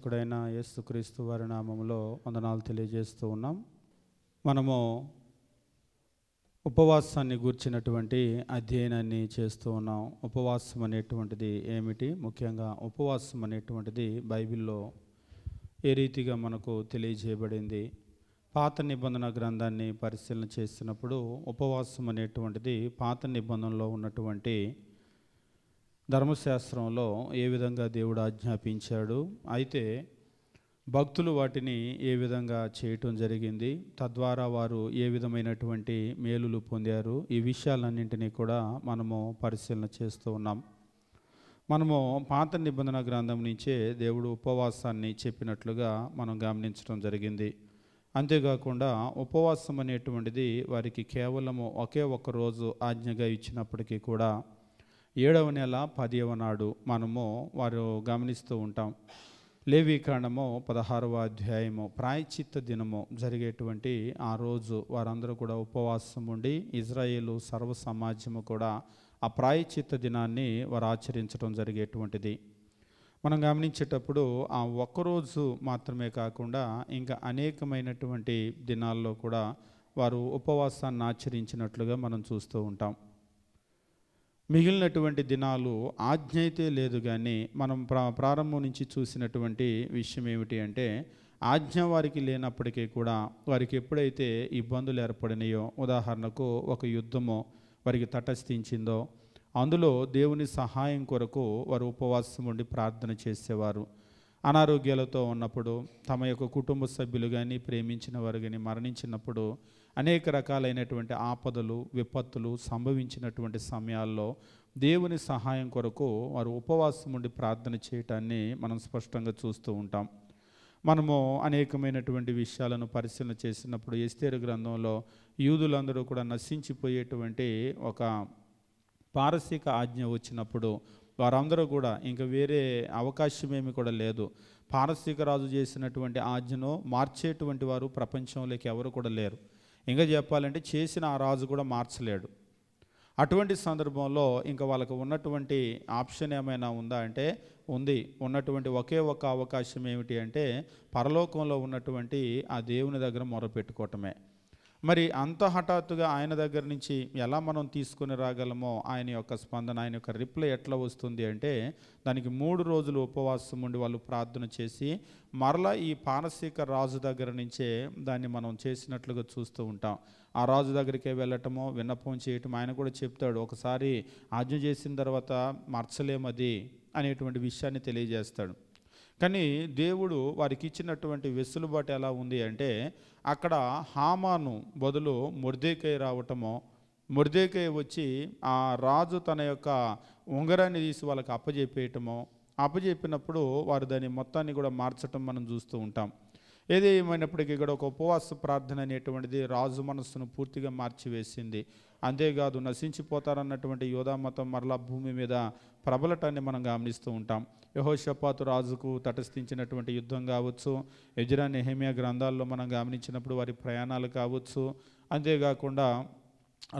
రక్షకుడైన యేసుక్రీస్తు వారి నామములో వందనాలు తెలియజేస్తూ ఉన్నాం. మనము ఉపవాసాన్ని గూర్చినటువంటి అధ్యయనాన్ని చేస్తూ ఉన్నాం. ఉపవాసం అనేటువంటిది ఏమిటి, ముఖ్యంగా ఉపవాసం అనేటువంటిది బైబిల్లో ఏ రీతిగా మనకు తెలియజేయబడింది. పాత నిబంధన గ్రంథాన్ని పరిశీలన చేసినప్పుడు ఉపవాసం అనేటువంటిది పాత నిబంధనలో ఉన్నటువంటి ధర్మశాస్త్రంలో ఏ విధంగా దేవుడు ఆజ్ఞాపించాడు, అయితే భక్తులు వాటిని ఏ విధంగా చేయటం జరిగింది, తద్వారా వారు ఏ విధమైనటువంటి మేలులు పొందారు, ఈ విషయాలన్నింటినీ కూడా మనము పరిశీలన చేస్తూ ఉన్నాం. మనము పాత నిబంధన గ్రంథం నుంచే దేవుడు ఉపవాసాన్ని చెప్పినట్లుగా మనం గమనించడం జరిగింది. అంతేకాకుండా ఉపవాసం అనేటువంటిది వారికి కేవలము ఒకే ఒక్క రోజు ఆజ్ఞగా ఇచ్చినప్పటికీ కూడా 7వ నెల 10వ నాడు మనము వారు గమనిస్తూ ఉంటాం. లేవీకాండము 16వ అధ్యాయము ప్రాయశ్చిత్త దినము జరిగేటువంటి ఆ రోజు వారందరూ కూడా ఉపవాసం ఉండి ఇజ్రాయేలు సర్వ సమాజము కూడా ఆ ప్రాయశ్చిత్త దినాన్ని వారు ఆచరించడం జరిగేటువంటిది. మనం గమనించేటప్పుడు ఆ ఒక్కరోజు మాత్రమే కాకుండా ఇంకా అనేకమైనటువంటి దినాల్లో కూడా వారు ఉపవాసాన్ని ఆచరించినట్లుగా మనం చూస్తూ ఉంటాం. మిగిలినటువంటి దినాలు ఆజ్ఞ అయితే లేదు, కానీ మనం ప్రారంభం నుంచి చూసినటువంటి విషయం ఏమిటి అంటే ఆజ్ఞ వారికి లేనప్పటికీ కూడా వారికి ఎప్పుడైతే ఇబ్బందులు ఏర్పడినాయో, ఉదాహరణకు ఒక యుద్ధమో వారికి తటస్థించిందో అందులో దేవుని సహాయం కొరకు వారు ఉపవాసం ఉండి ప్రార్థన చేసేవారు. అనారోగ్యాలతో ఉన్నప్పుడు, తమ యొక్క కుటుంబ సభ్యులు కానీ ప్రేమించిన వారు కానీ మరణించినప్పుడు, అనేక రకాలైనటువంటి ఆపదలు విపత్తులు సంభవించినటువంటి సమయాల్లో దేవుని సహాయం కొరకు వారు ఉపవాసం ఉండి ప్రార్థన చేయటాన్ని మనం స్పష్టంగా చూస్తూ ఉంటాం. మనము అనేకమైనటువంటి విషయాలను పరిశీలన చేసినప్పుడు ఎస్తేరు గ్రంథంలో యూదులందరూ కూడా నశించిపోయేటువంటి ఒక పారసీక ఆజ్ఞ వచ్చినప్పుడు వారందరూ కూడా ఇంకా వేరే అవకాశమేమి కూడా లేదు. పారసీక రాజు చేసినటువంటి ఆజ్ఞను మార్చేటువంటి వారు ప్రపంచంలోకి ఎవరు కూడా లేరు. ఇంకా చెప్పాలంటే చేసిన ఆ రాజు కూడా మార్చలేడు. అటువంటి సందర్భంలో ఇంకా వాళ్ళకు ఉన్నటువంటి ఆప్షన్ ఏమైనా ఉందా అంటే ఉంది. ఉన్నటువంటి ఒకే ఒక అవకాశం ఏమిటి అంటే పరలోకంలో ఉన్నటువంటి ఆ దేవుని దగ్గర మొరపెట్టుకోవటమే. మరి అంత హఠాత్తుగా ఆయన దగ్గర నుంచి ఎలా మనం తీసుకొని రాగలమో, ఆయన యొక్క స్పందన, ఆయన యొక్క రిప్లై ఎట్లా వస్తుంది అంటే దానికి 3 రోజులు ఉపవాసం ఉండి వాళ్ళు ప్రార్థన చేసి మరలా ఈ పారసీక రాజు దగ్గర నుంచే దాన్ని మనం చేసినట్లుగా చూస్తూ ఉంటాం. ఆ రాజు దగ్గరికే వెళ్ళటమో విన్నపం చేయటం, ఆయన కూడా చెప్తాడు ఒకసారి ఆజ్ఞ చేసిన తర్వాత మార్చలేమది అనేటువంటి విషయాన్ని తెలియజేస్తాడు. కానీ దేవుడు వారికి ఇచ్చినటువంటి వెసులుబాటు ఎలా ఉంది అంటే అక్కడ హామాను బదులు మొర్దెకై రావటమో, మొర్దెకై వచ్చి ఆ రాజు తన యొక్క ఉంగరాన్ని తీసి వాళ్ళకి అప్పజెప్పేయటమో, అప్పజెప్పినప్పుడు వారు దాన్ని మొత్తాన్ని కూడా మార్చటం మనం చూస్తూ ఉంటాం. ఏది ఏమైనప్పటికీ కూడా ఒక ఉపవాస ప్రార్థన అనేటువంటిది రాజు మనస్సును పూర్తిగా మార్చివేసింది. అంతేకాదు నశించిపోతారన్నటువంటి యోధా మతం మరలా భూమి మీద ప్రబలటాన్ని మనం గమనిస్తూ ఉంటాం. యెహోషాపాతు రాజుకు తటస్థించినటువంటి యుద్ధం కావచ్చు, ఎజ్రా నెహెమియా గ్రంథాల్లో మనం గమనించినప్పుడు వారి ప్రయాణాలు కావచ్చు, అంతేకాకుండా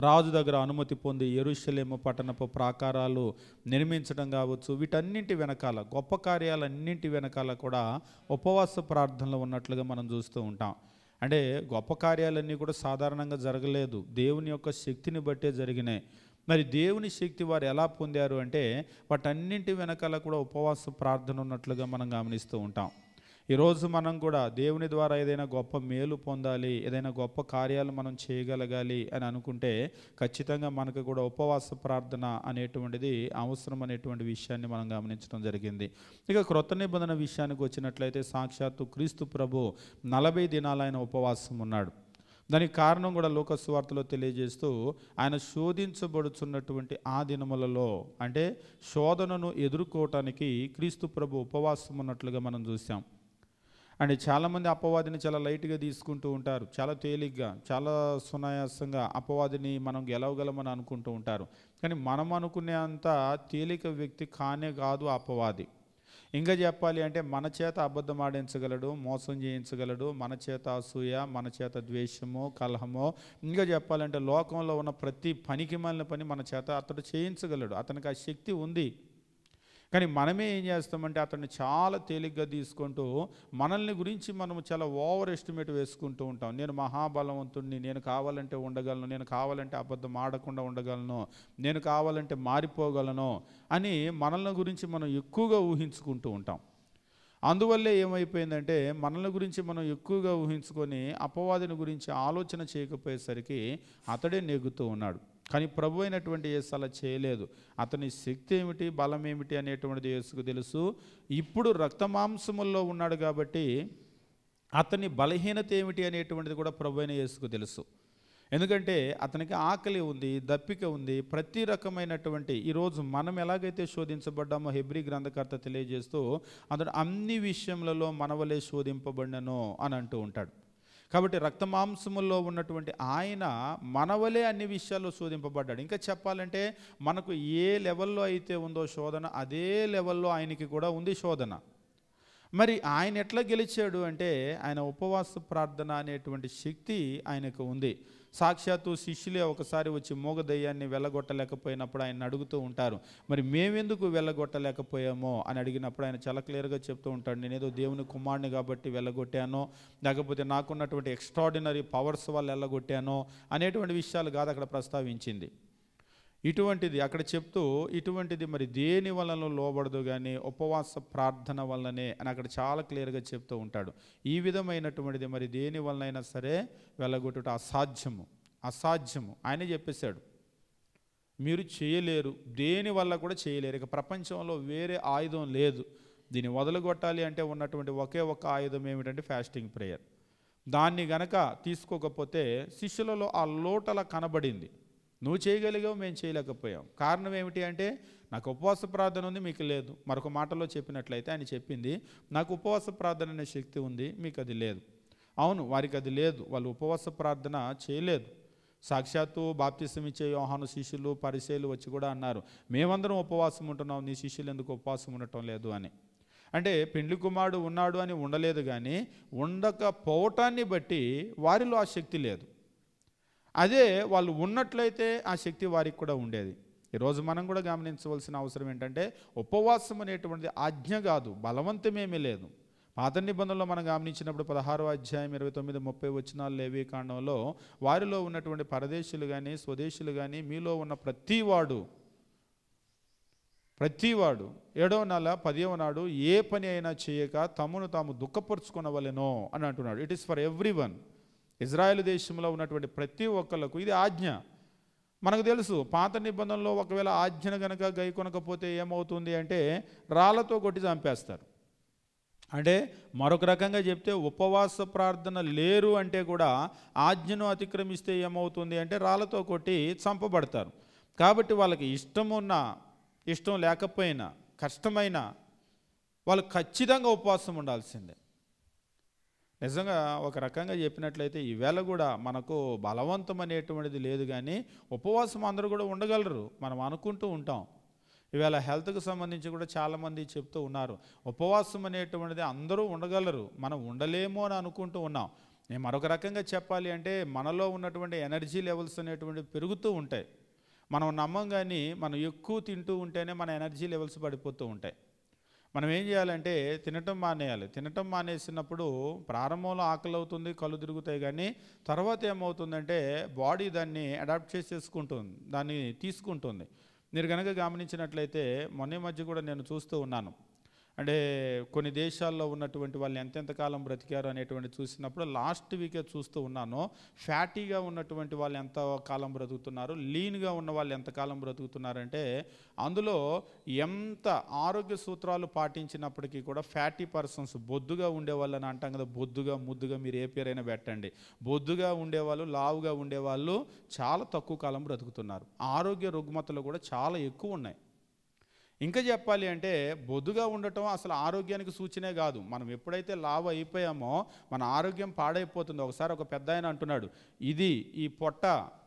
రాజు దగ్గర అనుమతి పొంది యెరూషలేము పట్టణపు ప్రాకారాలు నిర్మించడం కావచ్చు, వీటన్నింటి వెనకాల గొప్ప కార్యాలన్నింటి వెనకాల కూడా ఉపవాస ప్రార్థనలు ఉన్నట్లుగా మనం చూస్తూ ఉంటాం. అంటే గొప్ప కార్యాలన్నీ కూడా సాధారణంగా జరగలేదు, దేవుని యొక్క శక్తిని బట్టే జరిగినాయి. మరి దేవుని శక్తి వారు ఎలా పొందారు అంటే వాటన్నింటి వెనకాల కూడా ఉపవాస ప్రార్థన ఉన్నట్లుగా మనం గమనిస్తూ ఉంటాం. ఈరోజు మనం కూడా దేవుని ద్వారా ఏదైనా గొప్ప మేలు పొందాలి, ఏదైనా గొప్ప కార్యాలు మనం చేయగలగాలి అని అనుకుంటే ఖచ్చితంగా మనకు కూడా ఉపవాస ప్రార్థన అనేటువంటిది అవసరం అనేటువంటి విషయాన్ని మనం గమనించడం జరిగింది. ఇక క్రొత్త నిబంధన విషయానికి వచ్చినట్లయితే సాక్షాత్తు క్రీస్తు ప్రభు 40 దినాలు ఆయన ఉపవాసం ఉన్నాడు. దానికి కారణం కూడా లూకా సువార్తలో తెలియజేస్తూ ఆయన శోధించబడుచున్నటువంటి ఆ దినములలో, అంటే శోధనను ఎదుర్కోవటానికి క్రీస్తు ప్రభు ఉపవాసం ఉన్నట్లుగా మనం చూసాం. అంటే చాలామంది అపవాదిని చాలా లైట్గా తీసుకుంటూ ఉంటారు, చాలా తేలిగ్గా, చాలా సునాయాసంగా అపవాదిని మనం గెలవగలమని అనుకుంటూ ఉంటారు. కానీ మనం అనుకునే అంత తేలిక వ్యక్తి కానే కాదు అపవాది. ఇంకా చెప్పాలి అంటే మన చేత అబద్ధం ఆడించగలడు, మోసం చేయించగలడు, మన చేత అసూయ, మన చేత ద్వేషము, కలహము, ఇంకా చెప్పాలంటే లోకంలో ఉన్న ప్రతి పనికి మాలిన పని మన చేత అతడు చేయించగలడు. అతనికి ఆ శక్తి ఉంది. కానీ మనమే ఏం చేస్తామంటే అతన్ని చాలా తేలిగ్గా తీసుకుంటూ మనల్ని గురించి మనం చాలా ఓవర్ ఎస్టిమేట్ వేసుకుంటూ ఉంటాం. నేను మహాబలవంతుడిని, నేను కావాలంటే ఉండగలను, నేను కావాలంటే అబద్ధం ఆడకుండా ఉండగలను, నేను కావాలంటే మారిపోగలను అని మనల్ని గురించి మనం ఎక్కువగా ఊహించుకుంటూ ఉంటాం. అందువల్లే ఏమైపోయిందంటే మనల్ని గురించి మనం ఎక్కువగా ఊహించుకొని అపవాదిని గురించి ఆలోచన చేయకపోయేసరికి అతడే నెగ్గుతూ ఉన్నాడు. కానీ ప్రభు అయినటువంటి యేసు అలా చేయలేదు. అతని శక్తి ఏమిటి, బలం ఏమిటి అనేటువంటిది యేసుకు తెలుసు. ఇప్పుడు రక్తమాంసముల్లో ఉన్నాడు కాబట్టి అతని బలహీనత ఏమిటి అనేటువంటిది కూడా ప్రభు అయిన యేసుకు తెలుసు. ఎందుకంటే అతనికి ఆకలి ఉంది, దప్పిక ఉంది, ప్రతి రకమైనటువంటి ఈరోజు మనం ఎలాగైతే శోధించబడ్డామో హెబ్రీ గ్రంథకర్త తెలియజేస్తూ అతడు అన్ని విషయములలో మనవలే శోధింపబడినను అని అంటూ ఉంటాడు. కాబట్టి రక్తమాంసముల్లో ఉన్నటువంటి ఆయన మనవలే అన్ని విషయాల్లో శోధింపబడ్డాడు. ఇంకా చెప్పాలంటే మనకు ఏ లెవెల్లో అయితే ఉందో శోధన, అదే లెవెల్లో ఆయనకి కూడా ఉంది శోధన. మరి ఆయన ఎట్లా గెలిచాడు అంటే ఆయన ఉపవాస ప్రార్థన అనేటువంటి శక్తి ఆయనకు ఉంది. సాక్షాత్తు శిష్యులే ఒకసారి వచ్చి మూగ దయ్యాన్ని వెళ్ళగొట్టలేకపోయినప్పుడు ఆయన అడుగుతూ ఉంటారు, మరి మేమెందుకు వెళ్ళగొట్టలేకపోయామో అని అడిగినప్పుడు ఆయన చాలా క్లియర్గా చెప్తూ ఉంటాడు, నేనేదో దేవుని కుమారుని కాబట్టి వెళ్ళగొట్టానో, లేకపోతే నాకున్నటువంటి ఎక్స్ట్రాడినరీ పవర్స్ వల్ల వెళ్ళగొట్టానో అనేటువంటి విషయాలు కాదు అక్కడ ప్రస్తావించింది. ఇటువంటిది అక్కడ చెప్తూ ఇటువంటిది మరి దేని వలన లోబడదు కానీ ఉపవాస ప్రార్థన వల్లనే అని అక్కడ చాలా క్లియర్గా చెప్తూ ఉంటాడు. ఈ విధమైనటువంటిది మరి దేని వలనైనా సరే వెళ్ళగొట్టుట అసాధ్యము ఆయనే చెప్పేశాడు. మీరు చేయలేరు, దేని వల్ల కూడా చేయలేరు. ఇక ప్రపంచంలో వేరే ఆయుధం లేదు. దీన్ని వదలగొట్టాలి అంటే ఉన్నటువంటి ఒకే ఒక ఆయుధం ఏమిటంటే ఫాస్టింగ్ ప్రేయర్. దాన్ని గనక తీసుకోకపోతే శిష్యులలో ఆ లోటల కనబడింది. నువ్వు చేయగలిగావు, మేము చేయలేకపోయాం. కారణం ఏమిటి అంటే నాకు ఉపవాస ప్రార్థన ఉంది, మీకు లేదు. మరొక మాటలో చెప్పినట్లయితే ఆయన చెప్పింది, నాకు ఉపవాస ప్రార్థన అనే శక్తి ఉంది, మీకు అది లేదు. అవును, వారికి అది లేదు, వాళ్ళు ఉపవాస ప్రార్థన చేయలేదు. సాక్షాత్తు బాప్తిసం ఇచ్చే యోహాను శిష్యులు పరిసయ్యులు వచ్చి కూడా అన్నారు, మేమందరం ఉపవాసం ఉంటున్నాం, నీ శిష్యులు ఎందుకు ఉపవాసం ఉండటం లేదు అని. అంటే పెండ్లి కుమారుడు ఉన్నాడు అని ఉండలేదు, కానీ ఉండకపోవటాన్ని బట్టి వారిలో ఆ శక్తి లేదు. అదే వాళ్ళు ఉన్నట్లయితే ఆ శక్తి వారికి కూడా ఉండేది. ఈరోజు మనం కూడా గమనించవలసిన అవసరం ఏంటంటే ఉపవాసం అనేటువంటిది ఆజ్ఞ కాదు, బలవంతమేమీ లేదు. పాత నిబంధనలో మనం గమనించినప్పుడు 16వ అధ్యాయం 29-30 వచనాలు లేవి కాండంలో వారిలో ఉన్నటువంటి పరదేశులు కానీ స్వదేశులు కానీ మీలో ఉన్న ప్రతివాడు 7వ నెల 10వ నాడు ఏ పని అయినా చేయక తమను తాము దుఃఖపరుచుకొనవలెనో అని అంటున్నాడు. It is for everyone. Israel దేశంలో ఉన్నటువంటి ప్రతి ఒక్కళ్ళకు ఇది ఆజ్ఞ. మనకు తెలుసు పాత నిబంధనలో ఒకవేళ ఆజ్ఞను కనుక గైకొనకపోతే ఏమవుతుంది అంటే రాళ్లతో కొట్టి చంపేస్తారు. అంటే మరొక రకంగా చెప్తే ఉపవాస ప్రార్థన లేరు అంటే కూడా ఆజ్ఞను అతిక్రమిస్తే ఏమవుతుంది అంటే రాళ్లతో కొట్టి చంపబడతారు. కాబట్టి వాళ్ళకి ఇష్టమున్నా ఇష్టం లేకపోయినా కష్టమైనా వాళ్ళు ఖచ్చితంగా ఉపవాసం ఉండాల్సిందే. నిజంగా ఒక రకంగా చెప్పినట్లయితే ఈవేళ కూడా మనకు బలవంతం అనేటువంటిది లేదు, కానీ ఉపవాసం అందరూ కూడా ఉండగలరు. మనం అనుకుంటూ ఉంటాం. ఈవేళ హెల్త్కి సంబంధించి కూడా చాలామంది చెప్తూ ఉన్నారు, ఉపవాసం అనేటువంటిది అందరూ ఉండగలరు, మనం ఉండలేమో అని అనుకుంటూ ఉన్నాం. నేను మరొక రకంగా చెప్పాలి అంటే మనలో ఉన్నటువంటి ఎనర్జీ లెవెల్స్ అనేటువంటివి పెరుగుతూ ఉంటాయి. మనం నమ్మం, కానీ మనం ఎక్కువ తింటూ ఉంటేనే మన ఎనర్జీ లెవెల్స్ పడిపోతూ ఉంటాయి. మనం ఏం చేయాలంటే తినటం మానేయాలి. తినటం మానేసినప్పుడు ప్రారంభంలో ఆకలి అవుతుంది, కళ్ళు తిరుగుతాయి, కానీ తర్వాత ఏమవుతుందంటే బాడీ దాన్ని అడాప్ట్ చేసేసుకుంటుంది, దాన్ని తీసుకుంటుంది. మీరు కనుక గమనించినట్లయితే మొన్న మధ్య కూడా నేను చూస్తూ ఉన్నాను. అంటే కొన్ని దేశాల్లో ఉన్నటువంటి వాళ్ళు ఎంతెంతకాలం బ్రతికారు అనేటువంటి చూసినప్పుడు లాస్ట్ వీకే చూస్తూ ఉన్నాను. ఫ్యాటీగా ఉన్నటువంటి వాళ్ళు ఎంత కాలం బ్రతుకుతున్నారు, లీన్గా ఉన్న వాళ్ళు ఎంతకాలం బ్రతుకుతున్నారంటే అందులో ఎంత ఆరోగ్య సూత్రాలు పాటించినప్పటికీ కూడా ఫ్యాటీ పర్సన్స్, బొద్దుగా ఉండేవాళ్ళని అంటాం కదా, బొద్దుగా ముద్దుగా మీరు ఏ పేరైనా పెట్టండి, బొద్దుగా ఉండేవాళ్ళు లావుగా ఉండేవాళ్ళు చాలా తక్కువ కాలం బ్రతుకుతున్నారు. ఆరోగ్య రుగ్మతలు కూడా చాలా ఎక్కువ ఉన్నాయి. ఇంకా చెప్పాలి అంటే బొద్దుగా ఉండటం అసలు ఆరోగ్యానికి సూచనే కాదు. మనం ఎప్పుడైతే లావు అయిపోయామో మన ఆరోగ్యం పాడైపోతుంది. ఒకసారి ఒక పెద్ద ఆయన అంటున్నాడు, ఈ పొట్ట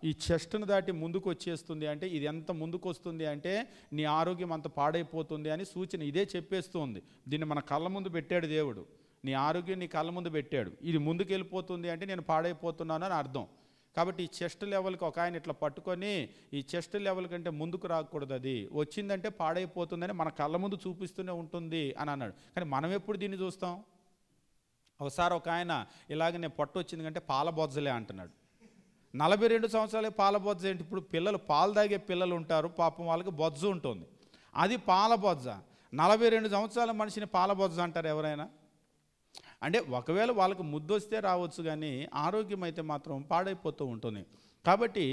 ఈ చెస్ట్ను దాటి ముందుకు వచ్చేస్తుంది అంటే ఇది ఎంత ముందుకు వస్తుంది అంటే నీ ఆరోగ్యం అంత పాడైపోతుంది అని సూచన ఇదే చెప్పేస్తుంది. దీన్ని మన కళ్ళ ముందు పెట్టాడు దేవుడు. నీ ఆరోగ్యం నీ కళ్ళ ముందు పెట్టాడు. ఇది ముందుకు వెళ్ళిపోతుంది అంటే నేను పాడైపోతున్నాను అని అర్థం. కాబట్టి ఈ చెస్ట్ లెవెల్కి ఒక ఆయన ఇట్లా పట్టుకొని ఈ చెస్ట్ లెవెల్ కంటే ముందుకు రాకూడదు, అది వచ్చిందంటే పాడైపోతుందని మన కళ్ళ ముందు చూపిస్తూనే ఉంటుంది అని అన్నాడు. కానీ మనం ఎప్పుడు దీన్ని చూస్తాం? ఒకసారి ఒక ఆయన ఇలాగనే పొట్టు వచ్చింది కంటే పాల బొజ్జలే అంటున్నాడు. 42 సంవత్సరాలే పాల బొజ్జ ఏంటి? ఇప్పుడు పిల్లలు పాలు తాగే పిల్లలు ఉంటారు, పాపం వాళ్ళకి బొజ్జు ఉంటుంది, అది పాల బొజ్జ. 42 సంవత్సరాల మనిషిని పాల బొజ్జ అంటారు ఎవరైనా? అంటే ఒకవేళ వాళ్ళకి ముద్దు వస్తే రావచ్చు, కానీ ఆరోగ్యం అయితే మాత్రం పాడైపోతూ ఉంటుంది. కాబట్టి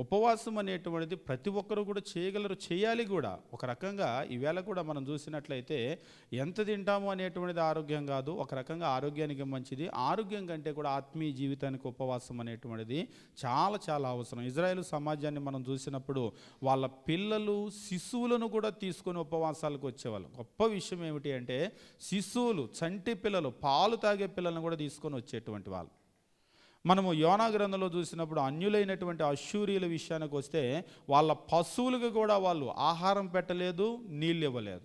ఉపవాసం అనేటువంటిది ప్రతి ఒక్కరూ కూడా చేయగలరు, చేయాలి కూడా. ఒక రకంగా ఈవేళ కూడా మనం చూసినట్లయితే ఎంత తింటాము అనేటువంటిది ఆరోగ్యం కాదు, ఒక రకంగా ఆరోగ్యానికి మంచిది. ఆరోగ్యం కంటే కూడా ఆత్మీయ జీవితానికి ఉపవాసం అనేటువంటిది చాలా చాలా అవసరం. ఇజ్రాయేల్ సమాజాన్ని మనం చూసినప్పుడు వాళ్ళ పిల్లలు శిశువులను కూడా తీసుకొని ఉపవాసాలకు వచ్చేవాళ్ళు. గొప్ప విషయం ఏమిటి అంటే శిశువులు, చంటి పిల్లలు, పాలు తాగే పిల్లలను కూడా తీసుకొని వచ్చేటువంటి వాళ్ళు. మనము యోనా గ్రంథంలో చూసినప్పుడు అన్యులైనటువంటి అశ్షూరీయుల విషయానికి వస్తే వాళ్ళ పశువులకు కూడా వాళ్ళు ఆహారం పెట్టలేదు, నీళ్ళు ఇవ్వలేదు.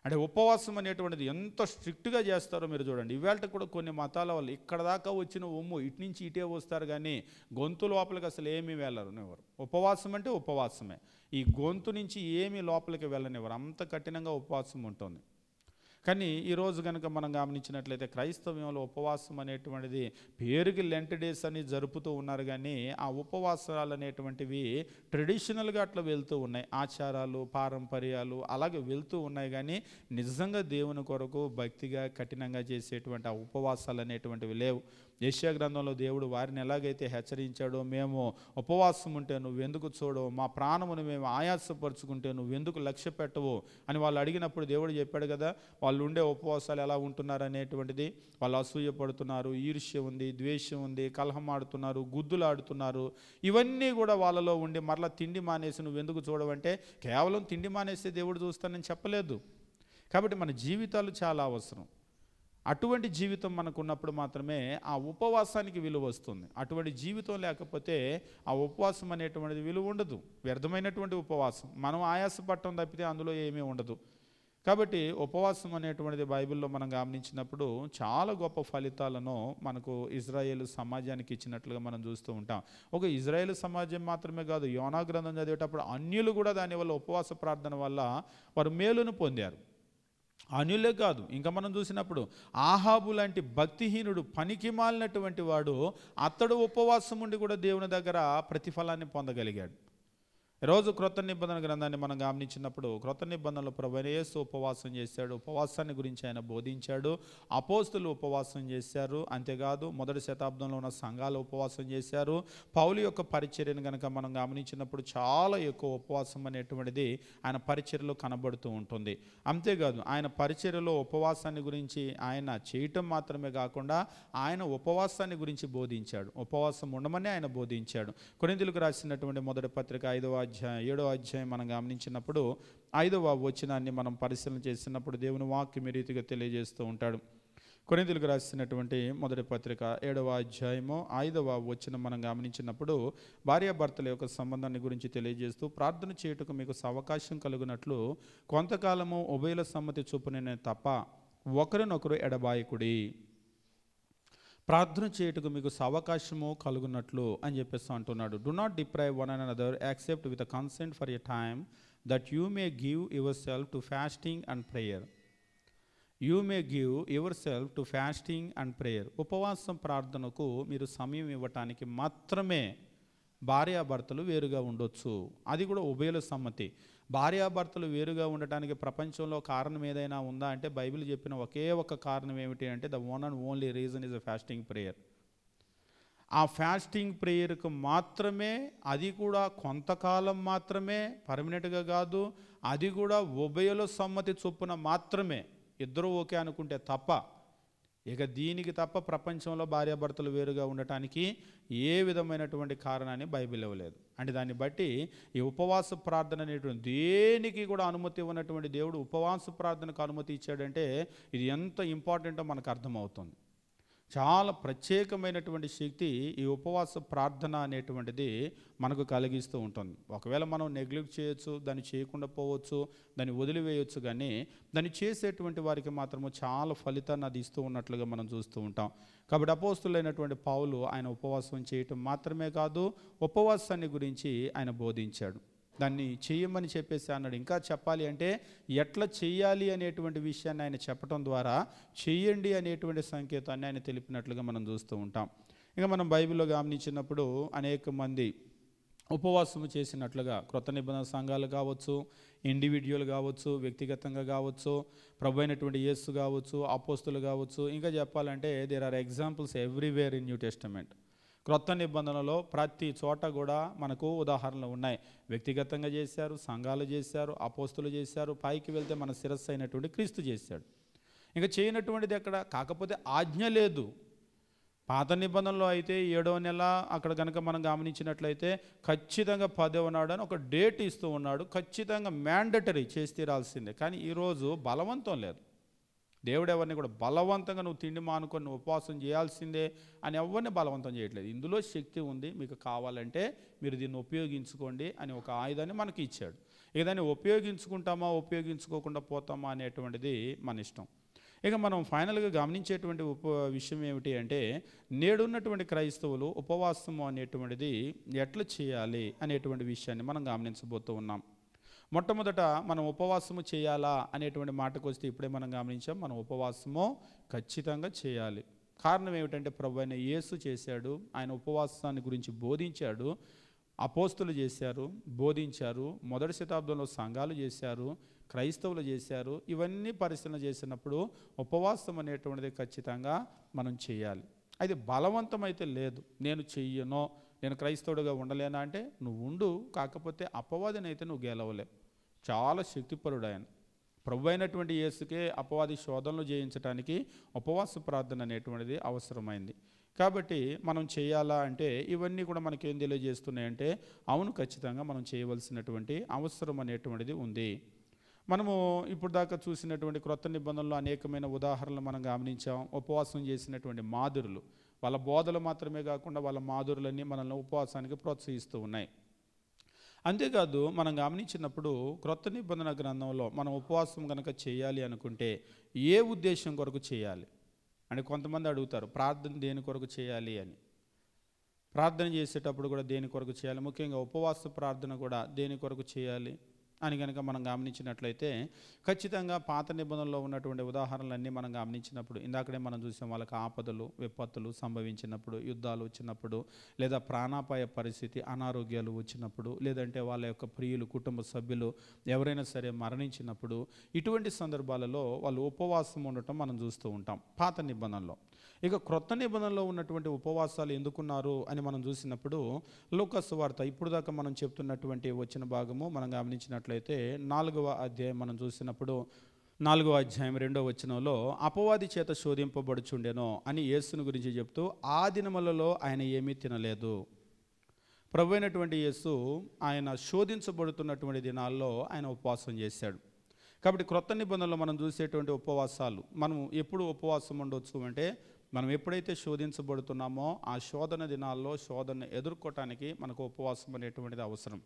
అంటే ఉపవాసం అనేటువంటిది ఎంత స్ట్రిక్ట్గా చేస్తారో మీరు చూడండి. ఇవాళ కూడా కొన్ని మతాల వాళ్ళు ఇక్కడ దాకా వచ్చిన ఇటు నుంచి ఇటే వస్తారు, కానీ గొంతు లోపలికి అసలు ఏమీ వెళ్ళనివ్వరు. ఉపవాసం అంటే ఉపవాసమే, ఈ గొంతు నుంచి ఏమీ లోపలికి వెళ్ళనివ్వరు, అంత కఠినంగా ఉపవాసం ఉంటుంది. కానీ ఈరోజు కనుక మనం గమనించినట్లయితే క్రైస్తవ్యంలో ఉపవాసం అనేటువంటిది పేరుకి లెంట్ డేస్ అని జరుపుతూ ఉన్నారు, కానీ ఆ ఉపవాసాలు అనేటువంటివి ట్రెడిషనల్గా అట్లా వెళ్తూ ఉన్నాయి, ఆచారాలు పారంపర్యాలు అలాగే వెళ్తూ ఉన్నాయి. కానీ నిజంగా దేవుని కొరకు భక్తిగా కఠినంగా చేసేటువంటి ఆ ఉపవాసాలు అనేటువంటివి లేవు. యెషయా గ్రంథంలో దేవుడు వారిని ఎలాగైతే హెచ్చరించాడో, మేము ఉపవాసం ఉంటే నువ్వెందుకు చూడవు, మా ప్రాణమును మేము ఆయాసపరుచుకుంటే నువ్వెందుకు లక్ష్య పెట్టవు అని వాళ్ళు అడిగినప్పుడు దేవుడు చెప్పాడు కదా, వాళ్ళు ఉండే ఉపవాసాలు ఎలా ఉంటున్నారు అనేటువంటిది. వాళ్ళు అసూయ పడుతున్నారు, ఈర్ష్య ఉంది, ద్వేషం ఉంది, కలహం ఆడుతున్నారు, గుద్దులు ఆడుతున్నారు. ఇవన్నీ కూడా వాళ్ళలో ఉండి మరలా తిండి మానేసి నువ్వెందుకు చూడవంటే కేవలం తిండి మానేస్తే దేవుడు చూస్తానని చెప్పలేదు. కాబట్టి మన జీవితాలు చాలా అవసరం. అటువంటి జీవితం మనకు ఉన్నప్పుడు మాత్రమే ఆ ఉపవాసానికి విలువ వస్తుంది. అటువంటి జీవితం లేకపోతే ఆ ఉపవాసం అనేటువంటిది విలువ ఉండదు, వ్యర్థమైనటువంటి ఉపవాసం. మనం ఆయాసపడటం తప్పితే అందులో ఏమీ ఉండదు. కాబట్టి ఉపవాసం అనేటువంటిది బైబిల్లో మనం గమనించినప్పుడు చాలా గొప్ప ఫలితాలను మనకు ఇజ్రాయేల్ సమాజానికి ఇచ్చినట్లుగా మనం చూస్తూ ఉంటాం. ఒక ఇజ్రాయేల్ సమాజం మాత్రమే కాదు, యోనా గ్రంథం చదివేటప్పుడు అన్యులు కూడా దానివల్ల ఉపవాస ప్రార్థన వల్ల వారు మేలును పొందారు. అన్యులే కాదు, ఇంకా మనం చూసినప్పుడు ఆహాబు లాంటి భక్తిహీనుడు, పనికి మాలినటువంటి వాడు, అతడు ఉపవాసం ఉండి కూడా దేవుని దగ్గర ప్రతిఫలాన్ని పొందగలిగాడు. రోజు క్రొత్త నిబంధన గ్రంథాన్ని మనం గమనించినప్పుడు క్రొత్త నిబంధనలో ప్రభువైన యేసు ఉపవాసం చేశాడు, ఉపవాసాన్ని గురించి ఆయన బోధించాడు. అపోస్తులు ఉపవాసం చేశారు. అంతేకాదు మొదటి శతాబ్దంలో ఉన్న సంఘాలు ఉపవాసం చేశారు. పౌలు యొక్క పరిచర్యను కనుక మనం గమనించినప్పుడు చాలా ఎక్కువ ఉపవాసం అనేటువంటిది ఆయన పరిచర్యలో కనబడుతూ ఉంటుంది. అంతేకాదు ఆయన పరిచర్యలో ఉపవాసాన్ని గురించి ఆయన చేయటం మాత్రమే కాకుండా ఆయన ఉపవాసాన్ని గురించి బోధించాడు, ఉపవాసం ఉండమని ఆయన బోధించాడు. కొరింథీయులకు రాసినటువంటి మొదటి పత్రిక 5వ అధ్యాయం 7వ అధ్యాయం మనం గమనించినప్పుడు 5వ వచనాన్ని మనం పరిశీలన చేసినప్పుడు దేవుని వాక్యం ఈ రీతిగా తెలియజేస్తూ ఉంటాడు. కొరింథీయులకు రాసినటువంటి మొదటి పత్రిక 7వ అధ్యాయము 5వ వచనం మనం గమనించినప్పుడు భార్యాభర్తల యొక్క సంబంధాన్ని గురించి తెలియజేస్తూ, ప్రార్థన చేయుటకు మీకు అవకాశం కలుగునట్లు కొంతకాలము ఉభయుల సమ్మతి చొప్పున తప్ప ఒకరినొకరు ఎడబాయకుడి. ప్రార్థన చేయుటకు మీకు అవకాశము కలుగునట్లు అని చెప్పేసి అంటున్నాడు. Do not deprive one another except with a consent for a time that you may give your self to fasting and prayer. You may give your self to fasting and prayer. ఉపవాసం ప్రార్థనకు మీరు సమయం ఇవ్వటానికి మాత్రమే భార్యాభర్తలు వేరుగా ఉండొచ్చు, అది కూడా ఉభయుల సమ్మతి. భార్యాభర్తలు వేరుగా ఉండటానికి ప్రపంచంలో కారణం ఏదైనా ఉందా అంటే బైబిల్ చెప్పిన ఒకే ఒక కారణం ఏమిటి అంటే the one and only reason is a fasting prayer. ఆ ఫాస్టింగ్ ప్రేయర్కు మాత్రమే, అది కూడా కొంతకాలం మాత్రమే, పర్మనెంట్గా కాదు, అది కూడా ఉభయుల సమ్మతి చొప్పున మాత్రమే, ఇద్దరు ఓకే అనుకుంటే తప్ప. ఇక దీనికి తప్ప ప్రపంచంలో భార్యాభర్తలు వేరుగా ఉండటానికి ఏ విధమైనటువంటి కారణాన్ని బైబిల్ ఇవ్వలేదు. అంటే దాన్ని బట్టి ఈ ఉపవాస ప్రార్థన అనేటువంటి దేనికి కూడా అనుమతి ఇవ్వనటువంటి దేవుడు ఉపవాస ప్రార్థనకు అనుమతి ఇచ్చాడంటే ఇది ఎంత ఇంపార్టెంటో మనకు అర్థమవుతుంది. చాలా ప్రత్యేకమైనటువంటి శక్తి ఈ ఉపవాస ప్రార్థన అనేటువంటిది మనకు కలిగిస్తూ ఉంటుంది. ఒకవేళ మనం నెగ్లెక్ట్ చేయొచ్చు, దాన్ని చేయకుండా పోవచ్చు, దాన్ని వదిలివేయొచ్చు, కానీ దాన్ని చేసేటువంటి వారికి మాత్రము చాలా ఫలితాన్ని అది ఇస్తూ ఉన్నట్లుగా మనం చూస్తూ ఉంటాం. కాబట్టి అపోస్తులైనటువంటి పౌలు ఆయన ఉపవాసం చేయటం మాత్రమే కాదు, ఉపవాసాన్ని గురించి ఆయన బోధించాడు. దాన్ని చెయ్యమని చెప్పేసి అన్నాడు. ఇంకా చెప్పాలి అంటే ఎట్లా చెయ్యాలి అనేటువంటి విషయాన్ని ఆయన చెప్పడం ద్వారా చెయ్యండి అనేటువంటి సంకేతాన్ని ఆయన తెలిపినట్లుగా మనం చూస్తూ ఉంటాం. ఇంకా మనం బైబిల్లో గమనించినప్పుడు అనేక మంది ఉపవాసము చేసినట్లుగా క్రొత్త నిబంధన సంఘాలు కావచ్చు, ఇండివిడ్యువల్ కావచ్చు, వ్యక్తిగతంగా కావచ్చు, ప్రభు అయినటువంటి యేసు కావచ్చు, అపోస్తులు కావచ్చు, ఇంకా చెప్పాలంటే there are examples everywhere in New Testament. క్రొత్త నిబంధనలో ప్రతి చోట కూడా మనకు ఉదాహరణలు ఉన్నాయి. వ్యక్తిగతంగా చేశారు, సంఘాలు చేశారు, అపోస్తులు చేశారు, పైకి వెళ్తే మన శిరస్సు అయినటువంటి క్రీస్తు చేశాడు. ఇంకా చేయనటువంటిది ఎక్కడ? కాకపోతే ఆజ్ఞ లేదు. పాత నిబంధనలో అయితే 7వ నెల అక్కడ కనుక మనం గమనించినట్లయితే ఖచ్చితంగా 10వ నాడు అని ఒక డేట్ ఇస్తూ ఉన్నాడు. ఖచ్చితంగా మ్యాండటరీ చేసి తీరాల్సిందే. కానీ ఈరోజు బలవంతం లేదు. దేవుడు ఎవరిని కూడా బలవంతంగా నువ్వు తిండి మానుకొని నువ్వు ఉపవాసం చేయాల్సిందే అని ఎవరిని బలవంతం చేయట్లేదు. ఇందులో శక్తి ఉంది, మీకు కావాలంటే మీరు దీన్ని ఉపయోగించుకోండి అని ఒక ఆయుధాన్ని మనకి ఇచ్చాడు. ఇక దాన్ని ఉపయోగించుకుంటామా ఉపయోగించుకోకుండా పోతామా అనేటువంటిది మన ఇష్టం. ఇక మనం ఫైనల్గా గమనించేటువంటి విషయం ఏమిటి అంటే, నేడున్నటువంటి క్రైస్తవులు ఉపవాసము అనేటువంటిది ఎట్లా చేయాలి అనేటువంటి విషయాన్ని మనం గమనించబోతూ ఉన్నాం. మొట్టమొదట మనం ఉపవాసము చేయాలా అనేటువంటి మాటకు వస్తే ఇప్పుడే మనం గమనించాం, మనం ఉపవాసము ఖచ్చితంగా చేయాలి. కారణం ఏమిటంటే ప్రభు అయిన యేసు చేశాడు, ఆయన ఉపవాసాన్ని గురించి బోధించాడు, అపోస్తులు చేశారు, బోధించారు, మొదటి శతాబ్దంలో సంఘాలు చేశారు, క్రైస్తవులు చేశారు. ఇవన్నీ పరిశీలన చేసినప్పుడు ఉపవాసం అనేటువంటిది ఖచ్చితంగా మనం చేయాలి. అది బలవంతం అయితే లేదు. నేను చెయ్యనో, నేను క్రైస్తవుడిగా ఉండలేనా అంటే నువ్వు ఉండు, కాకపోతే అపవాదిని అయితే నువ్వు గెలవలేవు. చాలా శక్తిపరుడు ఆయన. ప్రభు అయినటువంటి యేసుకే అపవాది శోధనలు జయించడానికి ఉపవాస ప్రార్థన అనేటువంటిది అవసరమైంది. కాబట్టి మనం చేయాలా అంటే ఇవన్నీ కూడా మనకేం తెలియజేస్తున్నాయంటే, అవును ఖచ్చితంగా మనం చేయవలసినటువంటి అవసరం అనేటువంటిది ఉంది. మనము ఇప్పుడు దాకా చూసినటువంటి క్రొత్త నిబంధనలో అనేకమైన ఉదాహరణలు మనం గమనించాం. ఉపవాసం చేసినటువంటి మాదిరులు, వాళ్ళ బోధలు మాత్రమే కాకుండా వాళ్ళ మాధురులన్నీ మనల్ని ఉపవాసానికి ప్రోత్సహిస్తూ ఉన్నాయి. అంతేకాదు మనం గమనించినప్పుడు క్రొత్త నిబంధన గ్రంథంలో మనం ఉపవాసం కనుక చేయాలి అనుకుంటే ఏ ఉద్దేశం కొరకు చేయాలి అని కొంతమంది అడుగుతారు. ప్రార్థన దేని కొరకు చేయాలి అని. ప్రార్థన చేసేటప్పుడు కూడా దేని కొరకు చేయాలి, ముఖ్యంగా ఉపవాస ప్రార్థన కూడా దేని కొరకు చేయాలి అని కనుక మనం గమనించినట్లయితే ఖచ్చితంగా పాత నిబంధనలో ఉన్నటువంటి ఉదాహరణలన్నీ మనం గమనించినప్పుడు ఇందాకడే మనం చూసాం. వాళ్ళకి ఆపదలు విపత్తులు సంభవించినప్పుడు, యుద్ధాలు వచ్చినప్పుడు, లేదా ప్రాణాపాయ పరిస్థితి, అనారోగ్యాలు వచ్చినప్పుడు, లేదంటే వాళ్ళ యొక్క ప్రియులు, కుటుంబ సభ్యులు ఎవరైనా సరే మరణించినప్పుడు, ఇటువంటి సందర్భాలలో వాళ్ళు ఉపవాసం ఉండటం మనం చూస్తూ ఉంటాం పాత నిబంధనలో. ఇక క్రొత్త నిబంధనలో ఉన్నటువంటి ఉపవాసాలు ఎందుకున్నారు అని మనం చూసినప్పుడు లూకా సువార్త ఇప్పుడు దాకా మనం చెప్తున్నటువంటి వచ్చిన భాగము మనం గమనించినట్లయితే 4వ అధ్యాయం మనం చూసినప్పుడు 4వ అధ్యాయం 2వ వచనంలో అపవాది చేత శోధింపబడుచుండెనో అని యేసుని గురించి చెప్తూ, ఆ దినములలో ఆయన ఏమీ తినలేదు. ప్రభు అయినటువంటి యేసు ఆయన శోధించబడుతున్నటువంటి దినాల్లో ఆయన ఉపవాసం చేశాడు. కాబట్టి క్రొత్త నిబంధనలో మనం చూసేటువంటి ఉపవాసాలు మనం ఎప్పుడు ఉపవాసం ఉండొచ్చు అంటే, మనం ఎప్పుడైతే శోధించబడుతున్నామో ఆ శోధన దినాల్లో శోధనను ఎదుర్కోవటానికి మనకు ఉపవాసం అనేటువంటిది అవసరం.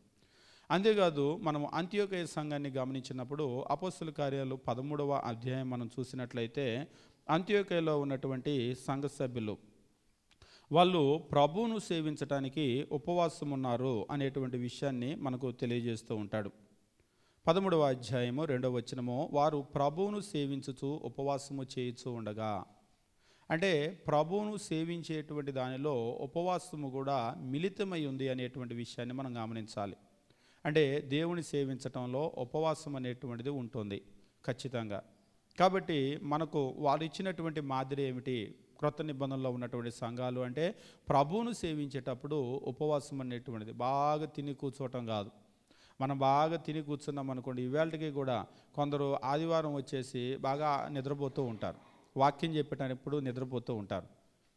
అంతేకాదు మనం అంత్యోకయ సంఘాన్ని గమనించినప్పుడు అపోస్తుల కార్యాలు 13వ అధ్యాయం మనం చూసినట్లయితే అంత్యోకయలో ఉన్నటువంటి సంఘ సభ్యులు వాళ్ళు ప్రభువును సేవించటానికి ఉపవాసం ఉన్నారు అనేటువంటి విషయాన్ని మనకు తెలియజేస్తూ ఉంటాడు. 13వ అధ్యాయము 2వ వచనము, వారు ప్రభువును సేవించుచు ఉపవాసము చేయుచు ఉండగా. అంటే ప్రభువును సేవించేటువంటి దానిలో ఉపవాసము కూడా మిళితమై ఉంది అనేటువంటి విషయాన్ని మనం గమనించాలి. అంటే దేవుని సేవించటంలో ఉపవాసం అనేటువంటిది ఉంటుంది ఖచ్చితంగా. కాబట్టి మనకు వారు ఇచ్చినటువంటి మాదిరి ఏమిటి? క్రొత్త నిబంధనలో ఉన్నటువంటి సంఘాలు అంటే ప్రభువును సేవించేటప్పుడు ఉపవాసం అనేటువంటిది బాగా తిని కూర్చోవటం కాదు. మనం బాగా తిని కూర్చున్నాం అనుకోండి, ఇవాళకి కూడా కొందరు ఆదివారం వచ్చేసి బాగా నిద్రపోతూ ఉంటారు, వాక్యం చెప్పేటప్పుడు నిద్రపోతూ ఉంటారు.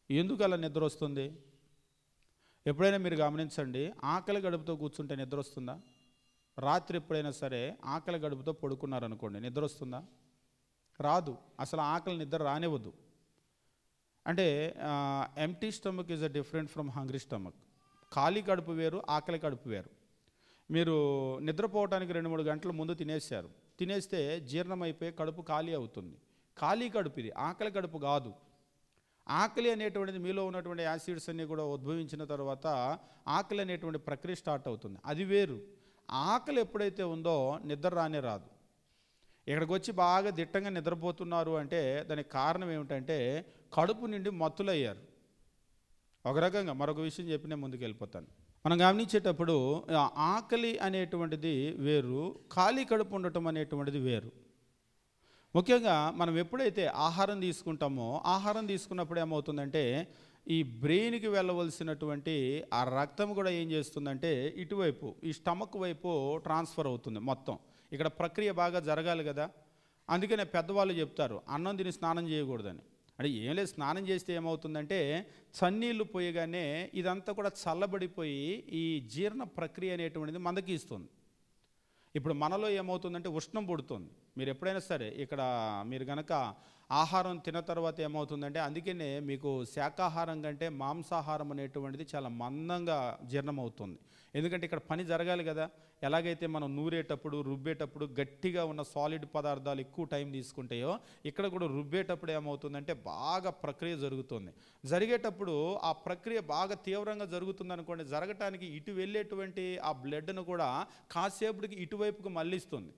ఎందుకు అలా నిద్ర వస్తుంది? ఎప్పుడైనా మీరు గమనించండి, ఆకలి గడుపుతో కూర్చుంటే నిద్ర వస్తుందా? రాత్రి ఎప్పుడైనా సరే ఆకలి గడుపుతో పడుకున్నారనుకోండి, నిద్ర వస్తుందా? రాదు. అసలు ఆకలి నిద్ర రానివ్వదు. అంటే empty stomach is a different from hungry stomach. ఖాళీ కడుపు వేరు, ఆకలి కడుపు వేరు. మీరు నిద్రపోవటానికి 2-3 గంటల ముందు తినేస్తే జీర్ణం అయిపోయి కడుపు ఖాళీ అవుతుంది. ఖాళీ కడుపు ఇది, ఆకలి కడుపు కాదు. ఆకలి అనేటువంటిది మీలో ఉన్నటువంటి యాసిడ్స్ అన్నీ కూడా ఉద్భవించిన తర్వాత ఆకలి అనేటువంటి ప్రక్రియ స్టార్ట్ అవుతుంది, అది వేరు. ఆకలి ఎప్పుడైతే ఉందో నిద్ర రానే రాదు. ఇక్కడికి వచ్చి బాగా దిట్టంగా నిద్రపోతున్నారు అంటే దానికి కారణం ఏమిటంటే కడుపు నిండి మత్తులయ్యారు. ఒక రకంగా మరొక విషయం చెప్పి నేను ముందుకు వెళ్ళిపోతాను. మనం గమనించేటప్పుడు ఆకలి అనేటువంటిది వేరు, ఖాళీ కడుపు ఉండటం అనేటువంటిది వేరు. ముఖ్యంగా మనం ఎప్పుడైతే ఆహారం తీసుకుంటామో ఆహారం తీసుకున్నప్పుడు ఏమవుతుందంటే ఈ బ్రెయిన్కి వెళ్ళవలసినటువంటి ఆ రక్తం కూడా ఏం చేస్తుందంటే ఇటువైపు ఈ స్టమక్ వైపు ట్రాన్స్ఫర్ అవుతుంది మొత్తం. ఇక్కడ ప్రక్రియ బాగా జరగాలి కదా. అందుకనే పెద్దవాళ్ళు చెప్తారు అన్నం తిని స్నానం చేయకూడదని. అంటే ఏం లేదు, స్నానం చేస్తే ఏమవుతుందంటే చన్నీళ్ళు పోయగానే ఇదంతా కూడా చల్లబడిపోయి ఈ జీర్ణ ప్రక్రియ అనేటువంటిది మందకిస్తుంది. ఇప్పుడు మనలో ఏమవుతుందంటే ఉష్ణం పుడుతుంది. మీరు ఎప్పుడైనా సరే ఇక్కడ మీరు కనుక ఆహారం తిన్న తర్వాత ఏమవుతుందంటే అందుకనే మీకు శాకాహారం కంటే మాంసాహారం అనేటువంటిది చాలా మందంగా జీర్ణం అవుతుంది. ఎందుకంటే ఇక్కడ పని జరగాలి కదా. ఎలాగైతే మనం నూరేటప్పుడు రుబ్బేటప్పుడు గట్టిగా ఉన్న సాలిడ్ పదార్థాలు ఎక్కువ టైం తీసుకుంటాయో ఇక్కడ కూడా రుబ్బేటప్పుడు ఏమవుతుందంటే బాగా ప్రక్రియ జరుగుతుంది. జరిగేటప్పుడు ఆ ప్రక్రియ బాగా తీవ్రంగా జరుగుతుంది అనుకోండి, జరగటానికి ఇటు వెళ్ళేటువంటి ఆ బ్లడ్ను కూడా కాసేపటికి ఇటువైపుకు మళ్ళిస్తుంది.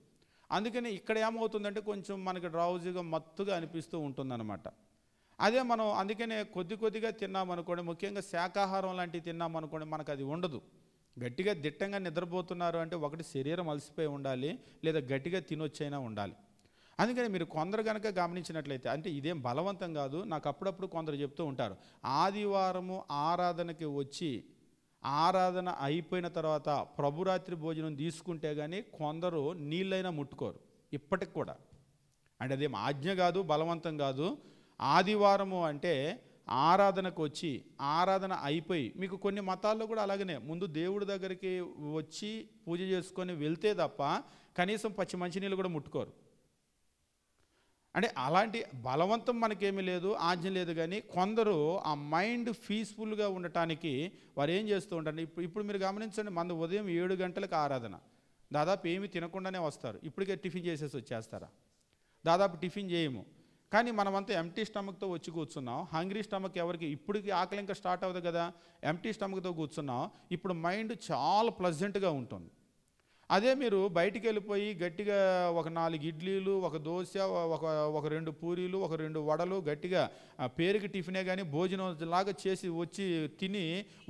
అందుకని ఇక్కడ ఏమవుతుందంటే కొంచెం మనకి డ్రౌజీగా మత్తుగా అనిపిస్తూ ఉంటుందన్నమాట. అదే మనం అందుకనే కొద్దిగా తిన్నామనుకోండి, ముఖ్యంగా శాకాహారం లాంటివి తిన్నామనుకోండి మనకు అది ఉండదు. గట్టిగా దిట్టంగా నిద్రపోతున్నారు అంటే ఒకటి శరీరం అలసిపోయి ఉండాలి, లేదా గట్టిగా తినొచ్చైనా ఉండాలి. అందుకని మీరు కొందరు కనుక గమనించినట్లయితే, అంటే ఇదేం బలవంతం కాదు, నాకు అప్పుడప్పుడు కొందరు చెప్తూ ఉంటారు ఆదివారము ఆరాధనకి వచ్చి ఆరాధన అయిపోయిన తర్వాత ప్రభురాత్రి భోజనం తీసుకుంటే కానీ కొందరు నీళ్ళైనా ముట్టుకోరు ఇప్పటికి కూడా. అంటే అదేం ఆజ్ఞ కాదు, బలవంతం కాదు. ఆదివారము అంటే ఆరాధనకు వచ్చి ఆరాధన అయిపోయి, మీకు కొన్ని మతాల్లో కూడా అలాగనే ముందు దేవుడి దగ్గరికి వచ్చి పూజ చేసుకొని వెళ్తే తప్ప కనీసం పచ్చి మంచినీళ్ళు కూడా ముట్టుకోరు. అంటే అలాంటి బలవంతం మనకేమీ లేదు, ఆజ్ఞ లేదు. కానీ కొందరు ఆ మైండ్ పీస్ఫుల్గా ఉండటానికి వారు ఏం చేస్తూ ఉంటారు. ఇప్పుడు మీరు గమనించండి, మన ఉదయం 7 గంటలకు ఆరాధన, దాదాపు ఏమి తినకుండానే వస్తారు. ఇప్పటికే టిఫిన్ చేసేసి వచ్చేస్తారా? దాదాపు టిఫిన్ చేయము. కానీ మనమంతా ఎంప్టీ స్టమక్తో వచ్చి కూర్చున్నాం. హంగ్రీ స్టమక్ ఎవరికి ఇప్పటికి ఆకలి ఇంకా స్టార్ట్ అవ్వదు కదా, ఎంప్టీ స్టమక్తో కూర్చున్నాం. ఇప్పుడు మైండ్ చాలా ప్లెజెంట్గా ఉంటుంది. అదే మీరు బయటికి వెళ్ళిపోయి గట్టిగా ఒక 4 ఇడ్లీలు, ఒక దోశ, ఒక 2 పూరీలు, ఒక 2 వడలు గట్టిగా పేరుకి టిఫినే కానీ భోజనం లాగా చేసి వచ్చి తిని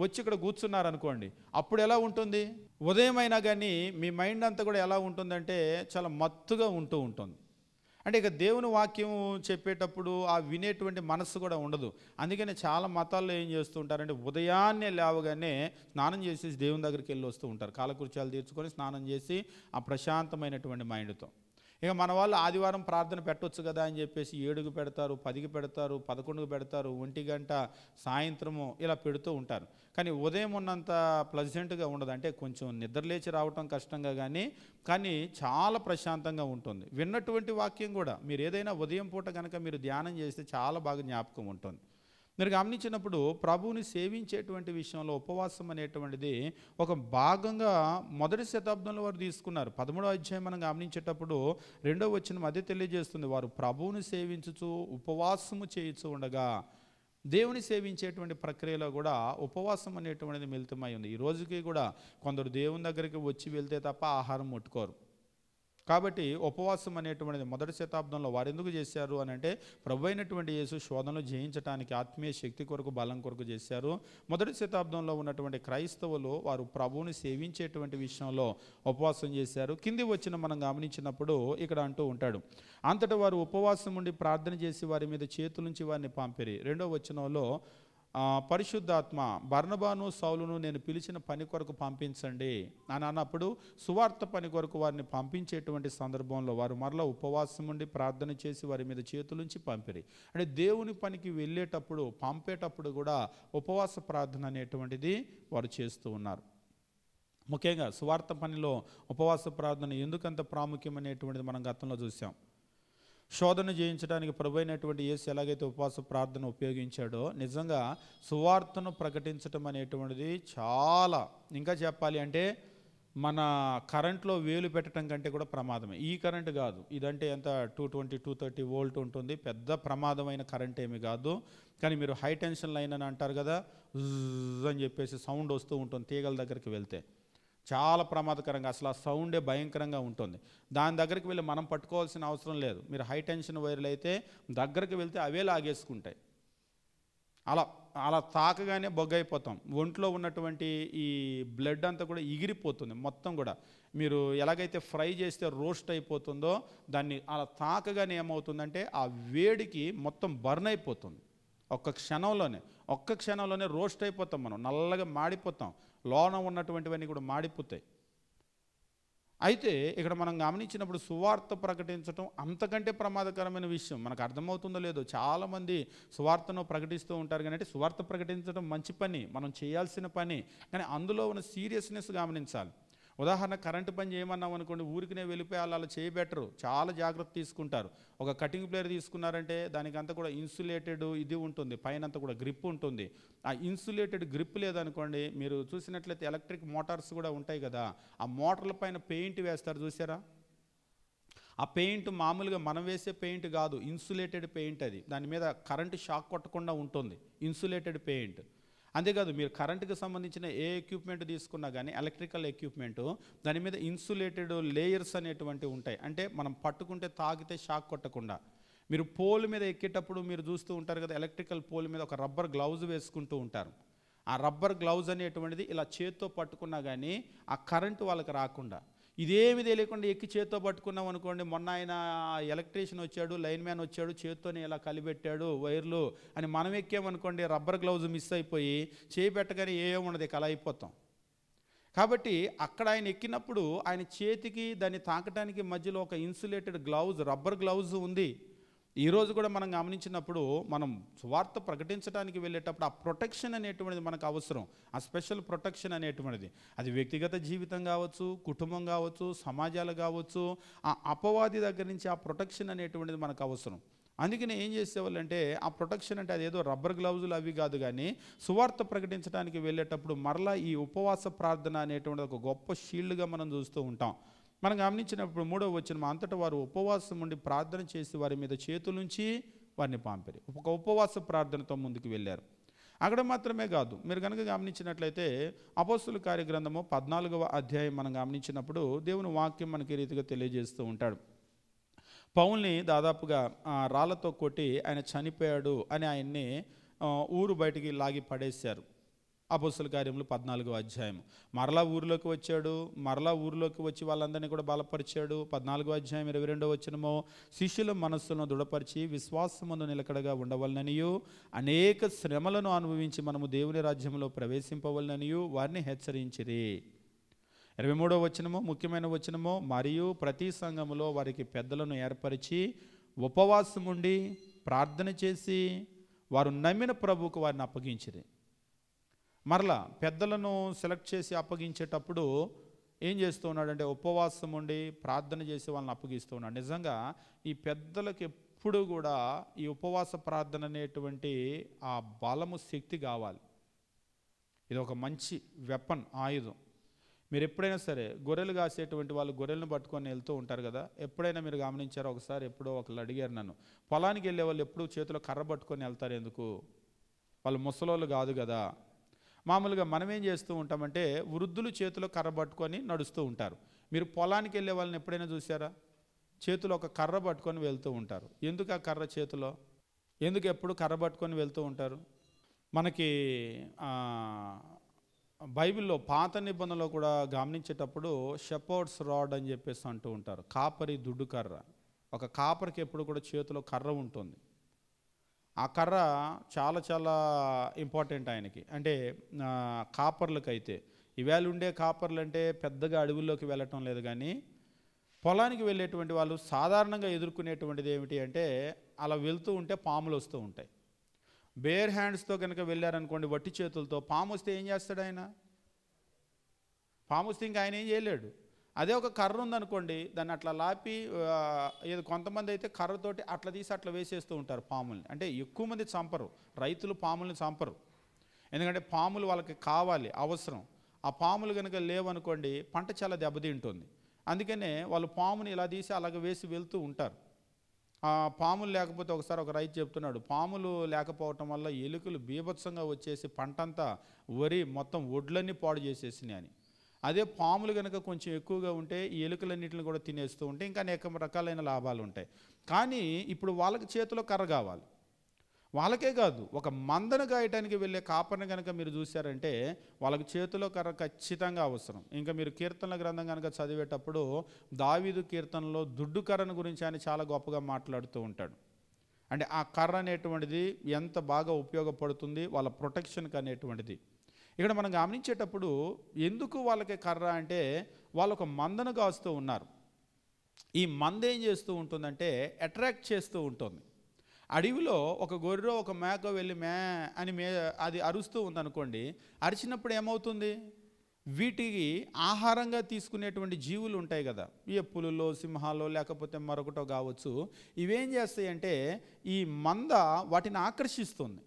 వచ్చి ఇక్కడ కూర్చున్నారనుకోండి, అప్పుడు ఎలా ఉంటుంది? ఉదయం అయినా కానీ మీ మైండ్ అంతా కూడా ఎలా ఉంటుందంటే చాలా మత్తుగా ఉంటుంది. అంటే ఇక దేవుని వాక్యం చెప్పేటప్పుడు ఆ వినేటువంటి మనస్సు కూడా ఉండదు. అందుకని చాలా మతాల్లో ఏం చేస్తూ ఉంటారంటే ఉదయాన్నే లేవగానే స్నానం చేసేసి దేవుని దగ్గరికి వెళ్ళి వస్తూ ఉంటారు. కాలకృత్యాలు తీర్చుకొని స్నానం చేసి ఆ ప్రశాంతమైనటువంటి మైండ్తో. ఇక మన వాళ్ళు ఆదివారం ప్రార్థన పెట్టవచ్చు కదా అని చెప్పేసి 7కి పెడతారు, 10కి పెడతారు, 11కి పెడతారు, 1 గంట సాయంత్రము ఇలా పెడుతూ ఉంటారు. కానీ ఉదయం ఉన్నంత ప్లెజెంట్గా ఉండదు. అంటే కొంచెం నిద్రలేచి రావటం కష్టంగా కానీ చాలా ప్రశాంతంగా ఉంటుంది. విన్నటువంటి వాక్యం కూడా మీరు ఏదైనా ఉదయం పూట కనుక మీరు ధ్యానం చేస్తే చాలా బాగా జ్ఞాపకం ఉంటుంది. మీరు గమనించినప్పుడు ప్రభువుని సేవించేటువంటి విషయంలో ఉపవాసం అనేటువంటిది ఒక భాగంగా మొదటి శతాబ్దంలో వారు తీసుకున్నారు. 13వ అధ్యాయం మనం గమనించేటప్పుడు 2వ వచనం అదే తెలియజేస్తుంది. వారు ప్రభువుని సేవించుచు ఉపవాసము చేయుచు ఉండగా, దేవుని సేవించేటువంటి ప్రక్రియలో కూడా ఉపవాసం అనేటువంటిది మిళితమై ఉంది. ఈ రోజుకి కూడా కొందరు దేవుని దగ్గరికి వచ్చి వెళ్తే తప్ప ఆహారం ముట్టుకోరు. కాబట్టి ఉపవాసం అనేటువంటిది మొదటి శతాబ్దంలో వారు ఎందుకు చేశారు అని అంటే ప్రభు అయినటువంటి యేసు శోధనలు జయించడానికి ఆత్మీయ శక్తి కొరకు బలం కొరకు చేశారు. మొదటి శతాబ్దంలో ఉన్నటువంటి క్రైస్తవులు వారు ప్రభువుని సేవించేటువంటి విషయంలో ఉపవాసం చేశారు. కింది వచ్చిన మనం గమనించినప్పుడు ఇక్కడ అంటూ ఉంటాడు, అంతటా వారు ఉపవాసం ఉండి ప్రార్థన చేసి వారి మీద చేతులుంచి వారిని పంపిరి. 2వ వచనంలో పరిశుద్ధాత్మ బర్నబాను సౌలును నేను పిలిచిన పని కొరకు పంపించండి అని అన్నప్పుడు సువార్త పని కొరకు వారిని పంపించేటువంటి సందర్భంలో వారు మరలా ఉపవాసం ఉండి ప్రార్థన చేసి వారి మీద చేతులుంచి పంపిరి. అంటే దేవుని పనికి వెళ్ళేటప్పుడు పంపేటప్పుడు కూడా ఉపవాస ప్రార్థన అనేటువంటిది వారు చేస్తూ ఉన్నారు. ముఖ్యంగా సువార్త పనిలో ఉపవాస ప్రార్థన ఎందుకంత ప్రాముఖ్యం అనేటువంటిది మనం గతంలో చూసాం. శోధన జయించడానికి ప్రభువైనటువంటి యేసు ఎలాగైతే ఉపవాస ప్రార్థన ఉపయోగించాడో, నిజంగా సువార్తను ప్రకటించటం అనేటువంటిది చాలా, ఇంకా చెప్పాలి అంటే మన కరెంట్లో వేలు పెట్టడం కంటే కూడా ప్రమాదమే. ఈ కరెంట్ కాదు, ఇదంటే ఎంత 220 230 వోల్ట్ ఉంటుంది, పెద్ద ప్రమాదమైన కరెంట్ ఏమి కాదు. కానీ మీరు హై టెన్షన్ లైన్ అని అంటారు కదా, అని చెప్పేసి సౌండ్ వస్తూ ఉంటుంది తీగల దగ్గరికి వెళ్తే, చాలా ప్రమాదకరంగా, అసలు ఆ సౌండే భయంకరంగా ఉంటుంది. దాని దగ్గరికి వెళ్ళి మనం పట్టుకోవాల్సిన అవసరం లేదు. మీరు హై టెన్షన్ వైర్లు అయితే దగ్గరికి వెళ్తే అవే లాగేసుకుంటాయి. అలా అలా తాకగానే బొగ్గైపోతాం. ఒంట్లో ఉన్నటువంటి ఈ బ్లడ్ అంతా కూడా ఎగిరిపోతుంది మొత్తం కూడా. మీరు ఎలాగైతే ఫ్రై చేస్తే రోస్ట్ అయిపోతుందో, దాన్ని అలా తాకగానే ఏమవుతుందంటే ఆ వేడికి మొత్తం బర్న్ అయిపోతుంది. ఒక్క క్షణంలోనే రోస్ట్ అయిపోతాం, మనం నల్లగా మాడిపోతాం, లోన ఉన్నటువంటివన్నీ కూడా మాడిపోతాయి. అయితే ఇక్కడ మనం గమనించినప్పుడు సువార్త ప్రకటించడం అంతకంటే ప్రమాదకరమైన విషయం. మనకు అర్థమవుతుందో లేదో, చాలామంది సువార్తను ప్రకటిస్తూ ఉంటారు, కానీ అంటే సువార్త ప్రకటించడం మంచి పని, మనం చేయాల్సిన పని, కానీ అందులో ఉన్న సీరియస్నెస్ గమనించాలి. ఉదాహరణ, కరెంటు పని చేయమన్నాం అనుకోండి, ఊరికినే వెళ్ళిపోయి అలా చేయబెట్టరు, చాలా జాగ్రత్త తీసుకుంటారు. ఒక కటింగ్ ప్లేయర్ తీసుకున్నారంటే దానికంతా కూడా ఇన్సులేటెడ్ ఇది ఉంటుంది, పైన అంతా కూడా గ్రిప్ ఉంటుంది. ఆ ఇన్సులేటెడ్ గ్రిప్ లేదనుకోండి, మీరు చూసినట్లయితే ఎలక్ట్రిక్ మోటార్స్ కూడా ఉంటాయి కదా, ఆ మోటార్ల పైన పెయింట్ వేస్తారు చూసారా, ఆ పెయింట్ మామూలుగా మనం వేసే పెయింట్ కాదు, ఇన్సులేటెడ్ పెయింట్ అది. దాని మీద కరెంటు షాక్ కొట్టకుండా ఉంటుంది, ఇన్సులేటెడ్ పెయింట్. అంతేకాదు, మీరు కరెంటుకి సంబంధించిన ఏ ఎక్విప్మెంట్ తీసుకున్నా కానీ, ఎలక్ట్రికల్ ఎక్విప్మెంటు, దాని మీద ఇన్సులేటెడ్ లేయర్స్ అనేటువంటివి ఉంటాయి. అంటే మనం పట్టుకుంటే తాకితే షాక్ కొట్టకుండా. మీరు పోల్ మీద ఎక్కేటప్పుడు మీరు చూస్తూ ఉంటారు కదా, ఎలక్ట్రికల్ పోల్ మీద ఒక రబ్బర్ గ్లౌజ్ వేసుకుంటూ ఉంటారు. ఆ రబ్బర్ గ్లౌజ్ అనేటువంటిది ఇలా చేత్తో పట్టుకున్నా కానీ ఆ కరెంటు వాళ్ళకి రాకుండా, ఇదేమి తెలియకుండా ఎక్కి చేత్తో పట్టుకున్నాం అనుకోండి, మొన్న ఆయన ఎలక్ట్రీషియన్ వచ్చాడు, లైన్ మ్యాన్ వచ్చాడు, చేత్తోనే ఇలా కలిపెట్టాడు వైర్లు అని మనం ఎక్కామనుకోండి, రబ్బర్ గ్లౌజ్ మిస్ అయిపోయి చేయి పెట్టగానే ఏముండదు, ఇక అలా అయిపోతాం. కాబట్టి అక్కడ ఆయన ఎక్కినప్పుడు ఆయన చేతికి దాన్ని తాకడానికి మధ్యలో ఒక ఇన్సులేటెడ్ గ్లౌజ్, రబ్బర్ గ్లౌజ్ ఉంది. ఈరోజు కూడా మనం గమనించినప్పుడు, మనం సువార్త ప్రకటించడానికి వెళ్ళేటప్పుడు ఆ ప్రొటెక్షన్ అనేటువంటిది మనకు అవసరం. ఆ స్పెషల్ ప్రొటెక్షన్ అనేటువంటిది, అది వ్యక్తిగత జీవితం కావచ్చు, కుటుంబం కావచ్చు, సమాజాలు కావచ్చు, ఆ అపవాది దగ్గర నుంచి ఆ ప్రొటెక్షన్ అనేటువంటిది మనకు అవసరం. అందుకని ఏం చేసేవాళ్ళంటే, ఆ ప్రొటెక్షన్ అంటే అదేదో రబ్బర్ గ్లౌజులు అవి కాదు, కానీ సువార్త ప్రకటించడానికి వెళ్ళేటప్పుడు మరలా ఈ ఉపవాస ప్రార్థన అనేటువంటిది ఒక గొప్ప షీల్డ్గా మనం చూస్తూ ఉంటాం. మనం గమనించినప్పుడు 3వ వచనం, అంతటా వారు ఉపవాసం ఉండి ప్రార్థన చేసి వారి మీద చేతులుంచి వారిని పంపిరి. ఒక ఉపవాస ప్రార్థనతో ముందుకు వెళ్ళారు. అక్కడ మాత్రమే కాదు, మీరు కనుక గమనించినట్లయితే అపోస్తుల కార్యగ్రంథము 14వ అధ్యాయం మనం గమనించినప్పుడు దేవుని వాక్యం మనకి ఈ రీతిగా తెలియజేస్తూ ఉంటాడు. పౌల్ని దాదాపుగా రాళ్లతో కొట్టి ఆయన చనిపోయాడు అని ఆయన్ని ఊరు బయటికి లాగి పడేశారు. అపోస్తుల కార్యములు 14వ అధ్యాయం. మరలా ఊరిలోకి వచ్చాడు, మరలా ఊరిలోకి వచ్చి వాళ్ళందరినీ కూడా బలపరిచాడు. 14వ అధ్యాయం 22వ వచనము, శిష్యుల మనస్సులను దృఢపరిచి విశ్వాసమందు నిలకడగా ఉండవలననియు, అనేక శ్రమలను అనుభవించి మనము దేవుని రాజ్యంలో ప్రవేశింపవలననియు వారిని హెచ్చరించిరి. 23వ వచనము, ముఖ్యమైన వచనము, మరియు ప్రతి సంఘములో వారికి పెద్దలను ఏర్పరిచి ఉపవాసం ఉండి ప్రార్థన చేసి వారు నమ్మిన ప్రభువుకు వారిని అప్పగించిరి. మరలా పెద్దలను సెలెక్ట్ చేసి అప్పగించేటప్పుడు ఏం చేస్తూ ఉన్నాడంటే, ఉపవాసం ఉండి ప్రార్థన చేసి వాళ్ళని అప్పగిస్తూ ఉన్నాడు. నిజంగా ఈ పెద్దలకు ఎప్పుడు కూడా ఈ ఉపవాస ప్రార్థన అనేటువంటి ఆ బలము, శక్తి కావాలి. ఇది ఒక మంచి వెపన్, ఆయుధం. మీరు ఎప్పుడైనా సరే గొర్రెలు కాసేటువంటి వాళ్ళు గొర్రెలను పట్టుకొని వెళ్తూ ఉంటారు కదా, ఎప్పుడైనా మీరు గమనించారో, ఒకసారి ఎప్పుడో ఒకళ్ళు అడిగారు నన్ను, పొలానికి వెళ్ళే వాళ్ళు ఎప్పుడు చేతిలో కర్ర పట్టుకొని వెళ్తారు ఎందుకు, వాళ్ళు ముసలోళ్ళు కాదు కదా. మామూలుగా మనం ఏం చేస్తూ ఉంటామంటే, వృద్ధులు చేతిలో కర్ర పట్టుకొని నడుస్తూ ఉంటారు. మీరు పొలానికి వెళ్ళే వాళ్ళని ఎప్పుడైనా చూసారా, చేతిలో ఒక కర్ర పట్టుకొని వెళ్తూ ఉంటారు. ఎందుకు ఆ కర్ర చేతిలో, ఎందుకు ఎప్పుడు కర్ర పట్టుకొని వెళ్తూ ఉంటారు? మనకి బైబిల్లో పాత నిబంధనలో కూడా గమనించేటప్పుడు షెపర్డ్స్ రాడ్ అని చెప్పేసి అంటూ ఉంటారు, కాపరి దుడ్డు కర్ర. ఒక కాపరికి ఎప్పుడు కూడా చేతిలో కర్ర ఉంటుంది. ఆ కర్ర చాలా చాలా ఇంపార్టెంట్ ఆయనకి. అంటే కాపర్లకైతే, ఈవేళ ఉండే కాపర్లు అంటే పెద్దగా అడవుల్లోకి వెళ్ళటం లేదు, కానీ పొలానికి వెళ్ళేటువంటి వాళ్ళు సాధారణంగా ఎదుర్కొనేటువంటిది ఏమిటి అంటే, అలా వెళ్తూ ఉంటే పాములు వస్తూ ఉంటాయి. బేర్ హ్యాండ్స్తో కనుక వెళ్ళారనుకోండి, వట్టి చేతులతో, పాము వస్తే ఏం చేస్తాడు ఆయన? పాము వస్తే ఇంకా ఆయన ఏం చేయలేడు. అదే ఒక కర్ర ఉందనుకోండి, దాన్ని అట్లా లాపి ఏదో కొంతమంది అయితే కర్రతోటి అట్లా తీసి అట్లా వేసేస్తూ ఉంటారు పాముల్ని. అంటే ఎక్కువ మంది చంపరు, రైతులు పాముల్ని చంపరు, ఎందుకంటే పాములు వాళ్ళకి కావాలి, అవసరం. ఆ పాములు కనుక లేవనుకోండి పంట చాలా దెబ్బతింటుంది. అందుకనే వాళ్ళు పాముని ఇలా తీసి అలాగ వేసి వెళ్తూ ఉంటారు. ఆ పాములు లేకపోతే ఒకసారి ఒక రైతు చెప్తున్నాడు, పాములు లేకపోవటం వల్ల ఎలుకలు బీభత్సంగా వచ్చేసి పంటంతా వరి మొత్తం ఒడ్లన్నీ పాడు చేసేసినాయి అని. అదే పాములు కనుక కొంచెం ఎక్కువగా ఉంటే ఈ ఎలుకలన్నింటిని కూడా తినేస్తూ ఉంటే ఇంకా అనేక రకాలైన లాభాలు ఉంటాయి. కానీ ఇప్పుడు వాళ్ళకి చేతిలో కర్ర కావాలి. వాళ్ళకే కాదు, ఒక మందను గాయటానికి వెళ్ళే కాపరిని కనుక మీరు చూశారంటే వాళ్ళకి చేతిలో కర్ర ఖచ్చితంగా అవసరం. ఇంకా మీరు కీర్తనల గ్రంథం కనుక చదివేటప్పుడు దావీదు కీర్తనలో దుడ్డు కర్రను గురించి ఆయన చాలా గొప్పగా మాట్లాడుతూ ఉంటాడు. అంటే ఆ కర్ర అనేటువంటిది ఎంత బాగా ఉపయోగపడుతుంది వాళ్ళ ప్రొటెక్షన్కి అనేటువంటిది. ఇక్కడ మనం గమనించేటప్పుడు ఎందుకు వాళ్ళకి కర్ర అంటే వాళ్ళు ఒక మందను కాస్తూ ఉన్నారు. ఈ మంద ఏం చేస్తూ ఉంటుందంటే అట్రాక్ట్ చేస్తూ ఉంటుంది. అడవిలో ఒక గొర్రె ఒక మేక వెళ్ళి అని అది అరుస్తూ ఉందనుకోండి, అరిచినప్పుడు ఏమవుతుంది, వీటికి ఆహారంగా తీసుకునేటువంటి జీవులు ఉంటాయి కదా, ఏ పులులో సింహాలో లేకపోతే మరొకటో కావచ్చు, ఇవేం చేస్తాయి అంటే ఈ మంద వాటిని ఆకర్షిస్తుంది.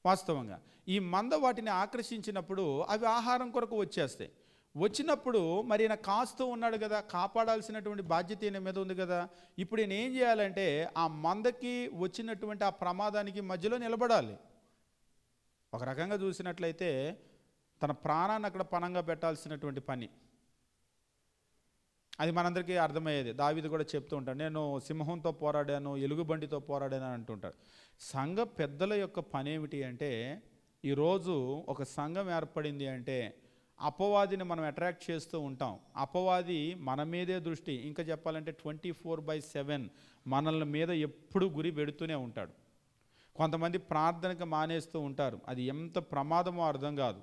వాస్తవంగా ఈ మంద వాటిని ఆకర్షించినప్పుడు అవి ఆహారం కొరకు వచ్చేస్తాయి. వచ్చినప్పుడు మరి ఈయన కాస్తూ ఉన్నాడు కదా, కాపాడాల్సినటువంటి బాధ్యత ఈయన మీద ఉంది కదా. ఇప్పుడు ఈయన ఏం చేయాలంటే ఆ మందకి వచ్చినటువంటి ఆ ప్రమాదానికి మధ్యలో నిలబడాలి. ఒక రకంగా చూసినట్లయితే తన ప్రాణాన్ని అక్కడ పణంగా పెట్టాల్సినటువంటి పని. అది మనందరికీ అర్థమయ్యేది. దావీదు కూడా చెప్తూ ఉంటాడు, నేను సింహంతో పోరాడాను, ఎలుగుబంటితో పోరాడాను అని అంటుంటాడు. సంఘ పెద్దల యొక్క పని ఏమిటి అంటే, ఈరోజు ఒక సంఘం ఏర్పడింది అంటే అపవాదిని మనం అట్రాక్ట్ చేస్తూ ఉంటాం. అపవాది మన మీదే దృష్టి, ఇంకా చెప్పాలంటే 24/7 మనల్ని మీద ఎప్పుడు గురి పెడుతూనే ఉంటాడు. కొంతమంది ప్రార్థనకు మానేస్తూ ఉంటారు, అది ఎంత ప్రమాదమో అర్థం కాదు.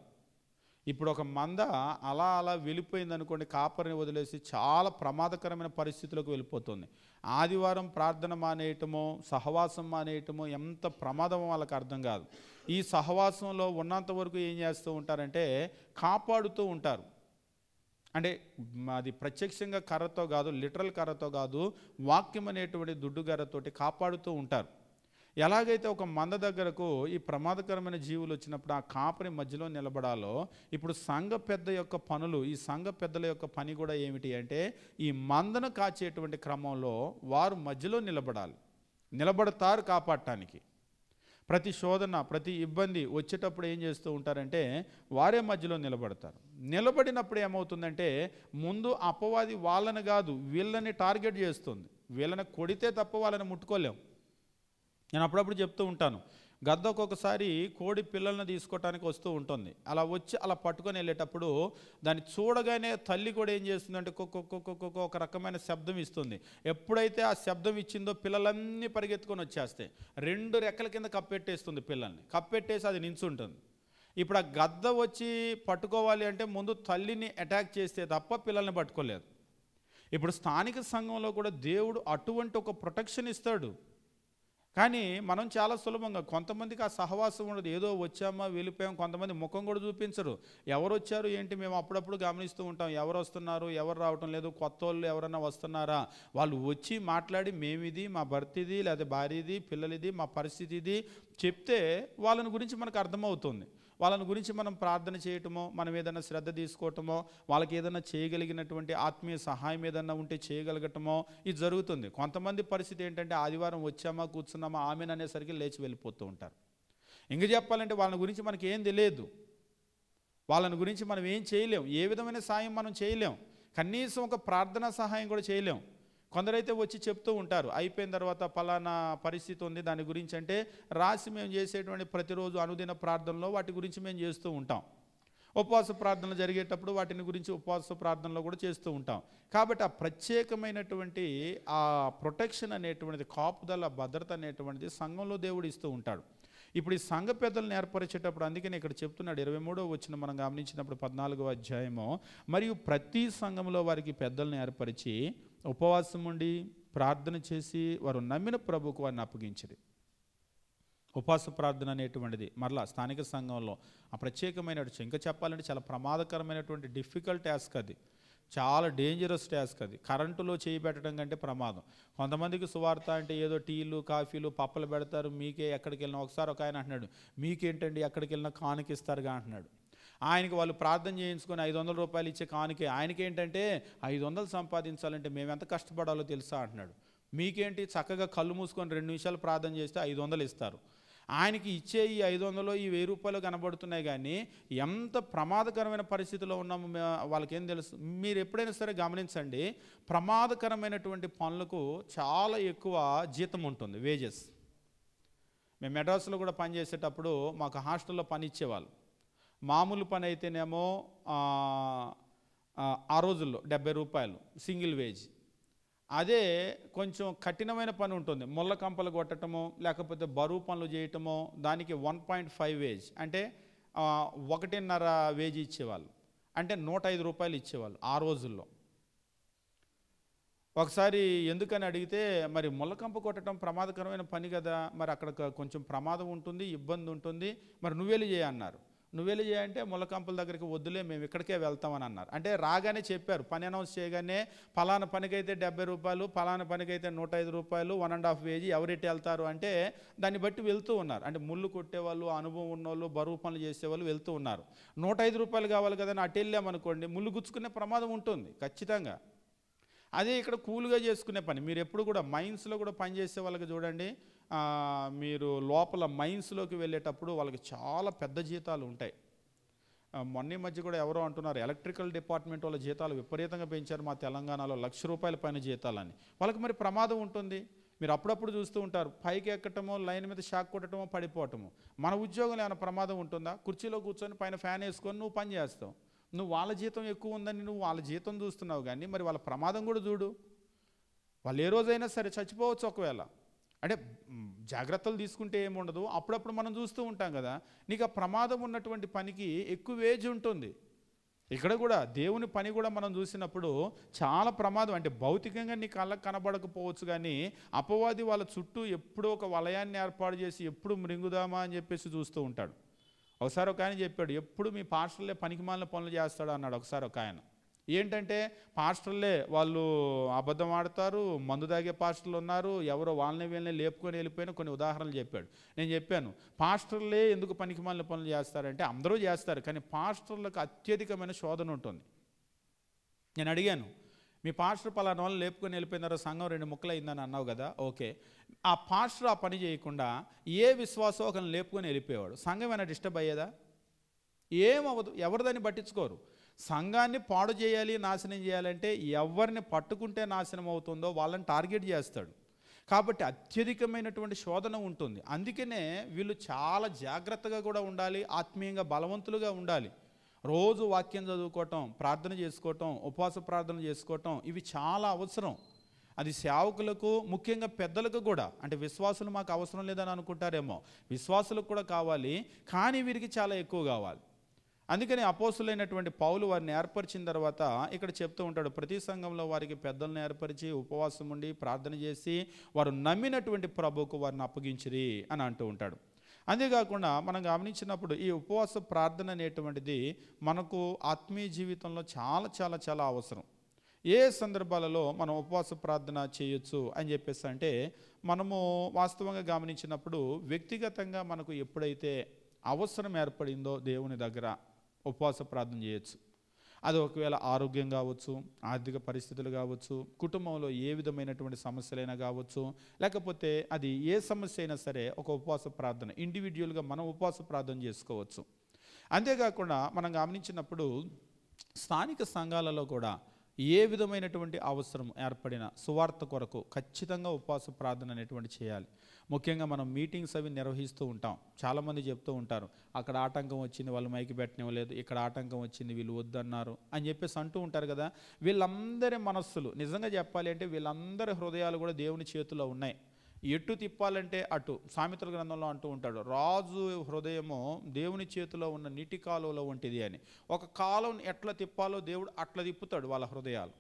ఇప్పుడు ఒక మంద అలా అలా వెళ్ళిపోయింది అనుకోండి, కాపరిని వదిలేసి చాలా ప్రమాదకరమైన పరిస్థితులకు వెళ్ళిపోతుంది. ఆదివారం ప్రార్థన మానేయటమో సహవాసం మానేయటమో ఎంత ప్రమాదమో వాళ్ళకి అర్థం కాదు. ఈ సహవాసంలో ఉన్నంత వరకు ఏం చేస్తూ ఉంటారంటే కాపాడుతూ ఉంటారు. అంటే అది ప్రత్యక్షంగా కర్రతో కాదు, లిటరల్ కర్రతో కాదు, వాక్యం అనేటువంటి దుడ్డు కర్రతోటి కాపాడుతూ ఉంటారు. ఎలాగైతే ఒక మంద దగ్గరకు ఈ ప్రమాదకరమైన జీవులు వచ్చినప్పుడు ఆ కాపరి మధ్యలో నిలబడాలో, ఇప్పుడు సంఘ పెద్ద యొక్క పనులు, ఈ సంఘ పెద్దల యొక్క పని కూడా ఏమిటి అంటే ఈ మందను కాచేటువంటి క్రమంలో వారు మధ్యలో నిలబడతారు కాపాడటానికి. ప్రతి శోధన ప్రతి ఇబ్బంది వచ్చేటప్పుడు ఏం చేస్తూ ఉంటారంటే వారే మధ్యలో నిలబడతారు. నిలబడినప్పుడు ఏమవుతుందంటే ముందు అపవాది వాళ్ళని కాదు వీళ్ళని టార్గెట్ చేస్తుంది. వీళ్ళని కొడితే తప్ప వాళ్ళని ముట్టుకోలేం. నేను అప్పుడప్పుడు చెప్తూ ఉంటాను, గద్ద ఒక్కొక్కసారి కోడి పిల్లల్ని తీసుకోవటానికి వస్తూ ఉంటుంది. అలా వచ్చి అలా పట్టుకొని వెళ్ళేటప్పుడు దాన్ని చూడగానే తల్లి కూడా ఏం చేస్తుందంటే కుక్క ఒక రకమైన శబ్దం ఇస్తుంది. ఎప్పుడైతే ఆ శబ్దం ఇచ్చిందో పిల్లలన్నీ పరిగెత్తుకొని వచ్చేస్తాయి. 2 రెక్కల కింద కప్పెట్టేస్తుంది పిల్లల్ని, కప్పెట్టేసి అది నించుంటుంది. ఇప్పుడు ఆ గద్ద వచ్చి పట్టుకోవాలి అంటే ముందు తల్లిని అటాక్ చేస్తే తప్ప పిల్లల్ని పట్టుకోలేదు. ఇప్పుడు స్థానిక సంఘంలో కూడా దేవుడు అటువంటి ఒక ప్రొటెక్షన్ ఇస్తాడు. కానీ మనం చాలా సులభంగా, కొంతమందికి ఆ సహవాసం ఉండదు, ఏదో వచ్చామా వెళ్ళిపోయాం. కొంతమంది ముఖం కూడా చూపించరు, ఎవరు వచ్చారు ఏంటి. మేము అప్పుడప్పుడు గమనిస్తూ ఉంటాం, ఎవరు వస్తున్నారు ఎవరు రావటం లేదు, కొత్త వాళ్ళు ఎవరైనా వస్తున్నారా, వాళ్ళు వచ్చి మాట్లాడి మేమిది, మా భర్త ఇది, లేదా భార్యది, పిల్లలిది, మా పరిస్థితి ఇది చెప్తే వాళ్ళని గురించి మనకు అర్థమవుతుంది. వాళ్ళని గురించి మనం ప్రార్థన చేయటమో, మనం ఏదైనా శ్రద్ధ తీసుకోవటమో, వాళ్ళకి ఏదైనా చేయగలిగినటువంటి ఆత్మీయ సహాయం ఏదైనా ఉంటే చేయగలగటమో ఇది జరుగుతుంది. కొంతమంది పరిస్థితి ఏంటంటే ఆదివారం వచ్చామా కూర్చున్నామా ఆమెను అనేసరికి లేచి వెళ్ళిపోతూ ఉంటారు. ఇంక చెప్పాలంటే వాళ్ళని గురించి మనకి ఏం తెలియదు, వాళ్ళని గురించి మనం ఏం చేయలేం, ఏ విధమైన సాయం మనం చేయలేం, కనీసం ఒక ప్రార్థనా సహాయం కూడా చేయలేం. కొందరైతే వచ్చి చెప్తూ ఉంటారు, అయిపోయిన తర్వాత పలానా పరిస్థితి ఉంది దాని గురించి అంటే రాసి మేము చేసేటువంటి ప్రతిరోజు అనుదిన ప్రార్థనలో వాటి గురించి మేము చేస్తూ ఉంటాం. ఉపవాస ప్రార్థనలు జరిగేటప్పుడు వాటిని గురించి ఉపవాస ప్రార్థనలో కూడా చేస్తూ ఉంటాం. కాబట్టి ఆ ప్రత్యేకమైనటువంటి ఆ ప్రొటెక్షన్ అనేటువంటిది, కాపుదల భద్రత అనేటువంటిది సంఘంలో దేవుడు ఇస్తూ ఉంటాడు. ఇప్పుడు ఈ సంఘ పెద్దలను ఏర్పరిచేటప్పుడు అందుకని ఇక్కడ చెప్తున్నాడు 23వ వచనం మనం గమనించినప్పుడు 14వ అధ్యాయము, మరియు ప్రతి సంఘంలో వారికి పెద్దలను ఏర్పరిచి ఉపవాసం ఉండి ప్రార్థన చేసి వారు నమ్మిన ప్రభువుకు వారిని అప్పగించిరి. ఉపవాస ప్రార్థన అనేటువంటిది మరలా స్థానిక సంఘంలో ఆ ప్రత్యేకమైన, ఇంకా చెప్పాలంటే చాలా ప్రమాదకరమైనటువంటి డిఫికల్ట్ టాస్క్ అది. చాలా డేంజరస్ టాస్క్ అది. కరెంటులో చేయి పెట్టడం కంటే ప్రమాదం. కొంతమందికి సువార్త అంటే ఏదో టీలు కాఫీలు పప్పలు పెడతారు, మీకే ఎక్కడికి వెళ్ళినా. ఒకసారి ఒక ఆయన అంటున్నాడు, మీకేంటండి ఎక్కడికి వెళ్ళినా కానుకిస్తారుగా అంటున్నాడు. ఆయనకి వాళ్ళు ప్రార్థన చేయించుకొని 500 రూపాయలు ఇచ్చే కానుకే. ఆయనకేంటంటే 500 సంపాదించాలంటే మేము ఎంత కష్టపడాలో తెలుసా అంటున్నాడు. మీకేంటి, చక్కగా కళ్ళు మూసుకొని 2 నిమిషాలు ప్రార్థన చేస్తే 500 ఇస్తారు. ఆయనకి ఇచ్చే ఈ 500 ఈ 1000 రూపాయలు కనబడుతున్నాయి, కానీ ఎంత ప్రమాదకరమైన పరిస్థితిలో ఉన్నామో వాళ్ళకేం తెలుసు. మీరు ఎప్పుడైనా సరే గమనించండి, ప్రమాదకరమైనటువంటి పనులకు చాలా ఎక్కువ జీతం ఉంటుంది, వేజెస్. మేము మెడ్రాస్లో కూడా పనిచేసేటప్పుడు మాకు హాస్టల్లో పని ఇచ్చేవాళ్ళు. మామూలు పని అయితేనేమో ఆ రోజుల్లో 70 రూపాయలు సింగిల్ వేజ్. అదే కొంచెం కఠినమైన పని ఉంటుంది, ముళ్ళ కంపలు కొట్టడమో లేకపోతే బరువు పనులు చేయటమో, దానికి 1.5 వేజ్, అంటే 1.5 వేజ్ ఇచ్చేవాళ్ళు. అంటే 105 రూపాయలు ఇచ్చేవాళ్ళు ఆ రోజుల్లో. ఒకసారి ఎందుకని అడిగితే, మరి ముళ్ళకంప కొట్టడం ప్రమాదకరమైన పని కదా, మరి అక్కడ కొంచెం ప్రమాదం ఉంటుంది, ఇబ్బంది ఉంటుంది, మరి నువ్వెళ్ళి చేయన్నారు. నువ్వెళ్ళి చేయంటే ముళ్ళకంపల దగ్గరికి వద్దులే, మేము ఇక్కడికే వెళ్తామని అన్నారు. అంటే రాగానే చెప్పారు, పని అనౌన్స్ చేయగానే పలానా పనికైతే 70 రూపాయలు, పలానా పనికైతే 105 రూపాయలు, 1.5 వేజీ, ఎవరెట్టి వెళ్తారు అంటే దాన్ని బట్టి వెళ్తూ ఉన్నారు. అంటే ముళ్ళు కొట్టేవాళ్ళు, అనుభవం ఉన్నోళ్ళు, బరువు పనులు చేసేవాళ్ళు వెళ్తూ ఉన్నారు. 105 రూపాయలు కావాలి కదా, అటు వెళ్ళామనుకోండి ముళ్ళు గుచ్చుకునే ప్రమాదం ఉంటుంది ఖచ్చితంగా. అదే ఇక్కడ కూల్గా చేసుకునే పని. మీరు ఎప్పుడు కూడా మైన్స్లో కూడా పనిచేసే వాళ్ళకి చూడండి, మీరు లోపల మైన్స్లోకి వెళ్ళేటప్పుడు వాళ్ళకి చాలా పెద్ద జీతాలు ఉంటాయి. మొన్న మధ్య కూడా ఎవరో అంటున్నారు, ఎలక్ట్రికల్ డిపార్ట్మెంట్ వాళ్ళ జీతాలు విపరీతంగా పెంచారు మా తెలంగాణలో, 1,00,000 రూపాయల పైన జీతాలని. వాళ్ళకి మరి ప్రమాదం ఉంటుంది. మీరు అప్పుడప్పుడు చూస్తూ ఉంటారు, పైకి ఎక్కటమో, లైన్ మీద షాక్ కొట్టడమో, పడిపోవటమో. మన ఉద్యోగంలో ఏమైనా ప్రమాదం ఉంటుందా? కుర్చీలో కూర్చొని పైన ఫ్యాన్ వేసుకొని నువ్వు పని చేస్తావు. నువ్వు వాళ్ళ జీతం ఎక్కువ ఉందని నువ్వు వాళ్ళ జీతం చూస్తున్నావు, కానీ మరి వాళ్ళ ప్రమాదం కూడా చూడు. వాళ్ళు ఏ రోజైనా సరే చచ్చిపోవచ్చు ఒకవేళ. అంటే జాగ్రత్తలు తీసుకుంటే ఏముండదు. అప్పుడప్పుడు మనం చూస్తూ ఉంటాం కదా, నీకు ఆ ప్రమాదం ఉన్నటువంటి పనికి ఎక్కువ వేజ్ ఉంటుంది. ఇక్కడ కూడా దేవుని పని కూడా మనం చూసినప్పుడు చాలా ప్రమాదం. అంటే భౌతికంగా నీ కళ్ళకు కనబడకపోవచ్చు, కానీ అపవాది వాళ్ళ చుట్టూ ఎప్పుడూ ఒక వలయాన్ని ఏర్పాటు చేసి ఎప్పుడు మృంగుదామా అని చెప్పేసి చూస్తూ ఉంటాడు. ఒకసారి ఒక ఆయన చెప్పాడు, ఎప్పుడు మీ పాస్టర్లే పనికిమాలిన పనులు చేస్తాడు అన్నాడు ఒకసారి ఒక ఆయన. ఏంటంటే పాస్టర్లే వాళ్ళు అబద్ధం ఆడతారు, మందు తాగే పాస్టర్లు ఉన్నారు, ఎవరో వాళ్ళని వీళ్ళని లేపుకొని వెళ్ళిపోయిన కొన్ని ఉదాహరణలు చెప్పాడు. నేను చెప్పాను, పాస్టర్లే ఎందుకు పనికిమాలిన పనులు చేస్తారంటే అందరూ చేస్తారు, కానీ పాస్టర్లకు అత్యధికమైన శోధన ఉంటుంది. నేను అడిగాను, మీ పాస్టర్ పలానా వాళ్ళు లేపుకొని వెళ్ళిపోయినారో, సంఘం 2 ముక్కలు అయిందని అన్నావు కదా, ఓకే. ఆ పాస్టర్ ఆ పని చేయకుండా ఏ విశ్వాసం ఒకరిని లేపుకొని వెళ్ళిపోయేవాడు, సంఘం ఏమైనా డిస్టర్బ్ అయ్యేదా? ఏమవ్వదు. ఎవరు దాన్ని పట్టించుకోరు. సంఘాన్ని పాడు చేయాలి, నాశనం చేయాలంటే ఎవరిని పట్టుకుంటే నాశనం అవుతుందో వాళ్ళని టార్గెట్ చేస్తాడు. కాబట్టి అత్యధికమైనటువంటి శోధన ఉంటుంది. అందుకనే వీళ్ళు చాలా జాగ్రత్తగా కూడా ఉండాలి, ఆత్మీయంగా బలవంతులుగా ఉండాలి. రోజు వాక్యం చదువుకోవటం, ప్రార్థన చేసుకోవటం, ఉపవాస ప్రార్థన చేసుకోవటం, ఇవి చాలా అవసరం. అది సేవకులకు, ముఖ్యంగా పెద్దలకు కూడా. అంటే విశ్వాసులు మాకు అవసరం లేదని అనుకుంటారేమో, విశ్వాసులకు కూడా కావాలి, కానీ వీరికి చాలా ఎక్కువ కావాలి. అందుకని అపోస్తులైనటువంటి పౌలు వారిని ఏర్పరిచిన తర్వాత ఇక్కడ చెప్తూ ఉంటాడు, ప్రతి సంఘంలో వారికి పెద్దలను ఏర్పరిచి ఉపవాసం ఉండి ప్రార్థన చేసి వారు నమ్మినటువంటి ప్రభువుకు వారిని అప్పగించిరి అని అంటూ ఉంటాడు. అంతేకాకుండా మనం గమనించినప్పుడు ఈ ఉపవాస ప్రార్థన అనేటువంటిది మనకు ఆత్మీయ జీవితంలో చాలా చాలా చాలా అవసరం. ఏ సందర్భాలలో మనం ఉపవాస ప్రార్థన చేయొచ్చు అని చెప్పేసి అంటే, మనము వాస్తవంగా గమనించినప్పుడు వ్యక్తిగతంగా మనకు ఎప్పుడైతే అవసరం ఏర్పడిందో దేవుని దగ్గర ఉపవాస ప్రార్థన చేయొచ్చు. అది ఒకవేళ ఆరోగ్యం కావచ్చు, ఆర్థిక పరిస్థితులు కావచ్చు, కుటుంబంలో ఏ విధమైనటువంటి సమస్యలైనా కావచ్చు, లేకపోతే అది ఏ సమస్య అయినా సరే ఒక ఉపవాస ప్రార్థన ఇండివిజువల్గా మనం ఉపవాస ప్రార్థన చేసుకోవచ్చు. అంతేకాకుండా మనం గమనించినప్పుడు స్థానిక సంఘాలలో కూడా ఏ విధమైనటువంటి అవసరం ఏర్పడిన సువార్త కొరకు ఖచ్చితంగా ఉపవాస ప్రార్థన అనేటువంటి చేయాలి. ముఖ్యంగా మనం మీటింగ్స్ అవి నిర్వహిస్తూ ఉంటాం. చాలామంది చెప్తూ ఉంటారు, అక్కడ ఆటంకం వచ్చింది వాళ్ళు మైకి పెట్టనివ్వలేదు, ఇక్కడ ఆటంకం వచ్చింది వీళ్ళు వద్దన్నారు అని చెప్పేసి అంటూ ఉంటారు కదా. వీళ్ళందరి మనస్సులు నిజంగా చెప్పాలి అంటే వీళ్ళందరి హృదయాలు కూడా దేవుని చేతిలో ఉన్నాయి. ఎటు తిప్పాలంటే అటు. సామెతల గ్రంథంలో అంటూ ఉంటాడు, రాజు హృదయము దేవుని చేతిలో ఉన్న నీటి కాలువలో వంటిది అని. ఒక కాలువను ఎట్లా తిప్పాలో దేవుడు అట్లా తిప్పుతాడు వాళ్ళ హృదయాలు.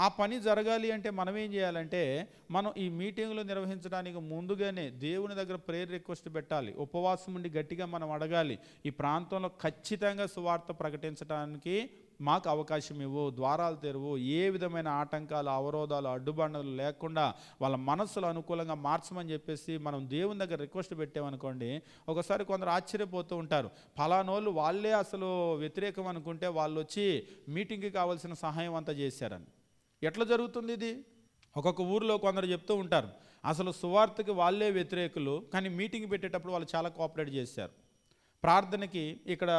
ఆ పని జరగాలి అంటే మనం ఏం చేయాలంటే, మనం ఈ మీటింగులు నిర్వహించడానికి ముందుగానే దేవుని దగ్గర ప్రేయర్ రిక్వెస్ట్ పెట్టాలి. ఉపవాసం ఉండి గట్టిగా మనం అడగాలి, ఈ ప్రాంతంలో ఖచ్చితంగా సువార్త ప్రకటించడానికి మాకు అవకాశం ఇవ్వు, ద్వారాలు తెరువు, ఏ విధమైన ఆటంకాలు, అవరోధాలు, అడ్డుబండలు లేకుండా వాళ్ళ మనస్సులు అనుకూలంగా మార్చమని చెప్పేసి మనం దేవుని దగ్గర రిక్వెస్ట్ పెట్టామనుకోండి, ఒకసారి కొందరు ఆశ్చర్యపోతూ ఉంటారు. ఫలానోళ్ళు వాళ్ళే అసలు వ్యతిరేకం అనుకుంటే వాళ్ళు వచ్చి మీటింగ్కి కావాల్సిన సహాయం అంతా చేశారని. ఎట్లా జరుగుతుంది ఇది? ఒక్కొక్క ఊరిలో కొందరు చెప్తూ ఉంటారు, అసలు సువార్తకి వాళ్ళే వ్యతిరేకులు, కానీ మీటింగ్ పెట్టేటప్పుడు వాళ్ళు చాలా కోఆపరేట్ చేశారు, ప్రార్థనకి ఇక్కడ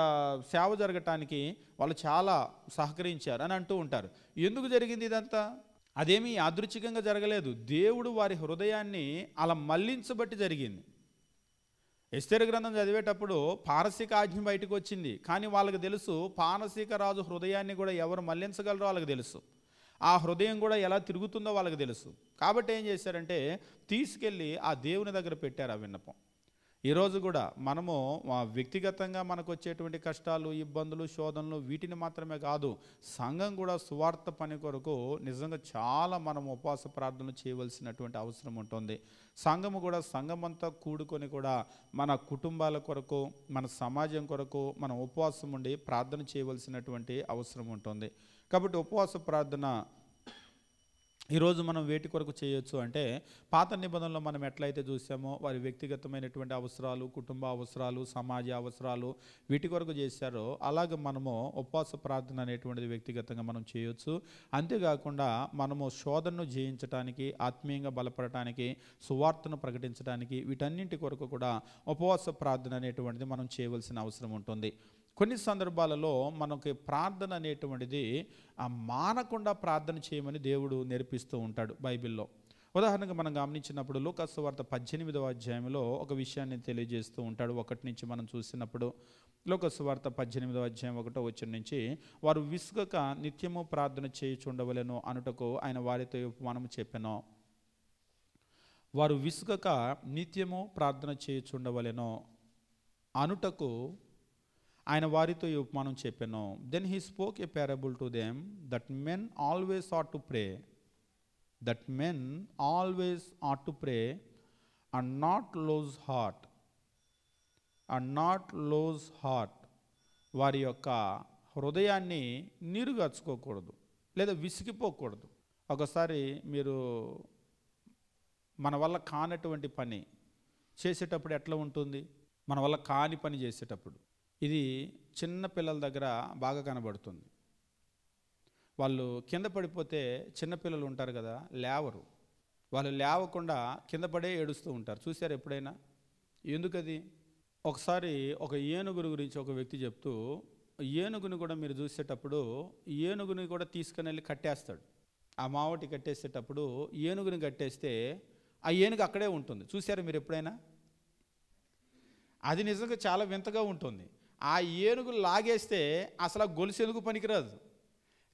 సేవ జరగటానికి వాళ్ళు చాలా సహకరించారు అని అంటూ ఉంటారు. ఎందుకు జరిగింది ఇదంతా? అదేమీ యాదృచ్ఛికంగా జరగలేదు. దేవుడు వారి హృదయాన్ని అలా మళ్లించబట్టి జరిగింది. ఎస్తేరు గ్రంథం చదివేటప్పుడు పారసీక ఆజ్ఞ బయటకు వచ్చింది, కానీ వాళ్ళకి తెలుసు పారసీక రాజు హృదయాన్ని కూడా ఎవరు మళ్లించగలరో వాళ్ళకి తెలుసు, ఆ హృదయం కూడా ఎలా తిరుగుతుందో వాళ్ళకి తెలుసు. కాబట్టి ఏం చేశారంటే తీసుకెళ్ళి ఆ దేవుని దగ్గర పెట్టారు ఆ విన్నపం. ఈరోజు కూడా మనము వ్యక్తిగతంగా మనకు వచ్చేటువంటి కష్టాలు, ఇబ్బందులు, శోధనలు వీటిని మాత్రమే కాదు, సంఘం కూడా సువార్త పని కొరకు నిజంగా చాలా మనం ఉపవాస ప్రార్థనలు చేయవలసినటువంటి అవసరం ఉంటుంది. సంఘము కూడా సంఘమంతా కూడుకొని కూడా మన కుటుంబాల కొరకు, మన సమాజం కొరకు మనం ఉపవాసం ఉండి ప్రార్థన చేయవలసినటువంటి అవసరం ఉంటుంది. కాబట్టి ఉపవాస ప్రార్థన ఈరోజు మనం వేటి కొరకు చేయొచ్చు అంటే, పాత నిబంధనలో మనం ఎట్లయితే చూసామో వారి వ్యక్తిగతమైనటువంటి అవసరాలు, కుటుంబ అవసరాలు, సమాజ అవసరాలు వీటి కొరకు చేశారో అలాగే మనము ఉపవాస ప్రార్థన అనేటువంటిది వ్యక్తిగతంగా మనం చేయొచ్చు. అంతేకాకుండా మనము శోధనను జయించడానికి, ఆత్మీయంగా బలపడటానికి, సువార్తను ప్రకటించడానికి వీటన్నింటి కొరకు కూడా ఉపవాస ప్రార్థన అనేటువంటిది మనం చేయవలసిన అవసరం ఉంటుంది. కొన్ని సందర్భాలలో మనకి ప్రార్థన అనేటువంటిది మానకుండా ప్రార్థన చేయమని దేవుడు నేర్పిస్తూ ఉంటాడు బైబిల్లో. ఉదాహరణకు మనం గమనించినప్పుడు లూకాసు సువార్త 18వ అధ్యాయంలో ఒక విషయాన్ని తెలియజేస్తూ ఉంటాడు. 1 నుంచి మనం చూసినప్పుడు లూకాసు సువార్త 18వ అధ్యాయం 1వ వచనం నుంచి, వారు విసుగక నిత్యము ప్రార్థన చేయుచుండవలెను అనుటకు ఆయన వారితో ఉపమానము చెప్పెను. వారు విసుగక నిత్యము ప్రార్థన చేయుచుండవలెను అనుటకు ఆయన వారితో ఈ ఉపమానం చెప్పెను. Then he spoke a parable to them that men always ought to pray, that men always ought to pray and not lose heart, and not lose heart. వారి యొక్క హృదయాన్ని నీరుగార్చుకోకూడదు లేదా విసిగిపోకూడదు. ఒకసారి మీరు మన వల్ల కానటువంటి పని చేసేటప్పుడు ఎట్లా ఉంటుంది? మన వల్ల కాని పని చేసేటప్పుడు ఇది చిన్న పిల్లల దగ్గర బాగా కనబడుతుంది. వాళ్ళు కింద పడిపోతే చిన్నపిల్లలు ఉంటారు కదా, లేవరు. వాళ్ళు లేవకుండా కింద పడే ఏడుస్తూ ఉంటారు. చూశారు ఎప్పుడైనా? ఎందుకది? ఒకసారి ఒక ఏనుగుని గురించి ఒక వ్యక్తి చెప్తూ, ఏనుగుని కూడా మీరు చూసేటప్పుడు ఏనుగుని కూడా తీసుకుని వెళ్ళి కట్టేస్తాడు. ఆ మావటి కట్టేసేటప్పుడు ఏనుగుని కట్టేస్తే ఆ ఏనుగు అక్కడే ఉంటుంది. చూశారు మీరు ఎప్పుడైనా? అది నిజంగా చాలా వింతగా ఉంటుంది. ఆ ఏనుగు లాగేస్తే అసలు ఆ గొలుసు ఎందుకు పనికిరాదు,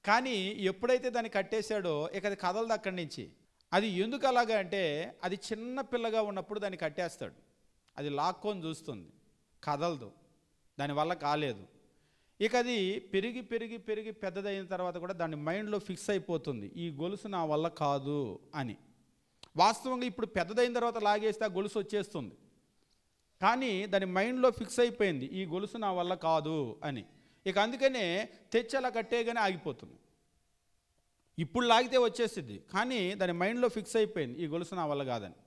కానీ ఎప్పుడైతే దాన్ని కట్టేశాడో ఇక అది కదలదు అక్కడి నుంచి. అది ఎందుకు అలాగా అంటే, అది చిన్న పిల్లగా ఉన్నప్పుడు దాన్ని కట్టేస్తాడు, అది లాక్కొని చూస్తుంది, కదలదు, దానివల్ల కాలేదు. ఇక అది పెరిగి పెరిగి పెరిగి పెద్దదైన తర్వాత కూడా దాని మైండ్లో ఫిక్స్ అయిపోతుంది, ఈ గొలుసు నా వల్ల కాదు అని. వాస్తవంగా ఇప్పుడు పెద్దదైన తర్వాత లాగేస్తే ఆ గొలుసు వచ్చేస్తుంది, కానీ దాని మైండ్లో ఫిక్స్ అయిపోయింది ఈ గొలుసు నా వల్ల కాదు అని. ఇక అందుకనే తెచ్చి అలా కట్టేగానే ఆగిపోతుంది. ఇప్పుడు లాగితే వచ్చేసింది, కానీ దాని మైండ్లో ఫిక్స్ అయిపోయింది ఈ గొలుసు నా వల్ల కాదని.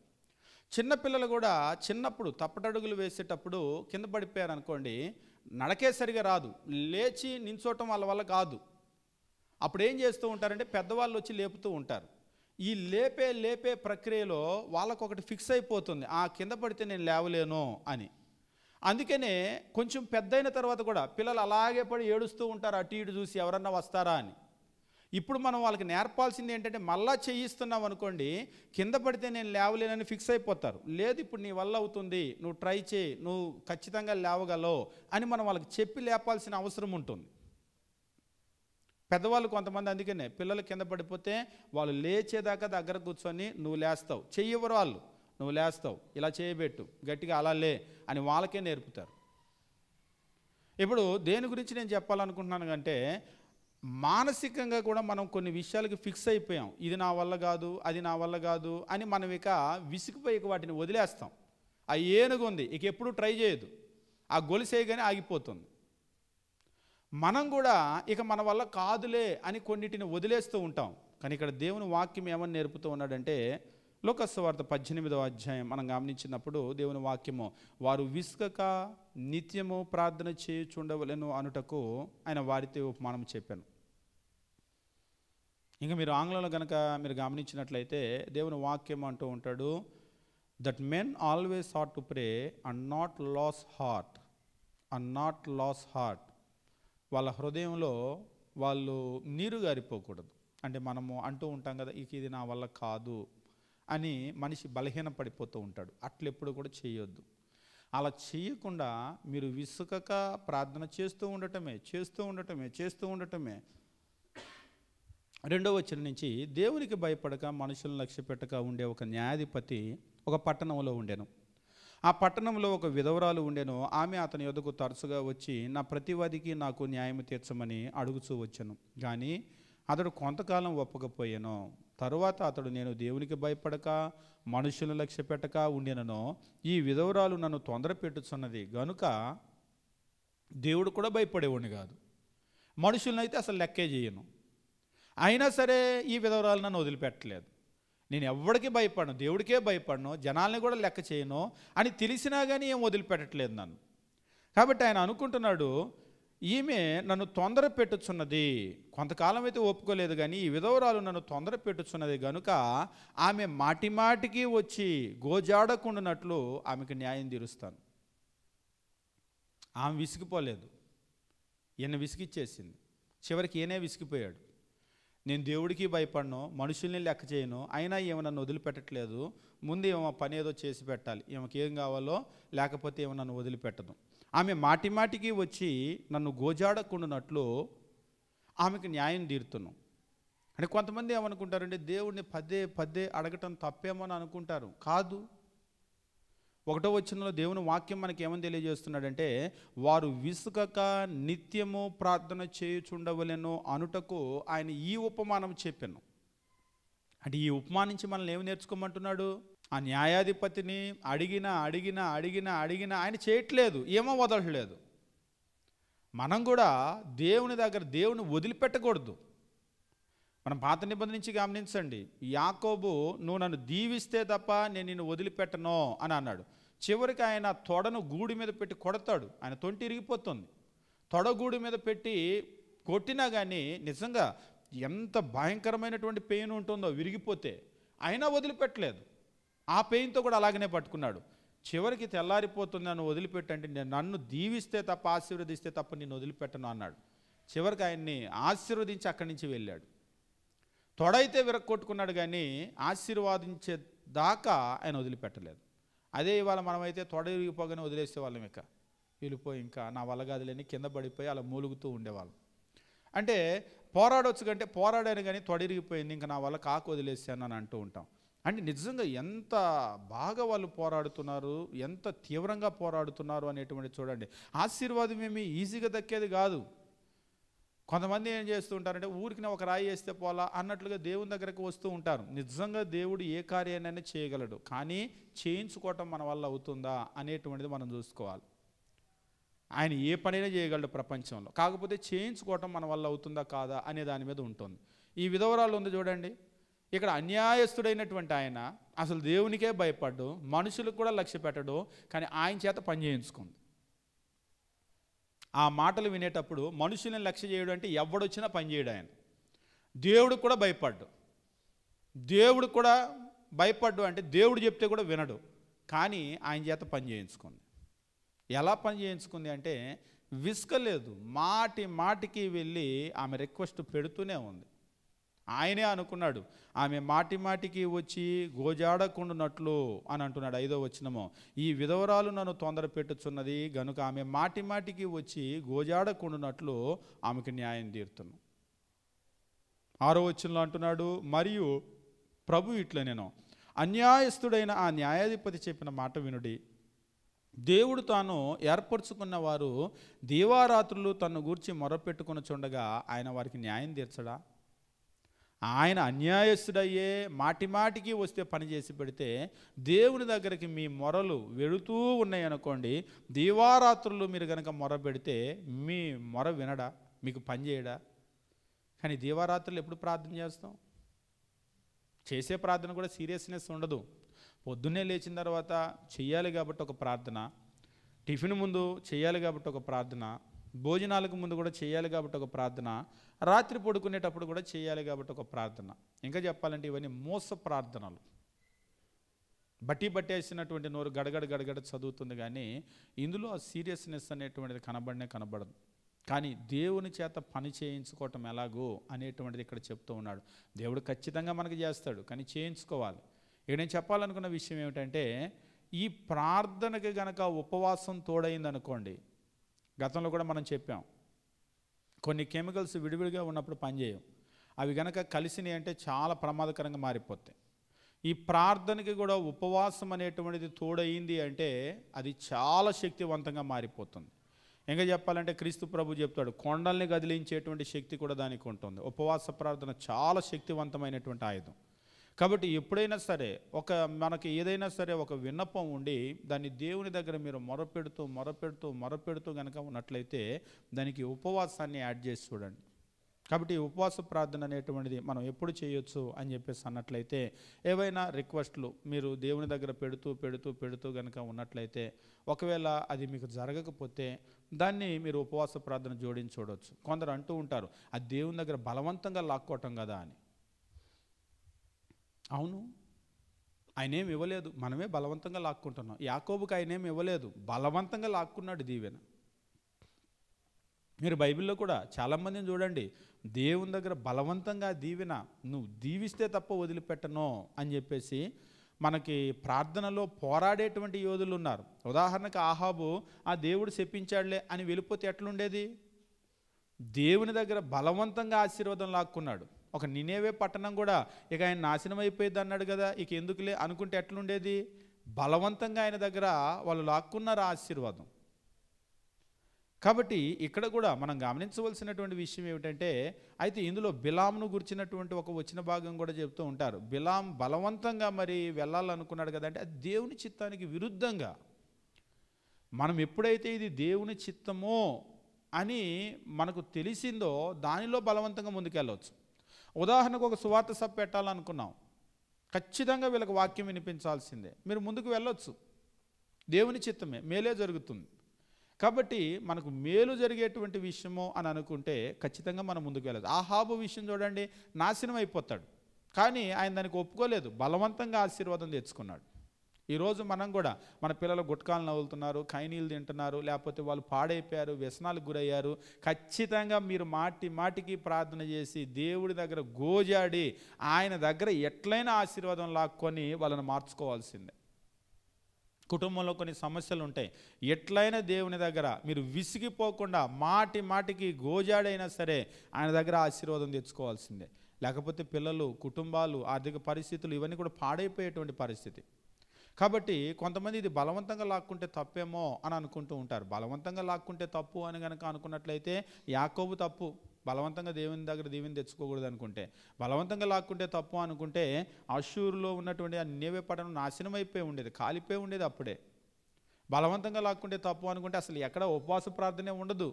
చిన్నపిల్లలు కూడా చిన్నప్పుడు తప్పటడుగులు వేసేటప్పుడు కింద పడిపోయారు అనుకోండి, నడకే సరిగా రాదు, లేచి నించోవటం వాళ్ళ వల్ల కాదు. అప్పుడు ఏం చేస్తూ ఉంటారంటే పెద్దవాళ్ళు వచ్చి లేపుతూ ఉంటారు. ఈ లేపే ప్రక్రియలో వాళ్ళకు ఒకటి ఫిక్స్ అయిపోతుంది, ఆ కింద పడితే నేను లేవలేను అని. అందుకనే కొంచెం పెద్దయిన తర్వాత కూడా పిల్లలు అలాగే పడి ఏడుస్తూ ఉంటారు, అటు ఇటు చూసి ఎవరన్నా వస్తారా అని. ఇప్పుడు మనం వాళ్ళకి నేర్పాల్సింది ఏంటంటే, మళ్ళా చేయిస్తున్నాం అనుకోండి, కింద పడితే నేను లేవలేనని ఫిక్స్ అయిపోతారు. లేదు ఇప్పుడు నీ వల్ల అవుతుంది, నువ్వు ట్రై చేయి, నువ్వు ఖచ్చితంగా లేవగలవు అని మనం వాళ్ళకి చెప్పి లేపాల్సిన అవసరం ఉంటుంది. పెద్దవాళ్ళు కొంతమంది అందుకనే పిల్లలు కింద పడిపోతే వాళ్ళు లేచేదాకా దగ్గర కూర్చొని నువ్వు లేస్తావు, చెయ్యవరు వాళ్ళు, నువ్వు లేస్తావు, ఇలా చేయబెట్టు, గట్టిగా అలా లే అని వాళ్ళకే నేర్పుతారు. ఇప్పుడు దేని గురించి నేను చెప్పాలనుకుంటున్నాను అంటే, మానసికంగా కూడా మనం కొన్ని విషయాలకి ఫిక్స్ అయిపోయాం. ఇది నా వల్ల కాదు, అది నా వల్ల కాదు అని మనం ఇక విసిగిపోయి వాటిని వదిలేస్తాం. ఆ ఏనుగు ఉంది, ఇక ఎప్పుడు ట్రై చేయదు, ఆ గొలుసేయగానే ఆగిపోతుంది. మనం కూడా ఇక మన వల్ల కాదులే అని కొన్నిటిని వదిలేస్తూ ఉంటాం. కానీ ఇక్కడ దేవుని వాక్యం ఏమని నేర్పుతూ ఉన్నాడంటే, లోకసువార్త 18వ అధ్యాయం మనం గమనించినప్పుడు దేవుని వాక్యము, వారు విసుకక నిత్యము ప్రార్థన చేయుచుండవలెను అనుటకు ఆయన వారితో ఉపమానం చెప్పాను. ఇంకా మీరు ఆంగ్లంలో కనుక మీరు గమనించినట్లయితే దేవుని వాక్యం అంటూ ఉంటాడు, that men always ought to pray and not lose heart. వాళ్ళ హృదయంలో వాళ్ళు నీరు గారిపోకూడదు. అంటే మనము అంటూ ఉంటాం కదా, ఇక ఇది నా వల్ల కాదు అని మనిషి బలహీన పడిపోతూ ఉంటాడు. అట్లెప్పుడు కూడా చేయొద్దు. అలా చేయకుండా మీరు విసుకక ప్రార్థన చేస్తూ ఉండటమే. 2వ వచనం నుంచి, దేవునికి భయపడక మనుషులను లక్ష్య పెట్టక ఉండే ఒక న్యాయాధిపతి ఒక పట్టణంలో ఉండెను. ఆ పట్టణంలో ఒక విధవరాలు ఉండెను. ఆమె అతని యొద్దకు తరచుగా వచ్చి నా ప్రతివాదికి నాకు న్యాయం తీర్చమని అడుగుచూ వచ్చాను. కానీ అతడు కొంతకాలం ఒప్పకపోయాను. తరువాత అతడు, నేను దేవునికి భయపడక మనుషులను లక్ష్య పెట్టక ఉండెనను, ఈ విధవరాలు నన్ను తొందర పెట్టుచున్నది గనుక దేవుడు కూడా భయపడేవాడిని కాదు, మనుషులను అయితే అసలు లెక్కే చేయను. అయినా సరే ఈ విధవరాలు నన్ను వదిలిపెట్టలేదు. నేను ఎవరికి భయపడను, దేవుడికే భయపడను, జనాల్ని కూడా లెక్క చేయను అని తెలిసినా కానీ ఏం వదిలిపెట్టట్లేదు నన్ను. కాబట్టి ఆయన అనుకుంటున్నాడు, ఈమె నన్ను తొందర పెట్టుచున్నది, కొంతకాలం అయితే ఒప్పుకోలేదు కానీ ఈ విధవరాలు నన్ను తొందర పెట్టుచున్నది గనుక ఆమె మాటిమాటికి వచ్చి గోజాడకుండానట్లు ఆమెకు న్యాయం తీరుస్తాను. ఆమె విసిగిపోలేదు, ఈయన విసిగిచ్చేసింది. చివరికి ఈయనే విసిగిపోయాడు. నేను దేవుడికి భయపడను, మనుషుల్ని లెక్క చేయను, అయినా ఈమె నన్ను వదిలిపెట్టట్లేదు, ముందు ఏమో పని ఏదో చేసి పెట్టాలి, ఈమెకి ఏం కావాలో, లేకపోతే ఏమో నన్ను వదిలిపెట్టదు. ఆమె మాటిమాటికి వచ్చి నన్ను గోజాడకుండానట్లు ఆమెకు న్యాయం తీరుతున్నాను. అంటే కొంతమంది ఏమనుకుంటారంటే, దేవుడిని పదే అడగటం తప్పేమో అని అనుకుంటారు. కాదు. 1వ వచనంలో దేవుని వాక్యం మనకి ఏమని తెలియజేస్తున్నాడంటే, వారు విసుకక నిత్యము ప్రార్థన చేయుచుండవలెను అనుటకు ఆయన ఈ ఉపమానం చెప్పాను. అంటే ఈ ఉపమానం నుంచి మనల్ని ఏమి నేర్చుకోమంటున్నాడు? ఆ న్యాయాధిపతిని అడిగినా ఆయన చేయట్లేదు, ఏమో వదలట్లేదు. మనం కూడా దేవుని దగ్గర దేవుని వదిలిపెట్టకూడదు. మనం పాత నిబంధన నుంచి గమనించండి, యాకోబు, నువ్వు నన్ను దీవిస్తే తప్ప నేను నిన్ను వదిలిపెట్టను అని అన్నాడు. చివరికి ఆయన తొడను గూడి మీద పెట్టి కొడతాడు, ఆయన తొంటి ఇరిగిపోతుంది. తొడ గూడి మీద పెట్టి కొట్టినా కానీ నిజంగా ఎంత భయంకరమైనటువంటి పెయిన్ ఉంటుందో విరిగిపోతే, అయినా వదిలిపెట్టలేదు. ఆ పెయిన్తో కూడా అలాగనే పట్టుకున్నాడు. చివరికి తెల్లారిపోతుంది, నన్ను వదిలిపెట్టంటే, నేను నన్ను దీవిస్తే తప్ప ఆశీర్వదిస్తే తప్ప నేను వదిలిపెట్టను అన్నాడు. చివరికి ఆయన్ని ఆశీర్వదించి అక్కడి నుంచి వెళ్ళాడు. తొడైతే విరక్కొట్టుకున్నాడు కానీ ఆశీర్వాదించే దాకా ఆయన వదిలిపెట్టలేదు. అదే ఇవాళ మనమైతే తొడ విరిగిపోగానే వదిలేసే వాళ్ళం, ఇక వెళ్ళిపోయి ఇంకా నా వల్ల కాదులేని కింద పడిపోయి అలా మూలుగుతూ ఉండేవాళ్ళం. అంటే పోరాడవచ్చు కంటే పోరాడాను కానీ తొడ విరిగిపోయింది, ఇంకా నా వల్ల కాకు వదిలేసాను అని అంటూ ఉంటాం. అంటే నిజంగా ఎంత బాగా వాళ్ళు పోరాడుతున్నారు, ఎంత తీవ్రంగా పోరాడుతున్నారు అనేటువంటి చూడండి. ఆశీర్వాదం ఏమి ఈజీగా దక్కేది కాదు. కొంతమంది ఏం చేస్తూ ఉంటారంటే, ఊరికి ఒక రాయి వేస్తే పోలా అన్నట్లుగా దేవుని దగ్గరకు వస్తూ ఉంటారు. నిజంగా దేవుడు ఏ కార్యాన్ని చేయగలడు, కానీ చేయించుకోవటం మన వల్ల అవుతుందా అనేటువంటిది మనం చూసుకోవాలి. ఆయన ఏ పనైనా చేయగలడు ప్రపంచంలో, కాకపోతే చేయించుకోవటం మన వల్ల అవుతుందా కాదా అనే దాని మీద ఉంటుంది. ఈ విధవరాలు ఉంది చూడండి, ఇక్కడ అన్యాయస్తుడైనటువంటి ఆయన అసలు దేవునికే భయపడ్డు, మనుషులకు కూడా లక్ష్య పెట్టడు, కానీ ఆయన చేత పని చేయించుకుంది. ఆ మాటలు వినేటప్పుడు మనుషుల్ని లక్ష్య చేయడం అంటే ఎవడొచ్చినా పని చేయడు. ఆయన దేవుడికి కూడా భయపడ్డు అంటే దేవుడు చెప్తే కూడా వినడు, కానీ ఆయన చేత పని చేయించుకుంది. ఎలా పని చేయించుకుంది అంటే విసుకలేదు, మాటికి వెళ్ళి ఆమె రిక్వెస్ట్ పెడుతూనే ఉంది. ఆయనే అనుకున్నాడు, ఆమె మాటికి వచ్చి గోజాడకుండానట్లు అని అంటున్నాడు. 5వ వచనము, ఈ విధవరాలు నన్ను తొందర పెట్టుచున్నది గనుక ఆమె మాటికి వచ్చి గోజాడకుండానట్లు ఆమెకు న్యాయం తీరుతును. 6వ వచనంలో అంటున్నాడు, మరియు ప్రభు ఇట్లా, నేను అన్యాయస్తుడైన ఆ న్యాయాధిపతి చెప్పిన మాట వినుడి, దేవుడు తాను ఏర్పరచుకున్న వారు దీవారాత్రులు తన్ను గూర్చి మొరపెట్టుకుని చుండగా ఆయన వారికి న్యాయం తీర్చడా? ఆయన అన్యాయస్తుడయ్యే మాటిమాటికి వస్తే పని చేసి పెడితే దేవుని దగ్గరికి మీ మొరలు వెళుతూ ఉన్నాయి అనుకోండి, దీవారాత్రులు మీరు కనుక మొర పెడితే మీ మొర వినడా? మీకు పని చేయడా? కానీ దీవారాత్రులు ఎప్పుడు ప్రార్థన చేస్తాం? చేసే ప్రార్థన కూడా సీరియస్నెస్ ఉండదు. పొద్దున్నే లేచిన తర్వాత చెయ్యాలి కాబట్టి ఒక ప్రార్థన, టిఫిన్ ముందు చేయాలి కాబట్టి ఒక ప్రార్థన, భోజనాలకు ముందు కూడా చేయాలి కాబట్టి ఒక ప్రార్థన, రాత్రి పడుకునేటప్పుడు కూడా చేయాలి కాబట్టి ఒక ప్రార్థన. ఇంకా చెప్పాలంటే ఇవన్నీ మోస ప్రార్థనలు. బట్టేసినటువంటి నోరు గడగడ గడగడ చదువుతుంది, కానీ ఇందులో ఆ సీరియస్నెస్ అనేటువంటిది కనబడదు. కానీ దేవుని చేత పని చేయించుకోవటం ఎలాగో అనేటువంటిది ఇక్కడ చెప్తూ ఉన్నాడు. దేవుడు ఖచ్చితంగా మనకు చేస్తాడు, కానీ చేయించుకోవాలి. ఇక్కడ నేను చెప్పాలనుకున్న విషయం ఏమిటంటే, ఈ ప్రార్థనకి గనక ఉపవాసం తోడైందనుకోండి, గతంలో కూడా మనం చెప్పాం, కొన్ని కెమికల్స్ విడివిడిగా ఉన్నప్పుడు పనిచేయవు. అవి గనక కలిసినాయి అంటే చాలా ప్రమాదకరంగా మారిపోతాయి. ఈ ప్రార్థనకి కూడా ఉపవాసం అనేటువంటిది తోడయింది అంటే అది చాలా శక్తివంతంగా మారిపోతుంది. ఇంకా చెప్పాలంటే క్రీస్తు ప్రభు చెప్తాడు, కొండల్ని కదిలించేటువంటి శక్తి కూడా దానికి ఉంటుంది. ఉపవాస ప్రార్థన చాలా శక్తివంతమైనటువంటి ఆయుధం. కాబట్టి ఎప్పుడైనా సరే మనకి ఏదైనా సరే ఒక విన్నపం ఉండి దాన్ని దేవుని దగ్గర మీరు మొరపెడుతూ కనుక ఉన్నట్లయితే దానికి ఉపవాసాన్ని యాడ్ చేసి చూడండి. కాబట్టి ఉపవాస ప్రార్థన అనేటువంటిది మనం ఎప్పుడు చేయొచ్చు అని చెప్పేసి అన్నట్లయితే, ఏవైనా రిక్వెస్ట్లు మీరు దేవుని దగ్గర పెడుతూ కనుక ఉన్నట్లయితే, ఒకవేళ అది మీకు జరగకపోతే దాన్ని మీరు ఉపవాస ప్రార్థన జోడించి చూడవచ్చు. కొందరు అంటూ ఉంటారు, అది దేవుని దగ్గర బలవంతంగా లాక్కోవటం కదా అని. అవును, ఆయనేం ఇవ్వలేదు, మనమే బలవంతంగా లాక్కుంటున్నాం. యాకోబుకి ఆయనేం ఇవ్వలేదు, బలవంతంగా లాక్కున్నాడు దీవెన. మీరు బైబిల్లో కూడా చాలామందిని చూడండి, దేవుని దగ్గర బలవంతంగా దీవెన, నువ్వు దీవిస్తే తప్ప వదిలిపెట్టను అని చెప్పేసి మనకి ప్రార్థనలో పోరాడేటువంటి యోధులు ఉన్నారు. ఉదాహరణకు ఆహాబు, ఆ దేవుడు శపించాడులే అని వెళ్ళిపోతే ఎట్లుండేది? దేవుని దగ్గర బలవంతంగా ఆశీర్వాదం లాక్కున్నాడు. ఒక నినేవే పట్టణం కూడా ఇక ఆయన నాశనం అయిపోయింది అన్నాడు కదా, ఇక ఎందుకులే అనుకుంటే ఎట్లుండేది? బలవంతంగా ఆయన దగ్గర వాళ్ళు లాక్కున్నారు ఆశీర్వాదం. కాబట్టి ఇక్కడ కూడా మనం గమనించవలసినటువంటి విషయం ఏమిటంటే, అయితే ఇందులో బిలామును గురించినటువంటి ఒక వచ్చిన భాగం కూడా చెప్తూ ఉంటారు. బిలాం బలవంతంగా మరి వెళ్ళాలనుకున్నాడు కదంటే, అది దేవుని చిత్తానికి విరుద్ధంగా. మనం ఎప్పుడైతే ఇది దేవుని చిత్తమో అని మనకు తెలిసిందో దానిలో బలవంతంగా ముందుకెళ్ళవచ్చు. ఉదాహరణకు ఒక సువార్త సభ పెట్టాలనుకున్నాం, ఖచ్చితంగా వీళ్ళకి వాక్యం వినిపించాల్సిందే, మీరు ముందుకు వెళ్ళొచ్చు, దేవుని చిత్తమే, మేలే జరుగుతుంది. కాబట్టి మనకు మేలు జరిగేటువంటి విషయము అని అనుకుంటే ఖచ్చితంగా మనం ముందుకు వెళ్ళదు. ఆహాబు విషయం చూడండి, నాశనం అయిపోతాడు, కానీ ఆయన దానికి ఒప్పుకోలేదు, బలవంతంగా ఆశీర్వాదం తెచ్చుకున్నాడు. ఈరోజు మనం కూడా మన పిల్లలు గుట్కాలు నవ్వులుతున్నారు, ఖైనీలు తింటున్నారు, లేకపోతే వాళ్ళు పాడైపోయారు, వ్యసనాలకు గురయ్యారు. ఖచ్చితంగా మీరు మాటికి ప్రార్థన చేసి దేవుడి దగ్గర గోజాడి ఆయన దగ్గర ఎట్లయినా ఆశీర్వాదం లాక్కొని వాళ్ళని మార్చుకోవాల్సిందే. కుటుంబంలో కొన్ని సమస్యలు ఉంటాయి, ఎట్లయినా దేవుని దగ్గర మీరు విసిగిపోకుండా మాటికి గోజాడైనా సరే ఆయన దగ్గర ఆశీర్వాదం తెచ్చుకోవాల్సిందే. లేకపోతే పిల్లలు, కుటుంబాలు, ఆర్థిక పరిస్థితులు ఇవన్నీ కూడా పాడైపోయేటువంటి పరిస్థితి. కాబట్టి కొంతమంది ఇది బలవంతంగా లాక్కుంటే తప్పేమో అని అనుకుంటూ ఉంటారు. బలవంతంగా లాక్కుంటే తప్పు అని కనుక అనుకున్నట్లయితే యాకోబు తప్పు, బలవంతంగా దేవుని దగ్గర దీవెని తెచ్చుకోకూడదు అనుకుంటే. బలవంతంగా లాక్కుంటే తప్పు అనుకుంటే అష్షూరులో ఉన్నటువంటి ఆ నినేవే పట్టణం నాశనం అయిపోయి ఉండేది, కాలిపోయి ఉండేది అప్పుడే. బలవంతంగా లాక్కుంటే తప్పు అనుకుంటే అసలు ఎక్కడ ఉపవాస ప్రార్థనే ఉండదు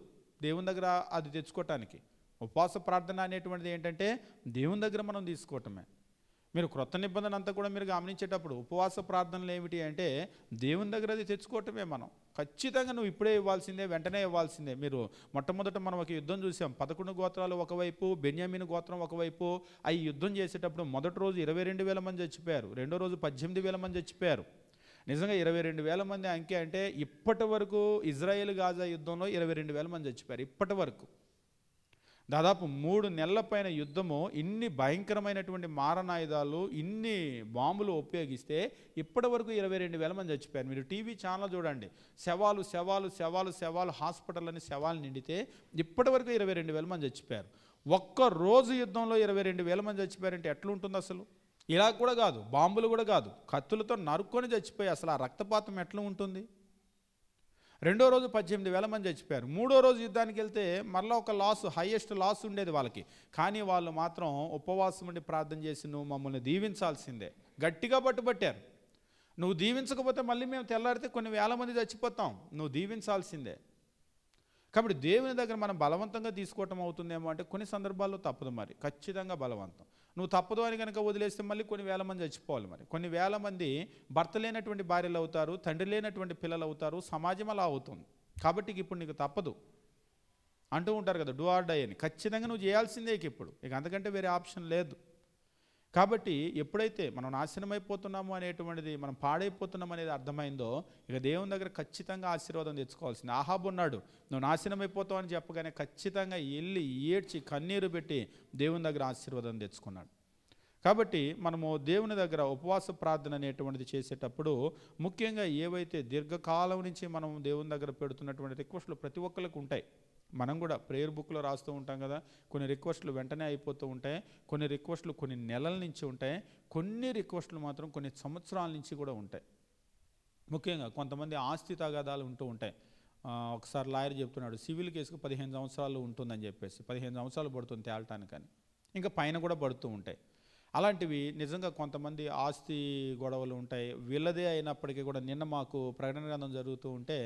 దేవుని దగ్గర అది తెచ్చుకోవటానికి. ఉపవాస ప్రార్థన అనేటువంటిది ఏంటంటే దేవుని దగ్గర మనం తీసుకోవటమే. మీరు క్రొత్త నిబంధన అంతా కూడా మీరు గమనించేటప్పుడు ఉపవాస ప్రార్థనలు ఏమిటి అంటే దేవుని దగ్గర అది తెచ్చుకోవటమే. మనం ఖచ్చితంగా నువ్వు ఇప్పుడే ఇవ్వాల్సిందే, వెంటనే ఇవ్వాల్సిందే. మీరు మొట్టమొదట మనం ఒక యుద్ధం చూసాం, 11 గోత్రాలు ఒకవైపు, బెన్యామీను గోత్రం ఒకవైపు. అవి యుద్ధం చేసేటప్పుడు మొదటి రోజు 22,000 మంది చచ్చిపోయారు, రెండో రోజు 18,000 మంది చచ్చిపోయారు. నిజంగా 22,000 మంది అంకె అంటే ఇప్పటి వరకు ఇజ్రాయేల్ గాజా యుద్ధంలో 22,000 మంది చచ్చిపోయారు. ఇప్పటి వరకు దాదాపు 3 నెలల పైన యుద్ధము, ఇన్ని భయంకరమైనటువంటి మారణాయుధాలు, ఇన్ని బాంబులు ఉపయోగిస్తే ఇప్పటి వరకు 22,000 మంది చచ్చిపోయారు. మీరు టీవీ ఛానల్ చూడండి, శవాలు, హాస్పిటల్ అని శవాలు నిండితే ఇప్పటి వరకు 22,000 మంది చచ్చిపోయారు. ఒక్క రోజు యుద్ధంలో 22,000 మంది చచ్చిపోయారంటే ఎట్లుంటుంది అసలు? ఇలా కూడా కాదు, బాంబులు కూడా కాదు, కత్తులతో నరుక్కొని చచ్చిపోయి అసలు ఆ రక్తపాతం ఎట్లా ఉంటుంది? రెండో రోజు 18,000 మంది చచ్చిపోయారు. మూడో రోజు యుద్ధానికి వెళ్తే మరలా ఒక లాస్, హైయెస్ట్ లాస్ ఉండేది వాళ్ళకి. కానీ వాళ్ళు మాత్రం ఉపవాసం ఉండి ప్రార్థన చేసి నువ్వు మమ్మల్ని దీవించాల్సిందే గట్టిగా పట్టుబట్టారు. నువ్వు దీవించకపోతే మళ్ళీ మేము తెల్లారితే కొన్ని వేల మంది చచ్చిపోతాం, నువ్వు దీవించాల్సిందే. కాబట్టి దేవుని దగ్గర మనం బలవంతంగా తీసుకోవటం అవుతుందేమో అంటే కొన్ని సందర్భాల్లో తప్పదు, మరి ఖచ్చితంగా బలవంతం. నువ్వు తప్పదు అని కనుక వదిలేస్తే మళ్ళీ కొన్ని వేల మంది చచ్చిపోవాలి. మరి కొన్ని వేల మంది భర్త లేనటువంటి భార్యలు అవుతారు, తండ్రి లేనటువంటి పిల్లలు అవుతారు, సమాజం అలా అవుతుంది. కాబట్టి ఇప్పుడు నీకు తప్పదు అంటూ ఉంటారు కదా, డూ ఆర్ డై అని. ఖచ్చితంగా నువ్వు చేయాల్సిందే ఇప్పుడు, ఇక అంతకంటే వేరే ఆప్షన్ లేదు. కాబట్టి ఎప్పుడైతే మనం నాశనం అయిపోతున్నాము అనేటువంటిది, మనం పాడైపోతున్నాం అనేది అర్థమైందో, ఇక దేవుని దగ్గర ఖచ్చితంగా ఆశీర్వాదం తెచ్చుకోవాల్సింది. ఆహాబు ఉన్నాడు, నువ్వు నాశనం అయిపోతావు అని చెప్పగానే ఖచ్చితంగా వెళ్ళి ఏడ్చి కన్నీరు పెట్టి దేవుని దగ్గర ఆశీర్వాదం తెచ్చుకున్నాడు. కాబట్టి మనము దేవుని దగ్గర ఉపవాస ప్రార్థన అనేటువంటిది చేసేటప్పుడు ముఖ్యంగా ఏవైతే దీర్ఘకాలం నుంచి మనం దేవుని దగ్గర పెడుతున్నటువంటి రిక్వెస్ట్లు ప్రతి ఒక్కరికి ఉంటాయి. మనం కూడా ప్రేయర్ బుక్లో రాస్తూ ఉంటాం కదా, కొన్ని రిక్వెస్ట్లు వెంటనే అయిపోతూ ఉంటాయి, కొన్ని రిక్వెస్ట్లు కొన్ని నెలల నుంచి ఉంటాయి, కొన్ని రిక్వెస్ట్లు మాత్రం కొన్ని సంవత్సరాల నుంచి కూడా ఉంటాయి. ముఖ్యంగా కొంతమంది ఆస్తి తగాదాలు ఉంటూ ఉంటాయి. ఒకసారి లాయర్ చెప్తున్నాడు, సివిల్ కేసుకు 15 సంవత్సరాలు ఉంటుందని చెప్పేసి, 15 సంవత్సరాలు పడుతుంది తేలటానికని, ఇంకా పైన కూడా పడుతూ ఉంటాయి. అలాంటివి నిజంగా కొంతమంది ఆస్తి గొడవలు ఉంటాయి. వీళ్ళదే అయినప్పటికీ కూడా నిన్న మాకు ప్రకటన గ్రంథం జరుగుతూ ఉంటే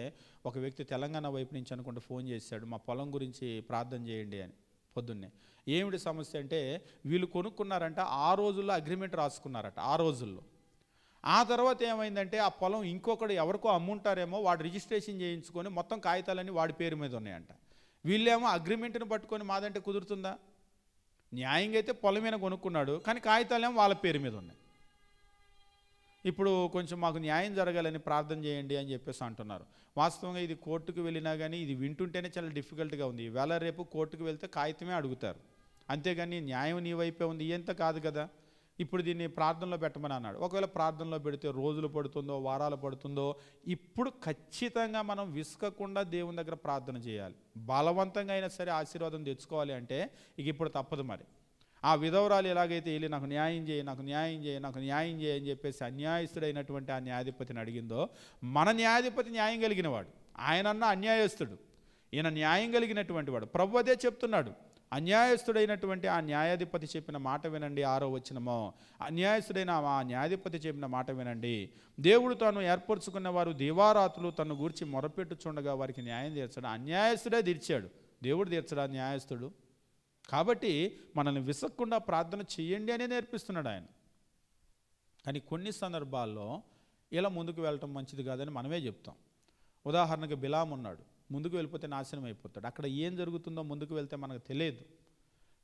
ఒక వ్యక్తి తెలంగాణ వైపు నుంచి అనుకుంటే ఫోన్ చేశాడు, మా పొలం గురించి ప్రార్థన చేయండి అని. పొద్దున్నే ఏమిటి సమస్య అంటే, వీళ్ళు కొనుక్కున్నారంట, ఆ రోజుల్లో అగ్రిమెంట్ రాసుకున్నారట, ఆ రోజుల్లో. ఆ తర్వాత ఏమైందంటే ఆ పొలం ఇంకొకటి ఎవరికో అమ్ముంటారేమో, వాడు రిజిస్ట్రేషన్ చేయించుకొని మొత్తం కాగితాలన్నీ వాడి పేరు మీద ఉన్నాయంట. వీళ్ళేమో అగ్రిమెంట్ని పట్టుకొని మాదంటే కుదురుతుందా? న్యాయంగా అయితే పొలం మీద కొనుక్కున్నాడు, కానీ కాగితాలేమో వాళ్ళ పేరు మీద ఉన్నాయి. ఇప్పుడు కొంచెం మాకు న్యాయం జరగాలని ప్రార్థన చేయండి అని చెప్పేసి అంటున్నారు. వాస్తవంగా ఇది కోర్టుకు వెళ్ళినా కానీ ఇది వింటుంటేనే చాలా డిఫికల్ట్గా ఉంది. ఇవాళ రేపు కోర్టుకు వెళ్తే కాగితమే అడుగుతారు, అంతేగాని న్యాయం నీ వైపే ఉంది ఎంత కాదు కదా. ఇప్పుడు దీన్ని ప్రార్థనలో పెట్టమని అన్నాడు. ఒకవేళ ప్రార్థనలో పెడితే రోజులు పడుతుందో వారాలు పడుతుందో, ఇప్పుడు ఖచ్చితంగా మనం విసుకకుండా దేవుని దగ్గర ప్రార్థన చేయాలి. బలవంతంగా అయినా సరే ఆశీర్వాదం తెచ్చుకోవాలి అంటే ఇక ఇప్పుడు తప్పదు. మరి ఆ విధవరాలు ఎలాగైతే వెళ్ళి నాకు న్యాయం చేయి, నాకు న్యాయం చేయి, నాకు న్యాయం చేయి అని చెప్పేసి అన్యాయస్తుడైనటువంటి ఆ న్యాయాధిపతిని అడిగిందో, మన న్యాయాధిపతి న్యాయం కలిగిన వాడు, ఆయనన్నా అన్యాయస్తుడు, ఈయన న్యాయం కలిగినటువంటి వాడు. ప్రభు అదే చెప్తున్నాడు, అన్యాయస్తుడైనటువంటి ఆ న్యాయాధిపతి చెప్పిన మాట వినండి. 6వ వచనమో, అన్యాయస్తుడైన ఆ న్యాయాధిపతి చెప్పిన మాట వినండి. దేవుడు తాను ఏర్పరచుకున్న వారు దివారాత్రులు తను గూర్చి మొరపెట్టుచుండగా వారికి న్యాయం తీర్చాడు. అన్యాయస్తుడే తీర్చాడు, దేవుడు తీర్చడా న్యాయస్తుడు? కాబట్టి మనల్ని విసక్కుండా ప్రార్థన చేయండి అనే నేర్పిస్తున్నాడు ఆయన. కానీ కొన్ని సందర్భాల్లో ఇలా ముందుకు వెళ్ళటం మంచిది కాదని మనమే చెప్తాం. ఉదాహరణకు బిలాం ఉన్నాడు, ముందుకు వెళ్ళిపోతే నాశనం అయిపోతాడు. అక్కడ ఏం జరుగుతుందో ముందుకు వెళ్తే మనకు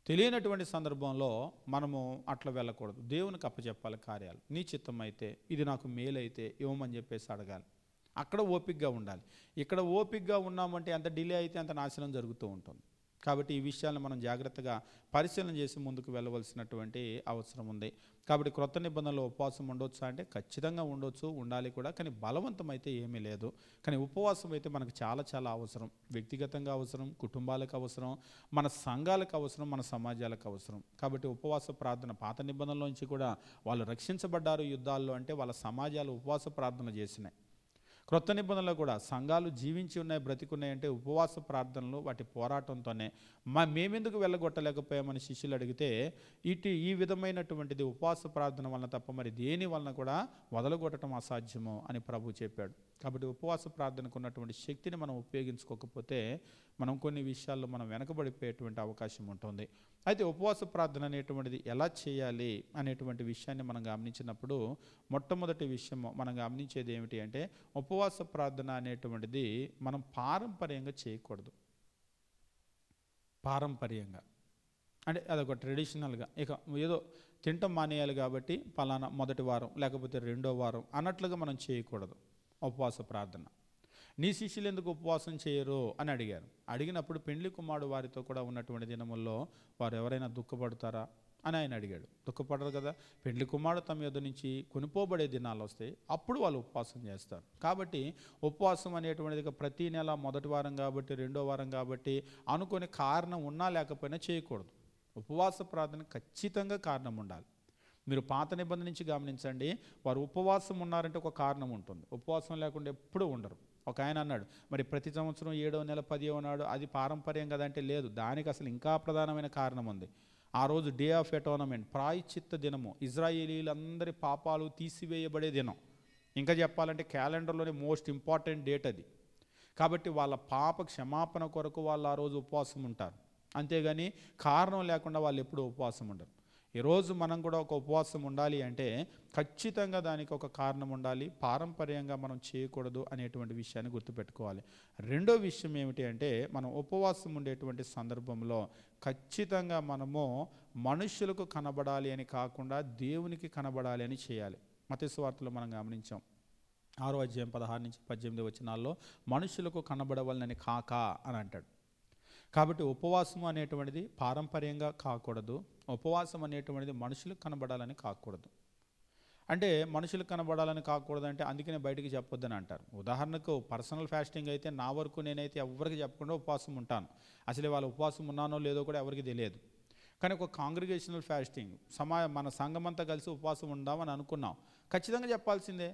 తెలియనటువంటి సందర్భంలో మనము అట్లా వెళ్ళకూడదు. దేవునికి అప్పచెప్పాలి కార్యాలు. నీ చిత్తం అయితే, ఇది నాకు మేలైతే ఇవ్వమని చెప్పేసి అడగాలి. అక్కడ ఓపికగా ఉండాలి. ఇక్కడ ఓపికగా ఉన్నామంటే ఎంత డిలే అయితే అంత నాశనం జరుగుతూ ఉంటుంది. కాబట్టి ఈ విషయాలను మనం జాగ్రత్తగా పరిశీలన చేసి ముందుకు వెళ్ళవలసినటువంటి అవసరం ఉంది. కాబట్టి క్రొత్త నిబంధనలో ఉపవాసం ఉండొచ్చు అంటే ఖచ్చితంగా ఉండొచ్చు, ఉండాలి కూడా. కానీ బలవంతం అయితే ఏమీ లేదు. కానీ ఉపవాసం అయితే మనకు చాలా చాలా అవసరం. వ్యక్తిగతంగా అవసరం, కుటుంబాలకు అవసరం, మన సంఘాలకు అవసరం, మన సమాజాలకు అవసరం. కాబట్టి ఉపవాస ప్రార్థన పాత నిబంధనలోంచి కూడా వాళ్ళు రక్షించబడ్డారు యుద్ధాల్లో అంటే వాళ్ళ సమాజాలు ఉపవాస ప్రార్థన చేసినాయి. క్రొత్త నిబంధనలు కూడా సంఘాలు జీవించి ఉన్నాయి, బ్రతికున్నాయి అంటే ఉపవాస ప్రార్థనలు, వాటి పోరాటంతోనే. మేమెందుకు వెళ్ళగొట్టలేకపోయామని శిష్యులు అడిగితే ఈ విధమైనటువంటిది ఉపవాస ప్రార్థన వలన తప్ప మరి దేని వలన కూడా వదలగొట్టడం అసాధ్యము అని ప్రభు చెప్పాడు. కాబట్టి ఉపవాస ప్రార్థనకు ఉన్నటువంటి శక్తిని మనం ఉపయోగించుకోకపోతే మనం కొన్ని విషయాల్లో మనం వెనకబడిపోయేటువంటి అవకాశం ఉంటుంది. అయితే ఉపవాస ప్రార్థన అనేటువంటిది ఎలా చేయాలి అనేటువంటి విషయాన్ని మనం గమనించినప్పుడు మొట్టమొదటి విషయం మనం గమనించేది ఏమిటి అంటే, ఉపవాస ప్రార్థన అనేటువంటిది మనం పారంపర్యంగా చేయకూడదు. పారంపర్యంగా అంటే అదొక ట్రెడిషనల్గా ఇక ఏదో తింటం మానేయాలి కాబట్టి పలానా మొదటి వారం లేకపోతే రెండో వారం అన్నట్లుగా మనం చేయకూడదు ఉపవాస ప్రార్థన. నీ శిష్యులు ఎందుకు ఉపవాసం చేయరు అని అడిగారు. అడిగినప్పుడు పెండ్లి కుమారుడు వారితో కూడా ఉన్నటువంటి దినముల్లో వారు ఎవరైనా దుఃఖపడతారా అని ఆయన అడిగాడు. దుఃఖపడరు కదా. పెండ్లి కుమారుడు తమ యొద్ద నుంచి కొనుపోబడే దినాలు వస్తాయి, అప్పుడు వాళ్ళు ఉపవాసం చేస్తారు. కాబట్టి ఉపవాసం అనేటువంటిది ప్రతి నెల మొదటి వారం కాబట్టి రెండో వారం కాబట్టి అనుకునే కారణం ఉన్నా లేకపోయినా చేయకూడదు. ఉపవాస ప్రార్థన ఖచ్చితంగా కారణం ఉండాలి. మీరు పాత నిబంధన నుంచి గమనించండి, వారు ఉపవాసం ఉన్నారంటే ఒక కారణం ఉంటుంది. ఉపవాసం లేకుండా ఎప్పుడూ ఉండరు. ఒక ఆయన అన్నాడు, మరి ప్రతి సంవత్సరం 7వ నెల 10వ నాడు అది పారంపర్యం కదంటే లేదు, దానికి అసలు ఇంకా ప్రధానమైన కారణం ఉంది. ఆ రోజు డే ఆఫ్ అటోనమెంట్, ప్రాయశ్చిత్త దినము, ఇజ్రాయేలీలందరి పాపాలు తీసివేయబడే దినం. ఇంకా చెప్పాలంటే క్యాలెండర్లోనే మోస్ట్ ఇంపార్టెంట్ డేట్ అది. కాబట్టి వాళ్ళ పాప క్షమాపణ కొరకు వాళ్ళు ఆ రోజు ఉపవాసం ఉంటారు. అంతేగాని కారణం లేకుండా వాళ్ళు ఎప్పుడూ ఉపవాసం ఉండరు. ఈరోజు మనం కూడా ఒక ఉపవాసం ఉండాలి అంటే ఖచ్చితంగా దానికి ఒక కారణం ఉండాలి. పారంపర్యంగా మనం చేయకూడదు అనేటువంటి విషయాన్ని గుర్తుపెట్టుకోవాలి. రెండో విషయం ఏమిటి అంటే, మనం ఉపవాసం ఉండేటువంటి సందర్భంలో ఖచ్చితంగా మనము మనుషులకు కనబడాలి అని కాకుండా దేవునికి కనబడాలి అని చేయాలి. మత్తయి సువార్తలో మనం గమనించాం, 6వ అధ్యాయం 16 నుంచి 18 వచనాల్లో మనుషులకు కనబడవలనని కాక అని అంటాడు. కాబట్టి ఉపవాసం అనేటువంటిది పారంపర్యంగా కాకూడదు. ఉపవాసం అనేటువంటిది మనుషులకు కనబడాలని కాకూడదు. అంటే మనుషులకు కనబడాలని కాకూడదు అంటే అందుకనే బయటికి చెప్పొద్దని అంటారు. ఉదాహరణకు పర్సనల్ ఫాస్టింగ్ అయితే నా వరకు నేనైతే ఎవరికి చెప్పకుండా ఉపవాసం ఉంటాను. అసలు వాళ్ళ ఉపవాసం ఉన్నానో లేదో కూడా ఎవరికి తెలియదు. కానీ ఒక కాంగ్రిగేషనల్ ఫాస్టింగ్, మన సంఘమంతా కలిసి ఉపవాసం ఉందామని అనుకున్నాం, ఖచ్చితంగా చెప్పాల్సిందే.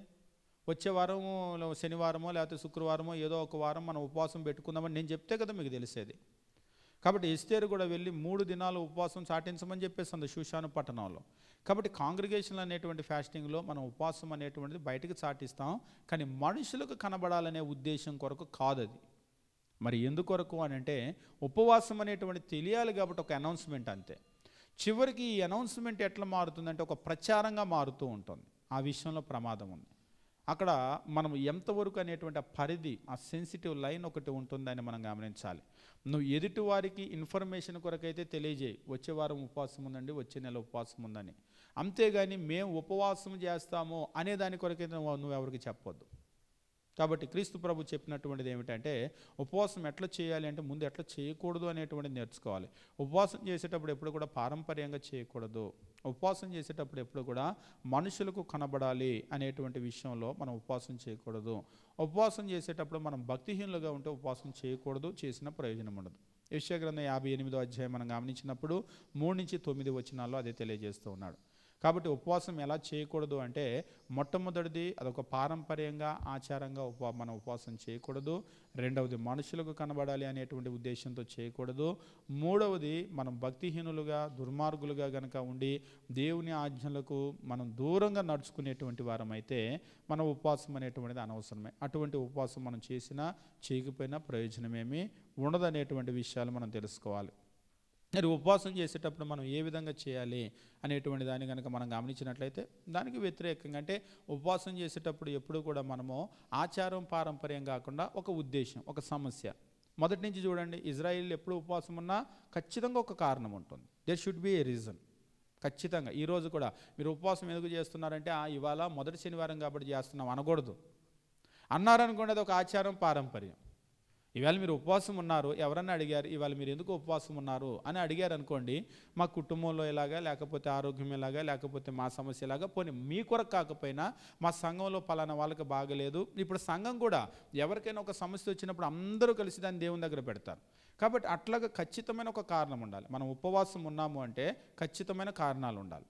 వచ్చే వారము శనివారమో లేకపోతే శుక్రవారమో ఏదో ఒక వారం మనం ఉపవాసం పెట్టుకుందామని నేను చెప్తే కదా మీకు తెలిసేది. కాబట్టి ఎస్తేరు కూడా వెళ్ళి 3 దినాలు ఉపవాసం చాటించమని చెప్పేస్తుంది షూషాను పట్టణంలో. కాబట్టి కాంగ్రిగేషన్ అనేటువంటి ఫాస్టింగ్లో మనం ఉపవాసం అనేటువంటిది బయటకు చాటిస్తాం, కానీ మనుషులకు కనబడాలనే ఉద్దేశం కొరకు కాదు అది. మరి ఎందుకొరకు అని అంటే, ఉపవాసం అనేటువంటి తెలియాలి కాబట్టి ఒక అనౌన్స్మెంట్ అంతే. చివరికి ఈ అనౌన్స్మెంట్ ఎట్లా మారుతుందంటే ఒక ప్రచారంగా మారుతూ ఉంటుంది. ఆ విషయంలో ప్రమాదం ఉంది. అక్కడ మనం ఎంతవరకు అనేటువంటి ఆ పరిధి, ఆ సెన్సిటివ్ లైన్ ఒకటి ఉంటుందని మనం గమనించాలి. నువ్వు ఎదుటి వారికి ఇన్ఫర్మేషన్ కొరకైతే తెలియజేయి, వచ్చే వారం ఉపవాసం ఉందండి, వచ్చే నెల ఉపవాసం ఉందని. అంతేగాని మేము ఉపవాసం చేస్తాము అనే దాని కొరకైతే నువ్వు ఎవరికి చెప్పొద్దు. కాబట్టి క్రీస్తు ప్రభు చెప్పినటువంటిది ఏమిటంటే, ఉపవాసం ఎట్లా చేయాలి అంటే ముందు ఎట్లా చేయకూడదు అనేటువంటిది నేర్చుకోవాలి. ఉపవాసం చేసేటప్పుడు ఎప్పుడు కూడా పారంపర్యంగా చేయకూడదు. ఉపవాసం చేసేటప్పుడు ఎప్పుడు కూడా మనుషులకు కనబడాలి అనేటువంటి విషయంలో మనం ఉపవాసం చేయకూడదు. ఉపవాసం చేసేటప్పుడు మనం భక్తిహీనులుగా ఉంటే ఉపవాసం చేయకూడదు, చేసిన ప్రయోజనం ఉండదు. యెషయా గ్రంథం 58వ అధ్యాయం మనం గమనించినప్పుడు 3 నుంచి 9 వచనాల్లో అదే తెలియజేస్తూ ఉన్నాడు. కాబట్టి ఉపవాసం ఎలా చేయకూడదు అంటే, మొట్టమొదటిది అదొక పారంపర్యంగా ఆచారంగా మనం ఉపవాసం చేయకూడదు. రెండవది మనుషులకు కనబడాలి అనేటువంటి ఉద్దేశంతో చేయకూడదు. మూడవది మనం భక్తిహీనులుగా దుర్మార్గులుగా గనక ఉండి దేవుని ఆజ్ఞలకు మనం దూరంగా నడుచుకునేటువంటి వారమైతే మన ఉపవాసం అనేటువంటిది అనవసరమే. అటువంటి ఉపవాసం మనం చేసినా చేయకపోయినా ప్రయోజనమేమీ ఉండదనేటువంటి విషయాలు మనం తెలుసుకోవాలి. మరి ఉపవాసం చేసేటప్పుడు మనం ఏ విధంగా చేయాలి అనేటువంటి దాన్ని కనుక మనం గమనించినట్లయితే దానికి వ్యతిరేకంగా, అంటే ఉపవాసం చేసేటప్పుడు ఎప్పుడు కూడా మనము ఆచారం పారంపర్యం కాకుండా ఒక ఉద్దేశం, ఒక సమస్య. మొదటి నుంచి చూడండి, ఇజ్రాయిల్ ఎప్పుడు ఉపవాసం ఉన్నా ఖచ్చితంగా ఒక కారణం ఉంటుంది. There should be a reason. ఖచ్చితంగా ఈరోజు కూడా మీరు ఉపవాసం ఎందుకు చేస్తున్నారంటే ఇవాళ మొదటి శనివారం కాబట్టి చేస్తున్నాం అనకూడదు. అన్నారనుకోండి, అది ఒక ఆచారం పారంపర్యం. ఇవాళ మీరు ఉపవాసం ఉన్నారు, ఎవరన్నా అడిగారు ఇవాళ మీరు ఎందుకు ఉపవాసం ఉన్నారు అని అడిగారు అనుకోండి, మా కుటుంబంలో ఇలాగా, లేకపోతే ఆరోగ్యం ఇలాగా, లేకపోతే మా సమస్య ఇలాగా, పోనీ మీ కొరకు కాకపోయినా మా సంఘంలో పలానా వాళ్ళకి బాగలేదు. ఇప్పుడు సంఘం కూడా ఎవరికైనా ఒక సమస్య వచ్చినప్పుడు అందరూ కలిసి దాన్ని దేవుని దగ్గర పెడతారు. కాబట్టి అట్లాగా ఖచ్చితమైన ఒక కారణం ఉండాలి. మనం ఉపవాసం ఉన్నాము అంటే ఖచ్చితమైన కారణాలు ఉండాలి.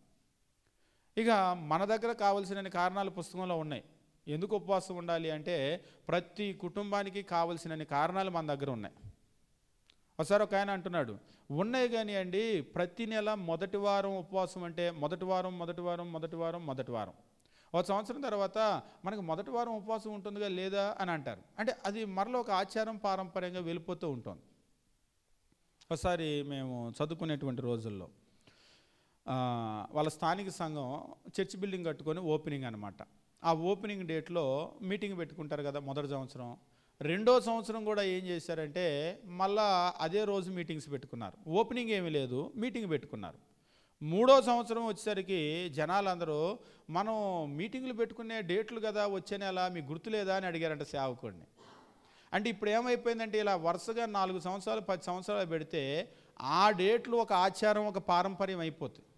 ఇక మన దగ్గర కావలసిన కారణాలు పుస్తకంలో ఉన్నాయి. ఎందుకు ఉపవాసం ఉండాలి అంటే ప్రతి కుటుంబానికి కావలసిన కారణాలు మన దగ్గర ఉన్నాయి. ఒకసారి ఒక ఆయన అంటున్నాడు, ఉన్నాయి కానీ అండి ప్రతి నెల మొదటి వారం ఉపవాసం అంటే మొదటి వారం ఒక సంవత్సరం తర్వాత మనకు మొదటి వారం ఉపవాసం ఉంటుందిగా లేదా అని అంటారు. అంటే అది మరలో ఒక ఆచారం పారంపర్యంగా వెళ్ళిపోతూ ఉంటుంది. ఒకసారి మేము చదువుకునేటువంటి రోజుల్లో వాళ్ళ స్థానిక సంఘం చర్చ్ బిల్డింగ్ కట్టుకొని ఓపెనింగ్ అనమాట. ఆ ఓపెనింగ్ డేట్లో మీటింగ్ పెట్టుకుంటారు కదా మొదటి సంవత్సరం. రెండో సంవత్సరం కూడా ఏం చేశారంటే మళ్ళా అదే రోజు మీటింగ్స్ పెట్టుకున్నారు. ఓపెనింగ్ ఏమీ లేదు, మీటింగ్ పెట్టుకున్నారు. మూడో సంవత్సరం వచ్చేసరికి జనాలందరూ మనం మీటింగ్లు పెట్టుకునే డేట్లు కదా వచ్చే నెల మీకు గుర్తులేదా అని అడిగారంట సేవకుడిని. అంటే ఇప్పుడు ఏమైపోయిందంటే ఇలా వరుసగా 4 సంవత్సరాలు 10 సంవత్సరాలు పెడితే ఆ డేట్లు ఒక ఆచారం, ఒక పారంపర్యం అయిపోతుంది.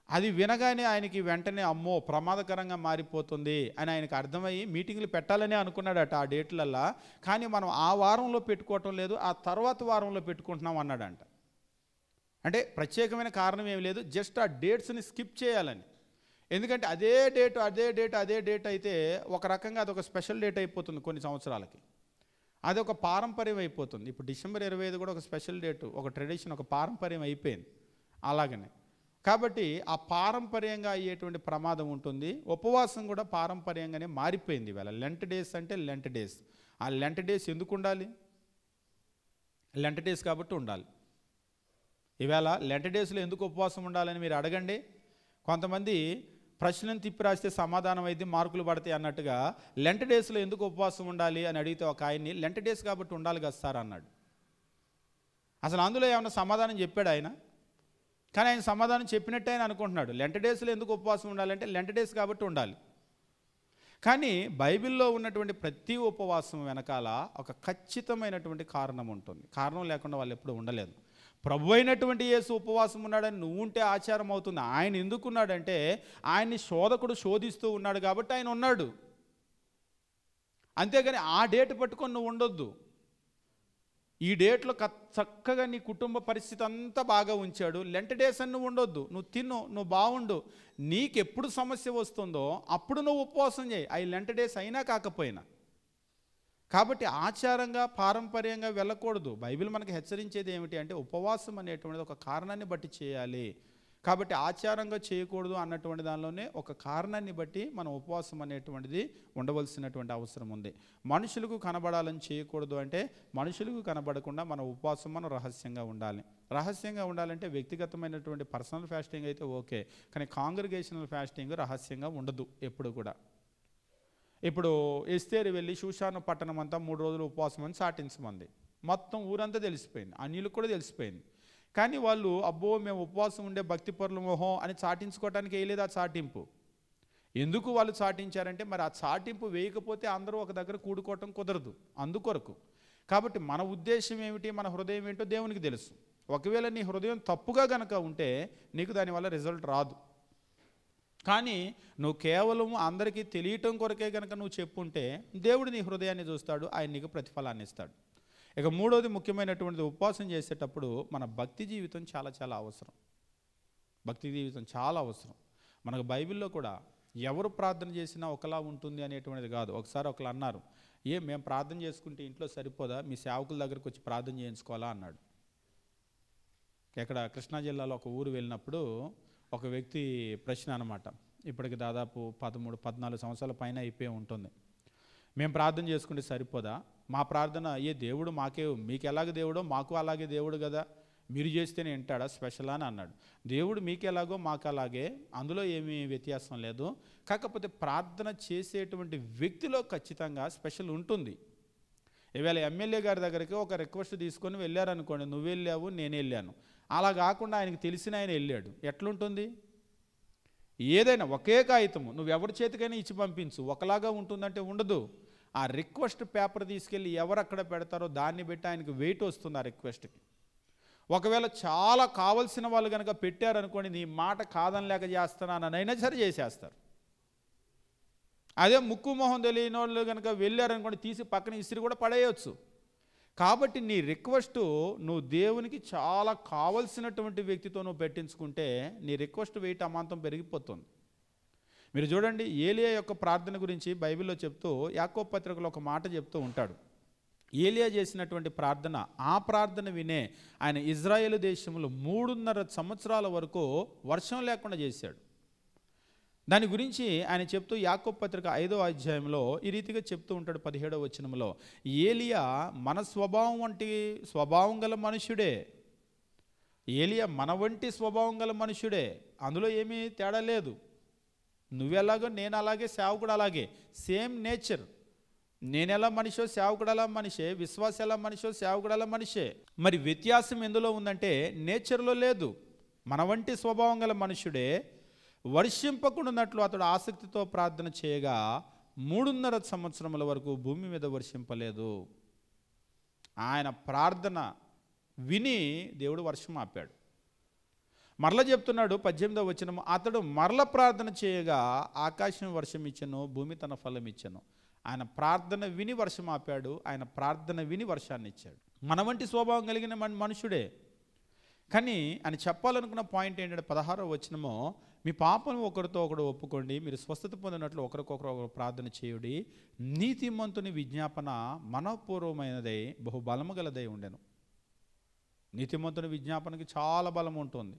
అది వినగానే ఆయనకి వెంటనే అమ్మో ప్రమాదకరంగా మారిపోతుంది అని ఆయనకు అర్థమయ్యి మీటింగ్లు పెట్టాలనే అనుకున్నాడట ఆ డేట్లల్లా. కానీ మనం ఆ వారంలో పెట్టుకోవటం లేదు, ఆ తర్వాత వారంలో పెట్టుకుంటున్నాం అన్నాడంట. అంటే ప్రత్యేకమైన కారణం ఏమి లేదు, జస్ట్ ఆ డేట్స్ని స్కిప్ చేయాలని. ఎందుకంటే అదే డేట్ అయితే ఒక రకంగా అదొక స్పెషల్ డేట్ అయిపోతుంది కొన్ని సంవత్సరాలకి. అదొక పారంపర్యం అయిపోతుంది. ఇప్పుడు డిసెంబర్ 25 కూడా ఒక స్పెషల్ డేటు, ఒక ట్రెడిషన్, ఒక పారంపర్యం అయిపోయింది. అలాగనే కాబట్టి ఆ పారంపర్యంగా అయ్యేటువంటి ప్రమాదం ఉంటుంది. ఉపవాసం కూడా పారంపర్యంగానే మారిపోయింది. ఇవాళ లెంట్ డేస్ అంటే లెంట్ డేస్. ఆ లెంట్ డేస్ ఎందుకు ఉండాలి? లెంట్ డేస్ కాబట్టి ఉండాలి. ఇవాళ లెంట్ డేస్లో ఎందుకు ఉపవాసం ఉండాలని మీరు అడగండి. కొంతమంది ప్రశ్నను తిప్పి రాస్తే సమాధానం అయితే మార్కులు పడతాయి అన్నట్టుగా లెంట్ డేస్లో ఎందుకు ఉపవాసం ఉండాలి అని అడిగితే ఒక ఆయన్ని లెంట్ డేస్ కాబట్టి ఉండాలి కదా సార్ అన్నాడు. అసలు అందులో ఏమన్నా సమాధానం చెప్పాడు ఆయన? కానీ ఆయన సమాధానం చెప్పినట్టే ఆయన అనుకుంటున్నాడు. లెంట్ డేస్లో ఎందుకు ఉపవాసం ఉండాలంటే లెంట్ డేస్ కాబట్టి ఉండాలి. కానీ బైబిల్లో ఉన్నటువంటి ప్రతి ఉపవాసం వెనకాల ఒక ఖచ్చితమైనటువంటి కారణం ఉంటుంది. కారణం లేకుండా వాళ్ళు ఎప్పుడూ ఉండలేదు. ప్రభు అయినటువంటి యేసు ఉపవాసం ఉన్నాడని నువ్వు ఉంటే ఆచారం అవుతుంది. ఆయన ఎందుకున్నాడంటే ఆయన్ని శోధకుడు శోధిస్తూ ఉన్నాడు కాబట్టి ఆయన ఉన్నాడు. అంతేగాని ఆ డేట్ పట్టుకొని నువ్వు ఉండొద్దు. ఈ డేట్లో చక్కగా నీ కుటుంబ పరిస్థితి అంతా బాగా ఉంచాడు, లెంట్ డేస్ అని నువ్వు ఉండొద్దు. నువ్వు తిను, నువ్వు బాగుండు. నీకెప్పుడు సమస్య వస్తుందో అప్పుడు నువ్వు ఉపవాసం చేయి, అవి లెంట్ డేస్ అయినా కాకపోయినా. కాబట్టి ఆచారంగా పారంపర్యంగా వెళ్ళకూడదు. బైబిల్ మనకు హెచ్చరించేది ఏమిటి అంటే ఉపవాసం అనేటువంటిది ఒక కారణాన్ని బట్టి చేయాలి. కాబట్టి ఆచారంగా చేయకూడదు అన్నటువంటి దానిలోనే ఒక కారణాన్ని బట్టి మనం ఉపవాసం అనేటువంటిది ఉండవలసినటువంటి అవసరం ఉంది. మనుషులకు కనబడాలని చేయకూడదు అంటే మనుషులకు కనబడకుండా మన ఉపవాసం మనం రహస్యంగా ఉండాలి. రహస్యంగా ఉండాలంటే వ్యక్తిగతమైనటువంటి పర్సనల్ ఫాస్టింగ్ అయితే ఓకే, కానీ కాంగ్రిగేషనల్ ఫాస్టింగ్ రహస్యంగా ఉండదు ఎప్పుడు కూడా. ఇప్పుడు ఎస్తేరు వెళ్ళి షూషాను పట్టణం అంతా 3 రోజులు ఉపవాసం అని చాటించమంది. మొత్తం ఊరంతా తెలిసిపోయింది, అన్యులకు కూడా తెలిసిపోయింది. కానీ వాళ్ళు అబ్బో మేము ఉపవాసం ఉండే భక్తి పరుల మోహం అని చాటించుకోవడానికి వేయలేదు ఆ చాటింపు. ఎందుకు వాళ్ళు చాటించారంటే మరి ఆ చాటింపు వేయకపోతే అందరూ ఒక దగ్గర కూడుకోవటం కుదరదు, అందుకొరకు. కాబట్టి మన ఉద్దేశం ఏమిటి, మన హృదయం ఏంటో దేవునికి తెలుసు. ఒకవేళ నీ హృదయం తప్పుగా గనక ఉంటే నీకు దానివల్ల రిజల్ట్ రాదు. కానీ నువ్వు కేవలం అందరికీ తెలియటం కొరకే కనుక నువ్వు చెప్పుంటే దేవుడు నీ హృదయాన్ని చూస్తాడు, ఆయన నీకు ప్రతిఫలాన్ని ఇస్తాడు. ఇక మూడోది ముఖ్యమైనటువంటిది, ఉపవాసం చేసేటప్పుడు మన భక్తి జీవితం చాలా చాలా అవసరం. భక్తి జీవితం చాలా అవసరం. మనకు బైబిల్లో కూడా ఎవరు ప్రార్థన చేసినా ఒకలా ఉంటుంది అనేటువంటిది కాదు. ఒకసారి ఒకరు అన్నారు, మేము ప్రార్థన చేసుకుంటే ఇంట్లో సరిపోదా, మీ సేవకుల దగ్గరికి వచ్చి ప్రార్థన చేయించుకోవాలా అన్నాడు. ఇక్కడ కృష్ణా జిల్లాలో ఒక ఊరు వెళ్ళినప్పుడు ఒక వ్యక్తి ప్రశ్న అనమాట. ఇప్పటికి దాదాపు 13-14 సంవత్సరాల పైన అయిపోయి ఉంటుంది. మేము ప్రార్థన చేసుకుంటే సరిపోదా, మా ప్రార్థన దేవుడు మీకు ఎలాగ దేవుడో మాకు అలాగే దేవుడు కదా, మీరు చేస్తేనే వింటాడా స్పెషల్ అని అన్నాడు. దేవుడు మీకు ఎలాగో మాకు అలాగే, అందులో ఏమీ వ్యత్యాసం లేదు. కాకపోతే ప్రార్థన చేసేటువంటి వ్యక్తిలో ఖచ్చితంగా స్పెషల్ ఉంటుంది. ఇవాళ ఎమ్మెల్యే గారి దగ్గరికి ఒక రిక్వెస్ట్ తీసుకొని వెళ్ళారనుకోండి, నువ్వు వెళ్ళావు నేను వెళ్ళాను, అలా కాకుండా ఆయనకు తెలిసిన ఆయన వెళ్ళాడు, ఎట్లుంటుంది? ఏదైనా ఒకే కాగితము నువ్వు ఎవరి చేతికైనా ఇచ్చి పంపించు, ఒకలాగా ఉంటుందంటే ఉండదు. ఆ రిక్వెస్ట్ పేపర్ తీసుకెళ్ళి ఎవరు అక్కడ పెడతారో దాన్ని బట్టి ఆయనకు వెయిట్ వస్తుంది ఆ రిక్వెస్ట్కి. ఒకవేళ చాలా కావలసిన వాళ్ళు కనుక పెట్టారనుకోండి, నీ మాట కాదనిలేక చేస్తున్నానైనా సరే చేసేస్తారు. అదే ముక్కు మొహం తెలియని వాళ్ళు కనుక వెళ్ళారనుకోండి, తీసి పక్కన ఇసిరి కూడా పడేయచ్చు. కాబట్టి నీ రిక్వెస్ట్ నువ్వు దేవునికి చాలా కావలసినటువంటి వ్యక్తితో నువ్వు పెట్టించుకుంటే నీ రిక్వెస్ట్ వెయిట్ అమాంతం పెరిగిపోతుంది. మీరు చూడండి, ఏలియా యొక్క ప్రార్థన గురించి బైబిల్లో చెప్తూ యాకోబు పత్రికలో ఒక మాట చెప్తూ ఉంటాడు. ఏలియా చేసినటువంటి ప్రార్థన, ఆ ప్రార్థన వినే ఆయన ఇజ్రాయేలు దేశంలో 3.5 సంవత్సరాల వరకు వర్షం లేకుండా చేశాడు. దాని గురించి ఆయన చెప్తూ యాకోబు పత్రిక 5వ అధ్యాయంలో ఈ రీతిగా చెప్తూ ఉంటాడు 17వ వచనంలో, ఏలియా మన స్వభావం వంటి స్వభావం గల మనుష్యుడే. ఏలియా మన వంటి స్వభావం గల మనుష్యుడే, అందులో ఏమీ తేడా లేదు. నువ్వెలాగో నేను అలాగే, సేవకుడు అలాగే, సేమ్ నేచర్. నేను ఎలా మనిషో సేవకుడు అలా మనిషే, విశ్వాసం ఎలా మనిషో సేవకుడు అలా మనిషే. మరి వ్యత్యాసం ఎందులో ఉందంటే నేచర్లో లేదు. మన వంటి స్వభావం గల మనుష్యుడే, వర్షింపకుండాన్నట్లు అతడు ఆసక్తితో ప్రార్థన చేయగా 3.5 సంవత్సరముల వరకు భూమి మీద వర్షింపలేదు. ఆయన ప్రార్థన విని దేవుడు వర్షం ఆపాడు. మరల చెప్తున్నాడు 18వ వచనం, అతడు మరల ప్రార్థన చేయగా ఆకాశం వర్షం ఇచ్చెను, భూమి తన ఫలం ఇచ్చెను. ఆయన ప్రార్థన విని వర్షం ఆపాడు, ఆయన ప్రార్థన విని వర్షాన్ని ఇచ్చాడు. మన వంటి స్వభావం కలిగిన మనుషుడే. కానీ ఆయన చెప్పాలనుకున్న పాయింట్ ఏంటంటే 16వ వచనము, మీ పాపం ఒకరితో ఒకడు ఒప్పుకోండి, మీరు స్వస్థత పొందినట్లు ఒకరికొకరు ప్రార్థన చేయుడి. నీతిమంతుని విజ్ఞాపన మనపూర్వమైనదై బహుబలము గలదై ఉండెను. నీతిమంతుని విజ్ఞాపనకి చాలా బలం ఉంటుంది.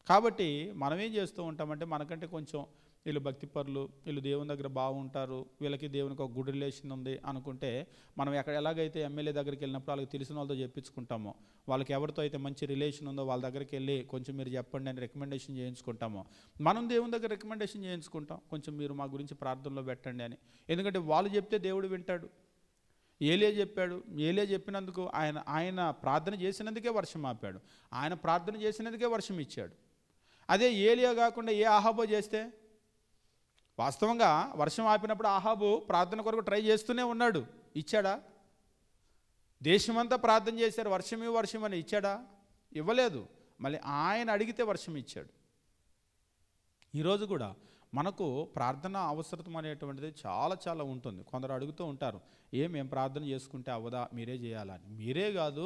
కాబట్టి మనం ఏం చేస్తూ ఉంటామంటే, మనకంటే కొంచెం వీళ్ళు భక్తిపరులు, వీళ్ళు దేవుని దగ్గర బాగుంటారు, వీళ్ళకి దేవునికి ఒక గుడ్ రిలేషన్ ఉంది అనుకుంటే, మనం ఎలాగైతే ఎమ్మెల్యే దగ్గరికి వెళ్ళినప్పుడు వాళ్ళకి తెలిసిన వాళ్ళతో చెప్పించుకుంటామో, వాళ్ళకి ఎవరితో అయితే మంచి రిలేషన్ ఉందో వాళ్ళ దగ్గరికి వెళ్ళి కొంచెం మీరు చెప్పండి అని రికమెండేషన్ చేయించుకుంటామో, మనం దేవుని దగ్గర రికమెండేషన్ చేయించుకుంటాం, కొంచెం మీరు మా గురించి ప్రార్థనలో పెట్టండి అని. ఎందుకంటే వాళ్ళు చెప్తే దేవుడు వింటాడు. ఏలియా చెప్పాడు, ఏలియా చెప్పినందుకు ఆయన ప్రార్థన చేసినందుకే వర్షం ఆపాడు, ఆయన ప్రార్థన చేసినందుకే వర్షం ఇచ్చాడు. అదే ఏలియా కాకుండా ఏ ఆహాబో చేస్తే, వాస్తవంగా వర్షం ఆపినప్పుడు ఆహాబు ప్రార్థన కొరకు ట్రై చేస్తూనే ఉన్నాడు, ఇచ్చాడా? దేశమంతా ప్రార్థన చేశారు, వర్షం అని ఇచ్చాడా? ఇవ్వలేదు. మళ్ళీ ఆయన అడిగితే వర్షం ఇచ్చాడు. ఈరోజు కూడా మనకు ప్రార్థన అవసరం అనేటువంటిది చాలా చాలా ఉంటుంది. కొందరు అడుగుతూ ఉంటారు, మేము ప్రార్థన చేసుకుంటే అవ్వదా, మీరే చేయాలని. మీరే కాదు,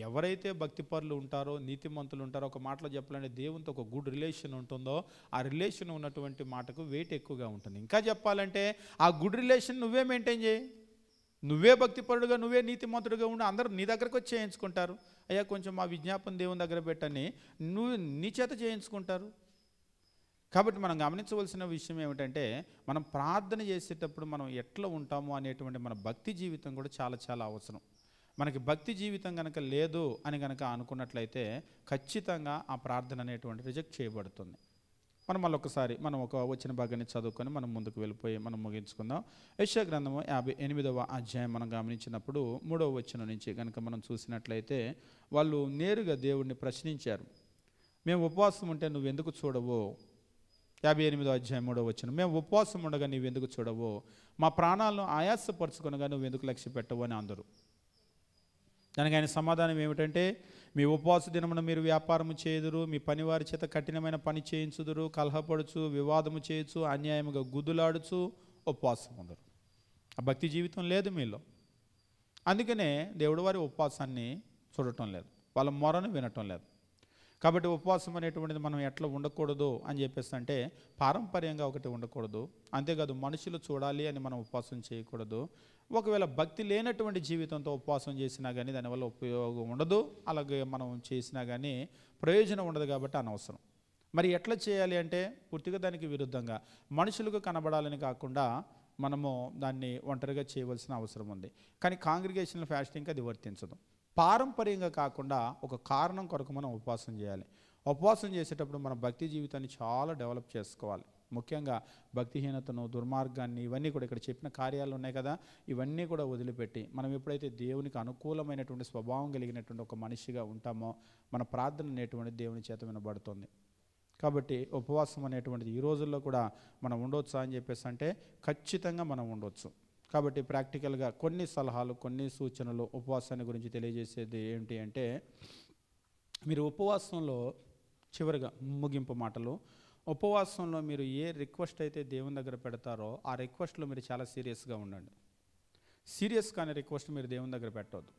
ఎవరైతే భక్తిపరులు ఉంటారో, నీతిమంతులు ఉంటారో, ఒక మాటలో చెప్పాలంటే దేవునితో ఒక గుడ్ రిలేషన్ ఉంటుందో, ఆ రిలేషన్ ఉన్నటువంటి మాటకు వెయిట్ ఎక్కువగా ఉంటుంది. ఇంకా చెప్పాలంటే ఆ గుడ్ రిలేషన్ నువ్వే మెయింటైన్ చేయి. నువ్వే భక్తిపరుడుగా, నువ్వే నీతిమంతుడుగా ఉండి అందరూ నీ దగ్గరకు వచ్చి చేయించుకుంటారు. అయ్యా కొంచెం మా విజ్ఞాపన దేవుని దగ్గర పెట్టని నీ చేత చేయించుకుంటారు. కాబట్టి మనం గమనించవలసిన విషయం ఏమిటంటే, మనం ప్రార్థన చేసేటప్పుడు మనం ఎట్లా ఉంటాము అనేటువంటి మన భక్తి జీవితం కూడా చాలా చాలా అవసరం. మనకి భక్తి జీవితం కనుక లేదు అని కనుక అనుకున్నట్లయితే ఖచ్చితంగా ఆ ప్రార్థన అనేటువంటి రిజెక్ట్ చేయబడుతుంది. మనం మళ్ళొకసారి మనం ఒక వచ్చిన భాగాన్ని చదువుకొని మనం ముందుకు వెళ్ళిపోయి మనం ముగించుకుందాం. యెషయా గ్రంథము 58వ అధ్యాయం మనం గమనించినప్పుడు 3వ వచనం నుంచి కనుక మనం చూసినట్లయితే, వాళ్ళు నేరుగా దేవుడిని ప్రశ్నించారు. మేము ఉపవాసం ఉంటే నువ్వెందుకు చూడవు? 58వ అధ్యాయం 3వ వచనం, మేము ఉపవాసం ఉండగా నువ్వెందుకు చూడవు? మా ప్రాణాలను ఆయాసపరుచుకొనగా నువ్వెందుకు లక్ష్య పెట్టవు అని అందరూ. దానికి ఆయన సమాధానం ఏమిటంటే, మీ ఉపవాస దినమున మీరు వ్యాపారము చేయుదురు, మీ పనివారి చేత కఠినమైన పని చేయించుదురు, కలహపడుచు, వివాదము చేయొచ్చు, అన్యాయముగా గుద్దులాడుచు ఉపవాసం ఉండరు. ఆ భక్తి జీవితం లేదు మీలో. అందుకనే దేవుడు వారి ఉపవాసాన్ని చూడటం లేదు, వాళ్ళ మొరను వినటం లేదు. కాబట్టి ఉపవాసం అనేటువంటిది మనం ఎట్లా ఉండకూడదు అని చెప్పేసి అంటే, పారంపర్యంగా ఒకటి ఉండకూడదు, అంతేకాదు మనుషులు చూడాలి అని మనం ఉపవాసం చేయకూడదు. ఒకవేళ భక్తి లేనటువంటి జీవితంతో ఉపవాసం చేసినా కానీ దానివల్ల ఉపయోగం ఉండదు, అలాగే మనం చేసినా కానీ ప్రయోజనం ఉండదు. కాబట్టి అనవసరం. మరి ఎట్లా చేయాలి అంటే, పూర్తిగా దానికి విరుద్ధంగా మనుషులకు కనబడాలని కాకుండా మనము దాన్ని ఒంటరిగా చేయవలసిన అవసరం ఉంది. కానీ కాంగ్రిగేషనల్ ఫాస్టింగ్కి అది వర్తించదు. పారంపర్యంగా కాకుండా ఒక కారణం కొరకు మనం ఉపవాసం చేయాలి. ఉపవాసం చేసేటప్పుడు మన భక్తి జీవితాన్ని చాలా డెవలప్ చేసుకోవాలి. ముఖ్యంగా భక్తిహీనతను, దుర్మార్గాన్ని, ఇవన్నీ కూడా ఇక్కడ చెప్పిన కార్యాలు ఉన్నాయి కదా, ఇవన్నీ కూడా వదిలిపెట్టి మనం ఎప్పుడైతే దేవునికి అనుకూలమైనటువంటి స్వభావం కలిగినటువంటి ఒక మనిషిగా ఉంటామో, మన ప్రార్థన అనేటువంటి దేవుని చేత వినబడుతుంది. కాబట్టి ఉపవాసం అనేటువంటిది ఈ రోజుల్లో కూడా మనం ఉండొచ్చా అని చెప్పేసి అంటే ఖచ్చితంగా మనం ఉండొచ్చు. కాబట్టి ప్రాక్టికల్గా కొన్ని సలహాలు, కొన్ని సూచనలు ఉపవాసాన్ని గురించి తెలియజేసేది ఏంటి అంటే, మీరు ఉపవాసంలో చివరిగా ముగింపు మాటలు, ఉపవాసంలో మీరు ఏ రిక్వెస్ట్ అయితే దేవుని దగ్గర పెడతారో ఆ రిక్వెస్ట్లో మీరు చాలా సీరియస్గా ఉండండి. సీరియస్ కాని రిక్వెస్ట్ మీరు దేవుని దగ్గర పెట్టవద్దు.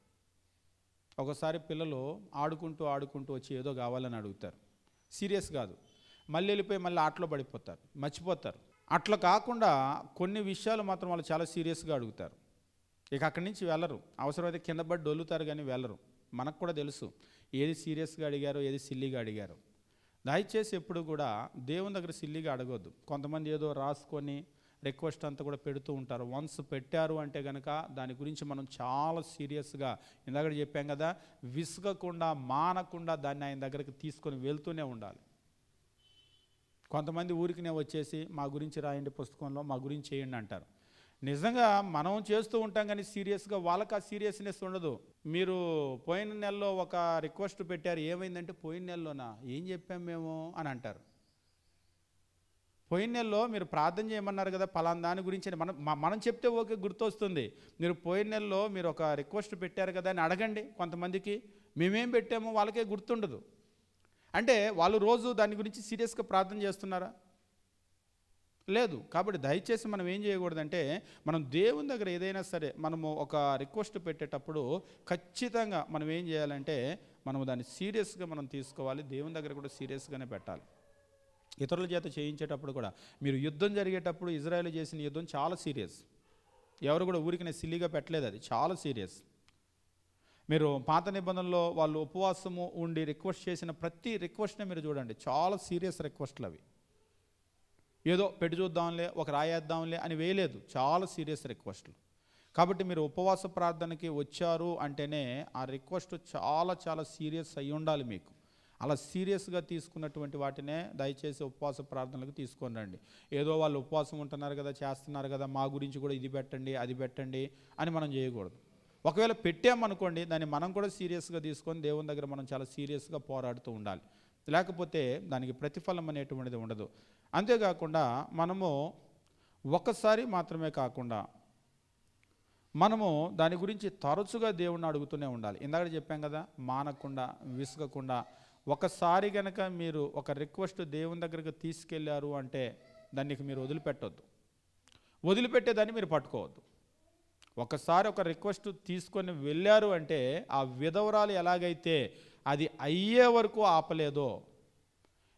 ఒకసారి పిల్లలు ఆడుకుంటూ వచ్చి ఏదో కావాలని అడుగుతారు, సీరియస్ కాదు, మళ్ళీ వెళ్ళిపోయి మళ్ళీ ఆటలో పడిపోతారు, మర్చిపోతారు. అట్లా కాకుండా కొన్ని విషయాలు మాత్రం వాళ్ళు చాలా సీరియస్గా అడుగుతారు. ఇక అక్కడి నుంచి వెళ్ళరు, అవసరమైతే కింద పడి డొల్లుతారు కానీ వెళ్ళరు. మనకు కూడా తెలుసు ఏది సీరియస్గా అడిగారో, ఏది సిల్లీగా అడిగారో. దయచేసి ఎప్పుడు కూడా దేవుని దగ్గర సిల్లీగా అడగొద్దు. కొంతమంది ఏదో రాసుకొని రిక్వెస్ట్ అంతా కూడా పెడుతూ ఉంటారు. వన్స్ పెట్టారు అంటే కనుక దాని గురించి మనం చాలా సీరియస్గా, ఇందాక చెప్పాం కదా, విసుగకుండా మానకుండా దాన్ని ఆయన దగ్గరికి తీసుకొని వెళ్తూనే ఉండాలి. కొంతమంది ఊరికినే వచ్చేసి మా గురించి రాయండి పుస్తకంలో, మా గురించి చేయండి అంటారు. నిజంగా మనం చేస్తూ ఉంటాం కానీ సీరియస్గా వాళ్ళకి ఆ సీరియస్నెస్ ఉండదు. మీరు పోయిన నెలలో ఒక రిక్వెస్ట్ పెట్టారు, ఏమైందంటే పోయిన నెలలోనా, ఏం చెప్పాం మేము అని అంటారు. పోయిన నెలలో మీరు ప్రార్థన చేయమన్నారు కదా పలానా దాని గురించి అని మనం చెప్తే ఓకే గుర్తొస్తుంది. మీరు పోయిన నెలలో మీరు ఒక రిక్వెస్ట్ పెట్టారు కదా అని అడగండి. కొంతమందికి మేమేం పెట్టామో వాళ్ళకే గుర్తుండదు. అంటే వాళ్ళు రోజు దాని గురించి సీరియస్గా ప్రార్థన చేస్తున్నారా? లేదు. కాబట్టి దయచేసి మనం ఏం చేయకూడదంటే, మనం దేవుని దగ్గర ఏదైనా సరే మనము ఒక రిక్వెస్ట్ పెట్టేటప్పుడు ఖచ్చితంగా మనం ఏం చేయాలంటే, మనము దాన్ని సీరియస్గా మనం తీసుకోవాలి. దేవుని దగ్గర కూడా సీరియస్గానే పెట్టాలి. ఇతరుల చేత చేయించేటప్పుడు కూడా మీరు యుద్ధం జరిగేటప్పుడు ఇజ్రాయెల్ చేసిన యుద్ధం చాలా సీరియస్. ఎవరు కూడా ఊరికి సిల్లిగా పెట్టలేదు, అది చాలా సీరియస్. మీరు పాత నిబంధనలో వాళ్ళు ఉపవాసము ఉండి రిక్వెస్ట్ చేసిన ప్రతి రిక్వెస్ట్ని మీరు చూడండి, చాలా సీరియస్ రిక్వెస్ట్లు అవి. ఏదో పెట్టి చూద్దాంలే, ఒక రాయేద్దాంలే అని వేయలేదు, చాలా సీరియస్ రిక్వెస్ట్లు. కాబట్టి మీరు ఉపవాస ప్రార్థనకి వచ్చారు అంటేనే ఆ రిక్వెస్ట్ చాలా చాలా సీరియస్ అయి ఉండాలి మీకు. అలా సీరియస్గా తీసుకున్నటువంటి వాటినే దయచేసి ఉపవాస ప్రార్థనలకు తీసుకొని రండి. ఏదో వాళ్ళు ఉపవాసం ఉంటున్నారు కదా, చేస్తున్నారు కదా, మా గురించి కూడా ఇది పెట్టండి అది పెట్టండి అని మనం చేయకూడదు. ఒకవేళ పెట్టామనుకోండి, దాన్ని మనం కూడా సీరియస్గా తీసుకొని దేవుని దగ్గర మనం చాలా సీరియస్గా పోరాడుతూ ఉండాలి. లేకపోతే దానికి ప్రతిఫలం అనేటువంటిది ఉండదు. అంతేకాకుండా మనము ఒకసారి మాత్రమే కాకుండా మనము దాని గురించి తరచుగా దేవుణ్ణి అడుగుతూనే ఉండాలి. ఇందాక చెప్పాం కదా, మానకుండా విసుగకుండా. ఒకసారి కనుక మీరు ఒక రిక్వెస్ట్ దేవుని దగ్గరికి తీసుకెళ్లారు అంటే దానికి మీరు వదిలిపెట్టొద్దు, వదిలిపెట్టేదాన్ని మీరు పట్టుకోవద్దు. ఒకసారి ఒక రిక్వెస్ట్ తీసుకొని వెళ్ళారు అంటే ఆ విధవరాలు ఎలాగైతే అది అయ్యే వరకు ఆపలేదో,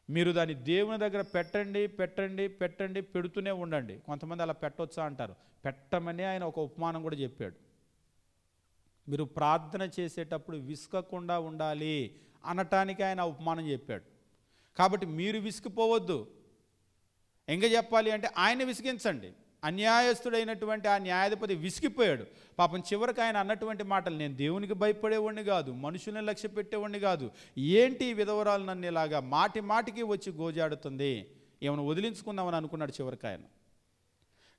మీరు దాన్ని దేవుని దగ్గర పెట్టండి పెట్టండి పెట్టండి పెడుతూనే ఉండండి. కొంతమంది అలా పెట్టొచ్చా అంటారు, పెట్టమని ఆయన ఒక ఉపమానం కూడా చెప్పాడు. మీరు ప్రార్థన చేసేటప్పుడు విసుకకుండా ఉండాలి అనటానికి ఆయన ఉపమానం చెప్పాడు. కాబట్టి మీరు విసిగిపోవద్దు. ఇంకా చెప్పాలి అంటే ఆయన విసిగించండి. అన్యాయస్తుడైనటువంటి ఆ న్యాయాధిపతి విసిగిపోయాడు. పాపం చివరికి ఆయన అన్నటువంటి మాటలు, నేను దేవునికి భయపడేవాడిని కాదు, మనుషుల్ని లక్ష్య పెట్టేవాడిని కాదు, ఏంటి విధవరాలు నన్ను ఇలాగా మాటి మాటికి వచ్చి గోజాడుతుంది, ఏమైనా వదిలించుకుందామని అనుకున్నాడు చివరికి ఆయన.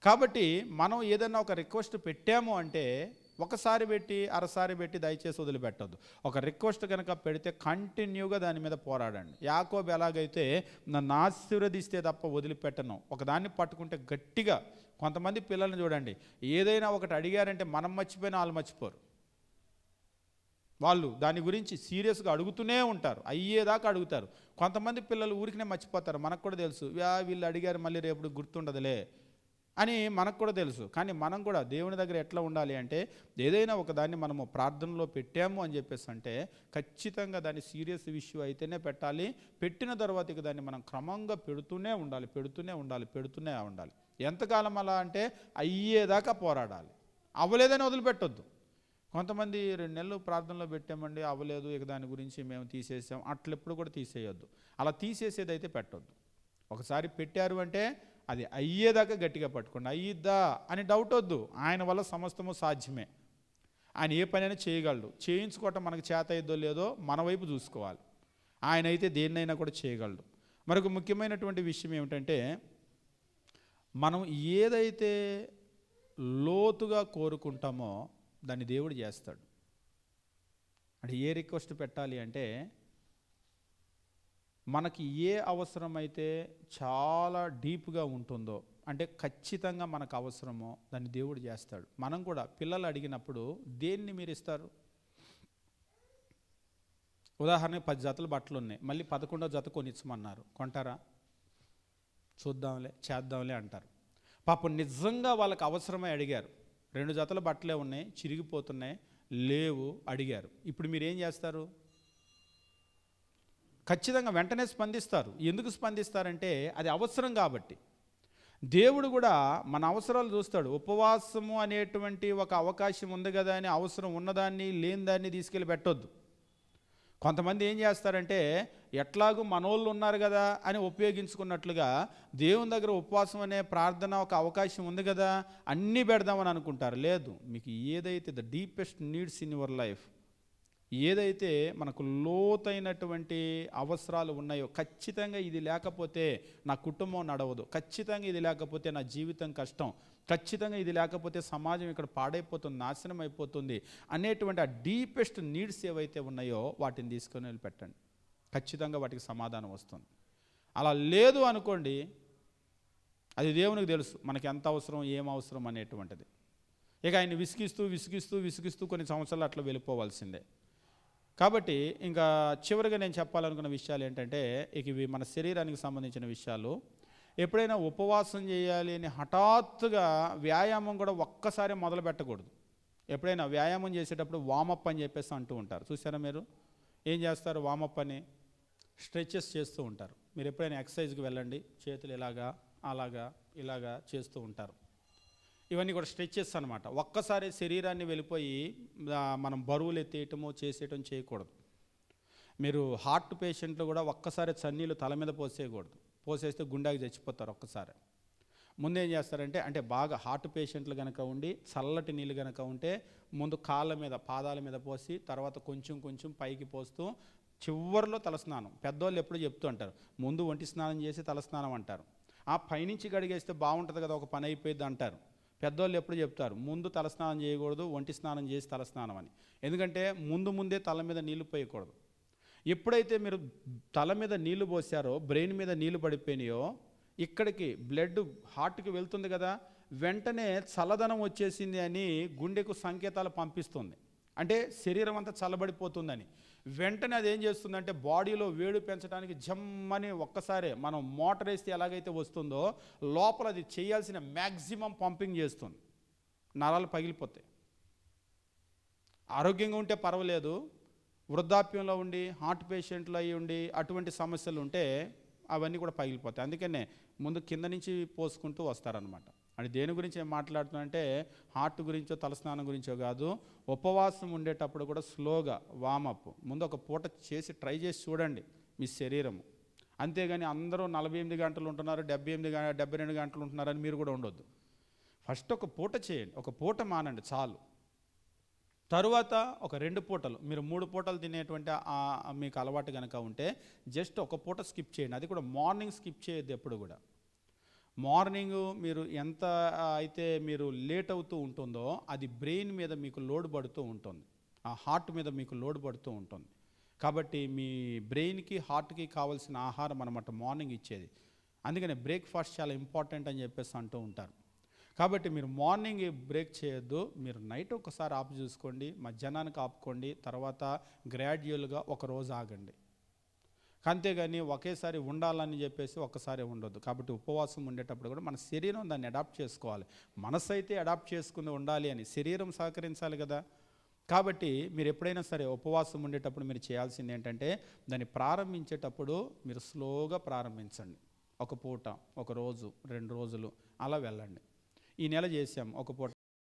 కాబట్టి మనం ఏదైనా ఒక రిక్వెస్ట్ పెట్టాము అంటే ఒకసారి పెట్టి అరసారి పెట్టి దయచేసి వదిలిపెట్టద్దు. ఒక రిక్వెస్ట్ కనుక పెడితే కంటిన్యూగా దాని మీద పోరాడండి. యాకోబు ఎలాగైతే నన్ను ఆశీర్వదిస్తే తప్ప వదిలిపెట్టను, ఒకదాన్ని పట్టుకుంటే గట్టిగా. కొంతమంది పిల్లల్ని చూడండి, ఏదైనా ఒకటి అడిగారంటే మనం మర్చిపోయినా వాళ్ళు మర్చిపోరు. వాళ్ళు దాని గురించి సీరియస్గా అడుగుతూనే ఉంటారు, అయ్యేదాకా అడుగుతారు. కొంతమంది పిల్లలు ఊరికినే మర్చిపోతారు. మనకు కూడా తెలుసు, వీళ్ళు అడిగారు మళ్ళీ రేపు గుర్తుండదులే అని మనకు కూడా తెలుసు. కానీ మనం కూడా దేవుని దగ్గర ఎట్లా ఉండాలి అంటే, ఏదైనా ఒక దాన్ని మనము ప్రార్థనలో పెట్టాము అని చెప్పేసి అంటే ఖచ్చితంగా దాన్ని సీరియస్ ఇష్యూ అయితేనే పెట్టాలి. పెట్టిన తర్వాత ఇక దాన్ని మనం క్రమంగా పెడుతూనే ఉండాలి, పెడుతూనే ఉండాలి, పెడుతూనే ఉండాలి. ఎంతకాలం అలా అంటే అయ్యేదాకా పోరాడాలి. అవ్వలేదని వదిలిపెట్టొద్దు. కొంతమంది 2 నెలలు ప్రార్థనలో పెట్టామండి, అవ్వలేదు, ఇక దాని గురించి మేము తీసేసాం, అట్లెప్పుడు కూడా తీసేయొద్దు. అలా తీసేసేది అయితే పెట్టొద్దు. ఒకసారి పెట్టారు అంటే అది అయ్యేదాకా గట్టిగా పట్టుకోండి. అయ్యిద్దా అని డౌట్ వద్దు. ఆయన వల్ల సమస్తము సాధ్యమే. ఆయన ఏ పనైనా చేయగలడు. చేయించుకోవటం మనకు చేత అయ్యిద్దో లేదో మన వైపు చూసుకోవాలి. ఆయన అయితే దేన్నైనా కూడా చేయగలడు. మరొక ముఖ్యమైనటువంటి విషయం ఏమిటంటే, మనం ఏదైతే లోతుగా కోరుకుంటామో దాన్ని దేవుడు చేస్తాడు. అంటే ఏ రిక్వెస్ట్ పెట్టాలి అంటే, మనకి ఏ అవసరమైతే చాలా డీప్గా ఉంటుందో, అంటే ఖచ్చితంగా మనకు అవసరమో దాన్ని దేవుడు చేస్తాడు. మనం కూడా పిల్లలు అడిగినప్పుడు దేన్ని మీరు ఇస్తారు? ఉదాహరణకి 10 జతలు బట్టలు ఉన్నాయి, మళ్ళీ 11వ జత కొనిచ్చమన్నారు, కొంటారా? చూద్దాంలే చేద్దాంలే అంటారు. పాపం నిజంగా వాళ్ళకి అవసరమై అడిగారు. 2 జతల బట్టలే ఉన్నాయి, చిరిగిపోతున్నాయి, లేవు, అడిగారు. ఇప్పుడు మీరు ఏం చేస్తారు? ఖచ్చితంగా వెంటనే స్పందిస్తారు. ఎందుకు స్పందిస్తారంటే అది అవసరం కాబట్టి. దేవుడు కూడా మన అవసరాలు చూస్తాడు. ఉపవాసము అనేటువంటి ఒక అవకాశం ఉంది కదా అని అవసరం ఉన్నదాన్ని లేని దాన్ని తీసుకెళ్ళి పెట్టొద్దు. కొంతమంది ఏం చేస్తారంటే, ఎట్లాగూ మనోళ్ళు ఉన్నారు కదా అని ఉపయోగించుకున్నట్లుగా దేవుని దగ్గర ఉపవాసం అనే ప్రార్థన ఒక అవకాశం ఉంది కదా అన్నీ పెడదామని అనుకుంటారు. లేదు, మీకు ఏదైతే the deepest needs in your life, ఏదైతే మనకు లోతైనటువంటి అవసరాలు ఉన్నాయో, ఖచ్చితంగా ఇది లేకపోతే నా కుటుంబం నడవదు, ఖచ్చితంగా ఇది లేకపోతే నా జీవితం కష్టం, ఖచ్చితంగా ఇది లేకపోతే సమాజం ఇక్కడ పాడైపోతుంది, నాశనం అయిపోతుంది అనేటువంటి ఆ డీపెస్ట్ నీడ్స్ ఏవైతే ఉన్నాయో వాటిని తీసుకొని వెళ్ళి పెట్టండి. ఖచ్చితంగా వాటికి సమాధానం వస్తుంది. అలా లేదు అనుకోండి, అది దేవునికి తెలుసు మనకి ఎంత అవసరం, ఏం అవసరం అనేటువంటిది. ఇక ఆయన విసిగిస్తూ విసిగిస్తూ విసిగిస్తూ కొన్ని సంవత్సరాలు అట్లా వెళ్ళిపోవాల్సిందే. కాబట్టి ఇంకా చివరిగా నేను చెప్పాలనుకున్న విషయాలు ఏంటంటే, ఇక ఇవి మన శరీరానికి సంబంధించిన విషయాలు. ఎప్పుడైనా ఉపవాసం చేయాలి అని హఠాత్తుగా వ్యాయామం కూడా ఒక్కసారి మొదలు పెట్టకూడదు. ఎప్పుడైనా వ్యాయామం చేసేటప్పుడు వామప్ అని చెప్పేసి అంటూ ఉంటారు, చూసారా మీరు? ఏం చేస్తారు వామప్ అని? స్ట్రెచెస్ చేస్తూ ఉంటారు. మీరు ఎప్పుడైనా ఎక్సర్సైజ్కి వెళ్ళండి, చేతులు ఇలాగా అలాగా ఇలాగా చేస్తూ ఉంటారు. ఇవన్నీ కూడా స్ట్రెచెస్ అనమాట. ఒక్కసారి శరీరాన్ని వెళ్ళిపోయి మనం బరువులు ఎత్తేయటము చేసేయటం చేయకూడదు. మీరు హార్ట్ పేషెంట్లు కూడా ఒక్కసారి చన్నీళ్ళు తల మీద పోసేయకూడదు. పోసేస్తే గుండెకి చచ్చిపోతారు ఒక్కసారి. ముందేం చేస్తారంటే, అంటే బాగా హార్ట్ పేషెంట్లు కనుక ఉండి చల్లటి నీళ్ళు కనుక ఉంటే ముందు కాళ్ళ మీద పాదాల మీద పోసి తర్వాత కొంచెం కొంచెం పైకి పోస్తూ చివరిలో తలస్నానం. పెద్దవాళ్ళు ఎప్పుడు చెప్తూ అంటారు, ముందు ఒంటి స్నానం చేసి తలస్నానం అంటారు. ఆ పైనుంచి గడిగేస్తే బాగుంటుంది కదా, ఒక పని అయిపోయింది అంటారు. పెద్దవాళ్ళు ఎప్పుడు చెప్తారు, ముందు తలస్నానం చేయకూడదు, ఒంటి స్నానం చేసి తలస్నానం అని. ఎందుకంటే ముందే తల మీద నీళ్లు పోయకూడదు. ఎప్పుడైతే మీరు తల మీద నీళ్లు పోసారో, బ్రెయిన్ మీద నీళ్లు పడిపోయినాయో, ఇక్కడికి బ్లడ్ హార్ట్కి వెళ్తుంది కదా, వెంటనే చల్లదనం వచ్చేసింది అని గుండెకు సంకేతాలు పంపిస్తుంది. అంటే శరీరం అంతా చల్లబడిపోతుందని. వెంటనే అది ఏం చేస్తుందంటే బాడీలో వేడి పెంచడానికి జమ్మని ఒక్కసారే మనం మోటార్ వేస్తే ఎలాగైతే వస్తుందో లోపల అది చేయాల్సిన మ్యాక్సిమం పంపింగ్ చేస్తుంది. నరాలు పగిలిపోతాయి. ఆరోగ్యంగా ఉంటే పర్వాలేదు, వృద్ధాప్యంలో ఉండి హార్ట్ పేషెంట్లు అయి ఉండి అటువంటి సమస్యలు ఉంటే అవన్నీ కూడా పగిలిపోతాయి. అందుకనే ముందు కింద నుంచి పోసుకుంటూ వస్తారనమాట. అది దేని గురించి ఏం మాట్లాడుతున్నా హార్ట్ గురించో తలస్నానం గురించో కాదు. ఉపవాసం ఉండేటప్పుడు కూడా స్లోగా వామప్ ముందు ఒక పూట చేసి ట్రై చేసి చూడండి మీ శరీరము. అంతేగాని అందరూ 48 గంటలు ఉంటున్నారు, 72 గంటలు ఉంటున్నారని మీరు కూడా ఉండొద్దు. ఫస్ట్ ఒక పూట చేయండి, ఒక పూట మానండి చాలు. తరువాత ఒక 2 పూటలు, మీరు 3 పూటలు తినేటువంటి మీకు అలవాటు కనుక ఉంటే జస్ట్ ఒక పూట స్కిప్ చేయండి. అది కూడా మార్నింగ్ స్కిప్ చేయొద్దు ఎప్పుడు కూడా. మార్నింగ్ మీరు ఎంత అయితే మీరు లేట్ అవుతూ ఉంటుందో అది బ్రెయిన్ మీద మీకు లోడ్ పడుతూ ఉంటుంది, ఆ హార్ట్ మీద మీకు లోడ్ పడుతూ ఉంటుంది. కాబట్టి మీ బ్రెయిన్కి హార్ట్కి కావాల్సిన ఆహారం అన్నమాట మార్నింగ్ ఇచ్చేది. అందుకని బ్రేక్ఫాస్ట్ చాలా ఇంపార్టెంట్ అని చెప్పేసి అంటూ ఉంటారు. కాబట్టి మీరు మార్నింగ్ బ్రేక్ చేయొద్దు, మీరు నైట్ ఒకసారి ఆపు చూసుకోండి, మధ్యాహ్నానికి ఆపుకోండి, తర్వాత గ్రాడ్యువల్గా ఒక రోజు ఆగండి. అంతేగాని ఒకేసారి ఉండాలని చెప్పేసి ఒక్కసారి ఉండొద్దు. కాబట్టి ఉపవాసం ఉండేటప్పుడు కూడా మన శరీరం దాన్ని అడాప్ట్ చేసుకోవాలి. మనసు అయితే అడాప్ట్ చేసుకుని ఉండాలి అని, శరీరం సహకరించాలి కదా. కాబట్టి మీరు ఎప్పుడైనా సరే ఉపవాసం ఉండేటప్పుడు మీరు చేయాల్సింది ఏంటంటే, దాన్ని ప్రారంభించేటప్పుడు మీరు స్లోగా ప్రారంభించండి. ఒక పూట, ఒక రోజు, 2 రోజులు అలా వెళ్ళండి. ఈ నెల చేసాం ఒక పూట